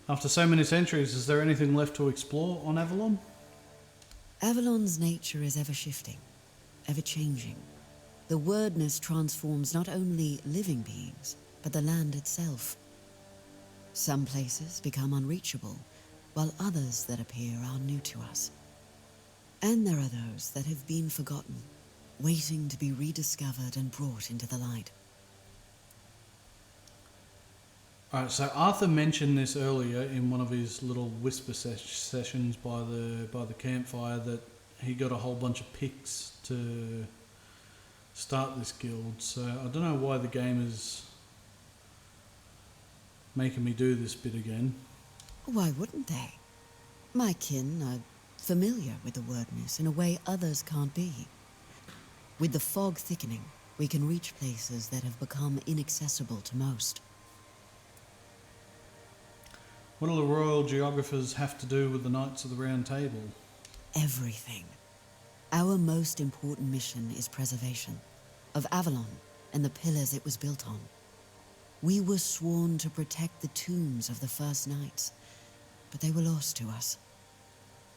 After so many centuries, is there anything left to explore on Avalon? Avalon's nature is ever-shifting, ever-changing. The wordness transforms not only living beings, but the land itself. Some places become unreachable, while others that appear are new to us. And there are those that have been forgotten, waiting to be rediscovered and brought into the light. Alright, so Arthur mentioned this earlier in one of his little whisper sessions by the campfire, that he got a whole bunch of picks to start this guild. So I don't know why the game is making me do this bit again. Why wouldn't they? My kin are familiar with the wordness in a way others can't be. With the fog thickening, we can reach places that have become inaccessible to most. What do the royal geographers have to do with the Knights of the Round Table? Everything. Our most important mission is preservation of Avalon and the pillars it was built on. We were sworn to protect the tombs of the first knights, but they were lost to us.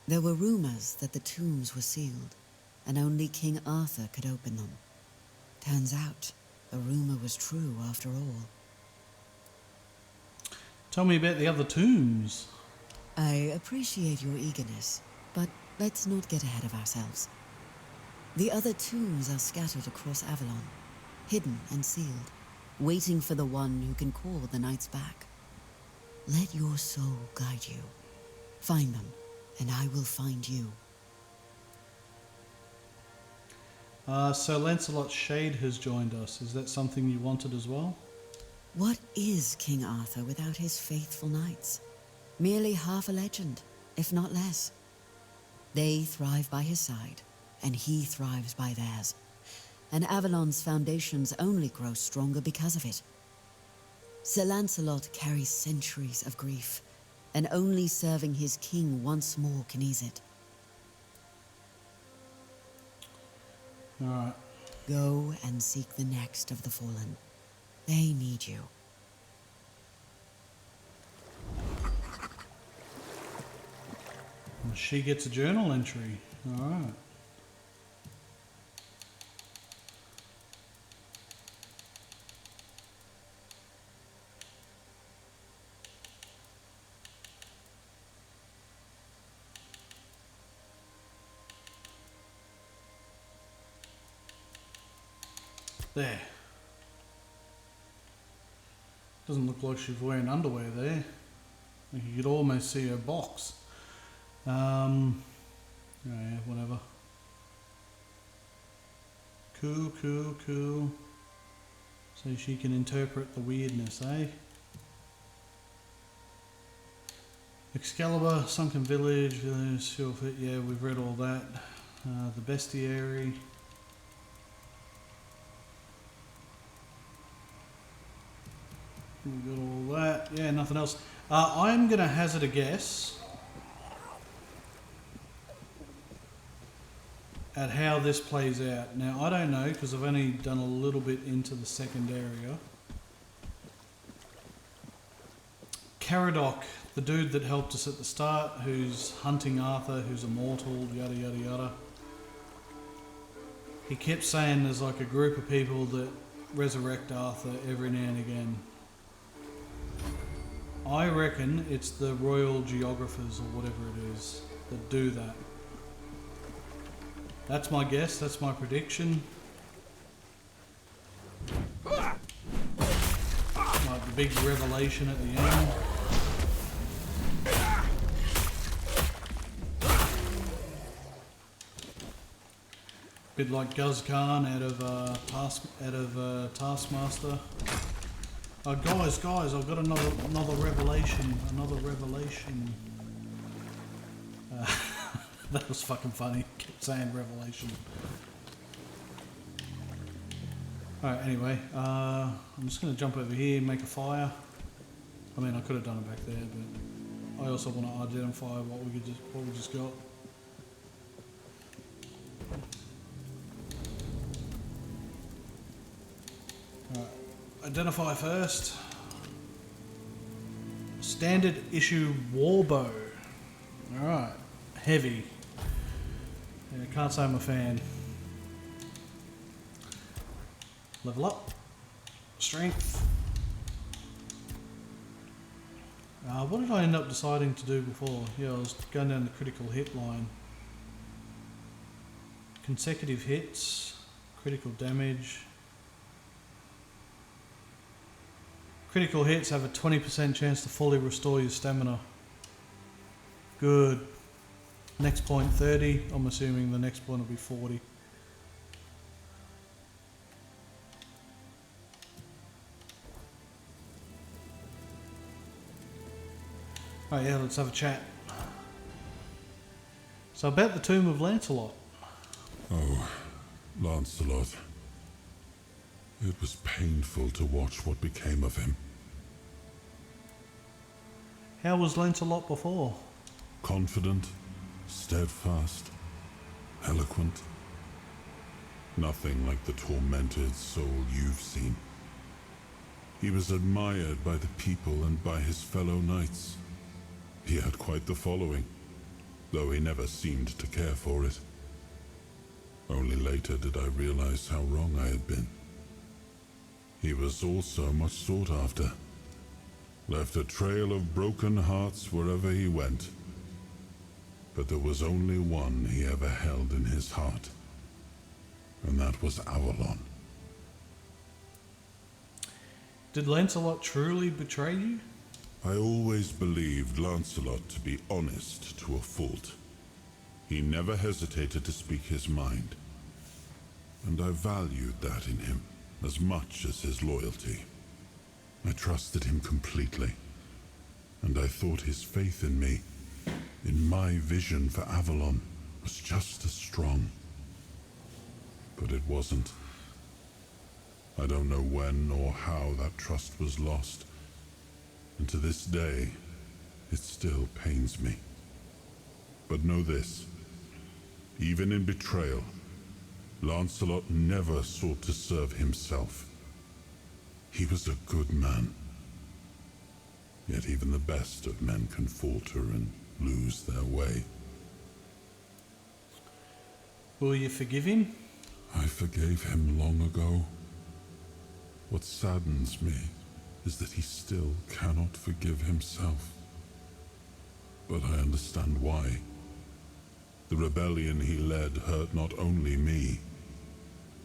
There were rumors that the tombs were sealed, and only King Arthur could open them. Turns out, the rumor was true after all. Tell me about the other tombs. I appreciate your eagerness, but let's not get ahead of ourselves. The other tombs are scattered across Avalon, hidden and sealed, waiting for the one who can call the knights back. Let your soul guide you. Find them, and I will find you. Sir Lancelot's Shade has joined us. Is that something you wanted as well? What is King Arthur without his faithful knights? Merely half a legend, if not less. They thrive by his side, and he thrives by theirs. And Avalon's foundations only grow stronger because of it. Sir Lancelot carries centuries of grief, and only serving his king once more can ease it. Alright. Go and seek the next of the fallen. They need you. She gets a journal entry. Alright. There. Doesn't look like she's wearing underwear there. Like you could almost see her box. Yeah, whatever. Cool. So she can interpret the weirdness, eh? Excalibur, Sunken Village, Silverfit, yeah, we've read all that. The Bestiary. We got all that. Yeah, nothing else. I'm going to hazard a guess at how this plays out. Now, I don't know because I've only done a little bit into the second area. Caradoc, the dude that helped us at the start, who's hunting Arthur, who's immortal, yada yada yada. He kept saying there's like a group of people that resurrect Arthur every now and again. I reckon it's the royal geographers or whatever it is that do that. That's my guess, that's my prediction. Like the big revelation at the end. Bit like Guz Khan out of Taskmaster. Guys, I've got another revelation. That was fucking funny. Kept saying revelation. Alright, anyway, I'm just going to jump over here and make a fire. I mean, I could have done it back there, but I also want to identify what we just got. Alright, identify first. Standard issue warbow. Alright, heavy. Yeah, can't say I'm a fan. Level up. Strength. What did I end up deciding to do before? Yeah, I was going down the critical hit line. Consecutive hits. Critical damage. Critical hits have a 20% chance to fully restore your stamina. Good. Next point 30. I'm assuming the next point will be 40. Oh yeah, let's have a chat. So about the tomb of Lancelot. Oh, Lancelot. It was painful to watch what became of him. How was Lancelot before? Confident, steadfast, eloquent. Nothing like the tormented soul you've seen. He was admired by the people and by his fellow knights. He had quite the following, though he never seemed to care for it. Only later did I realize how wrong I had been. He was also much sought after, left a trail of broken hearts wherever he went. But there was only one he ever held in his heart, and that was Avalon. Did Lancelot truly betray you? I always believed Lancelot to be honest to a fault. He never hesitated to speak his mind, and I valued that in him as much as his loyalty. I trusted him completely, and I thought his faith in me, in my vision for Avalon, was just as strong. But it wasn't. I don't know when or how that trust was lost, and to this day, it still pains me. But know this, even in betrayal, Lancelot never sought to serve himself. He was a good man. Yet even the best of men can falter and lose their way. Will you forgive him? I forgave him long ago. What saddens me is that he still cannot forgive himself. But I understand why. The rebellion he led hurt not only me,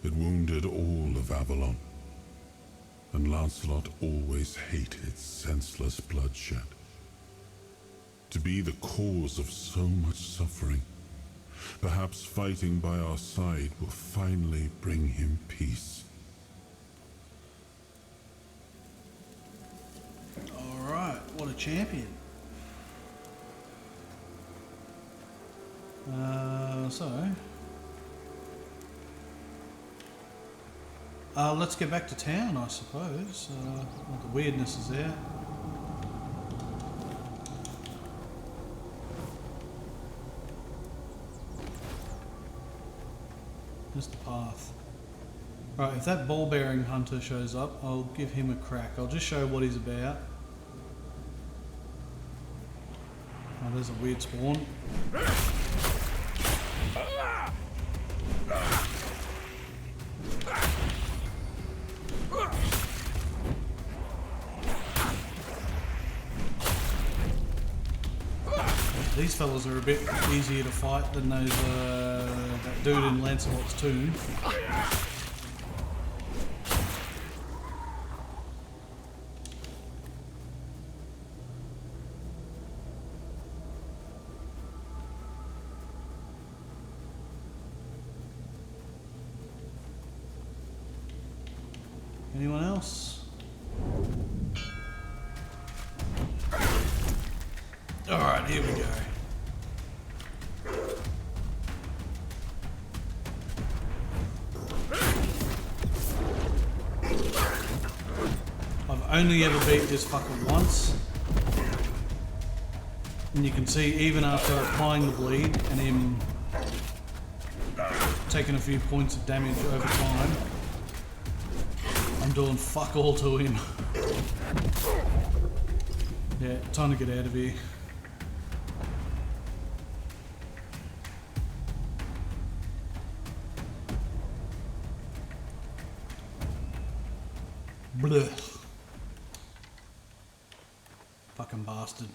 it wounded all of Avalon. And Lancelot always hated senseless bloodshed. To be the cause of so much suffering, perhaps fighting by our side will finally bring him peace. Alright, what a champion. Let's get back to town, I suppose. All the weirdness is there. There's the path. Right, if that ball-bearing hunter shows up, I'll give him a crack. I'll just show what he's about. Oh, there's a weird spawn. These fellas are a bit easier to fight than those that dude in Lancelot's tomb. Anyone else? Alright, here we go. only ever beat this fucker once. And you can see even after applying the bleed and him taking a few points of damage over time, I'm doing fuck all to him. Yeah, time to get out of here. Blech. Fucking bastard.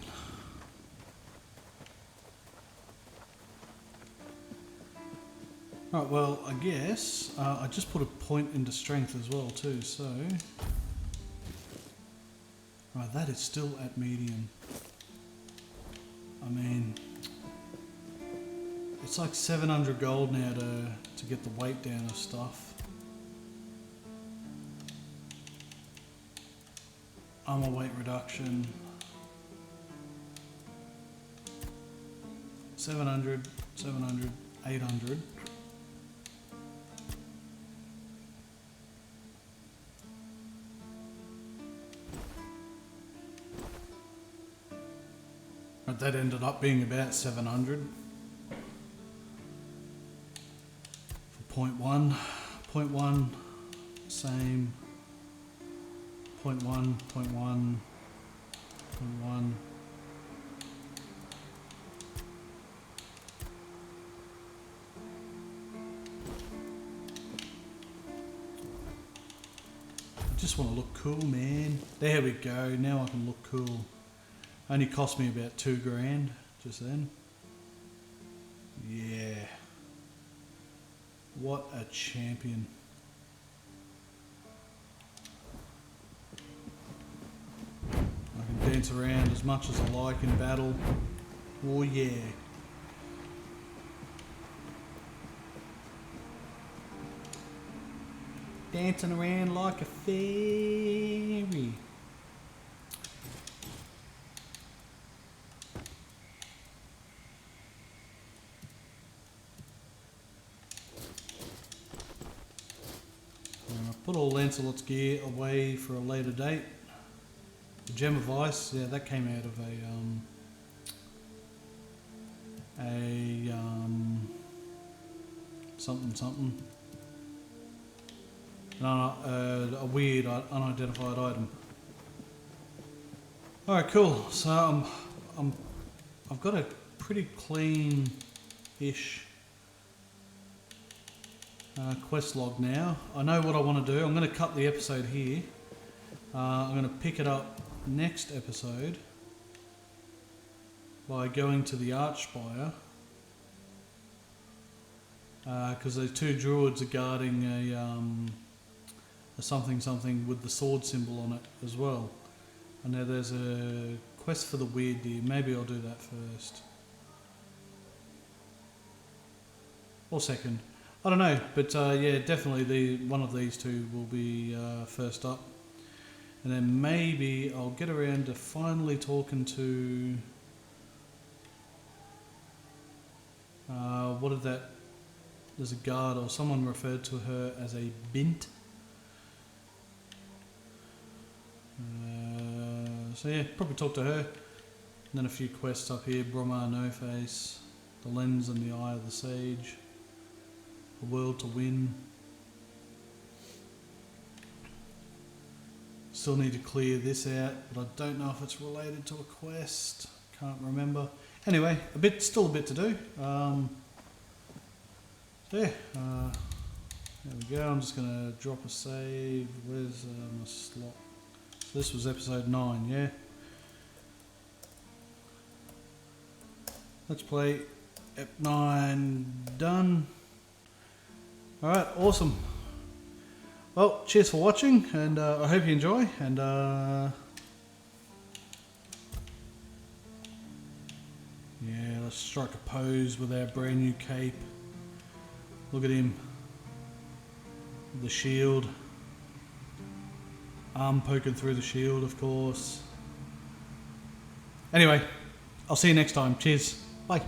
Right, well, I guess I just put a point into strength as well too, so... Right, that is still at medium. I mean... It's like 700 gold now to get the weight down of stuff. Armor weight reduction. 700, 700, 800. But that ended up being about 700. For point one, same. Point one. I just want to look cool, man. There we go. Now I can look cool. Only cost me about 2 grand just then. Yeah. What a champion. I can dance around as much as I like in battle. Oh yeah. Dancing around like a fairy. Put all Lancelot's gear away for a later date. The Gem of Ice, yeah, that came out of something. No, a weird unidentified item. All right, cool. So I've got a pretty clean-ish quest log now. I know what I want to do. I'm going to cut the episode here. I'm going to pick it up next episode by going to the Archspire, because those 2 druids are guarding a something with the sword symbol on it as well. And now there's a quest for the weird deer. Maybe I'll do that first or second. I don't know, but yeah, definitely one of these 2 will be first up. And then maybe I'll get around to finally talking to... what did that... There's a guard, or someone referred to her as a bint. So yeah, probably talk to her. And then a few quests up here. Bromar No Face, the Lens and the Eye of the Sage, the World to Win. Still need to clear this out, but I don't know if it's related to a quest. Can't remember. Anyway, still a bit to do. So yeah, there we go. I'm just gonna drop a save. Where's my slot? So this was episode 9, yeah. Let's play Ep 9 done. All right, awesome. Well, cheers for watching, and I hope you enjoy, and yeah, let's strike a pose with our brand new cape. Look at him. The shield. Arm poking through the shield, of course. Anyway, I'll see you next time. Cheers. Bye.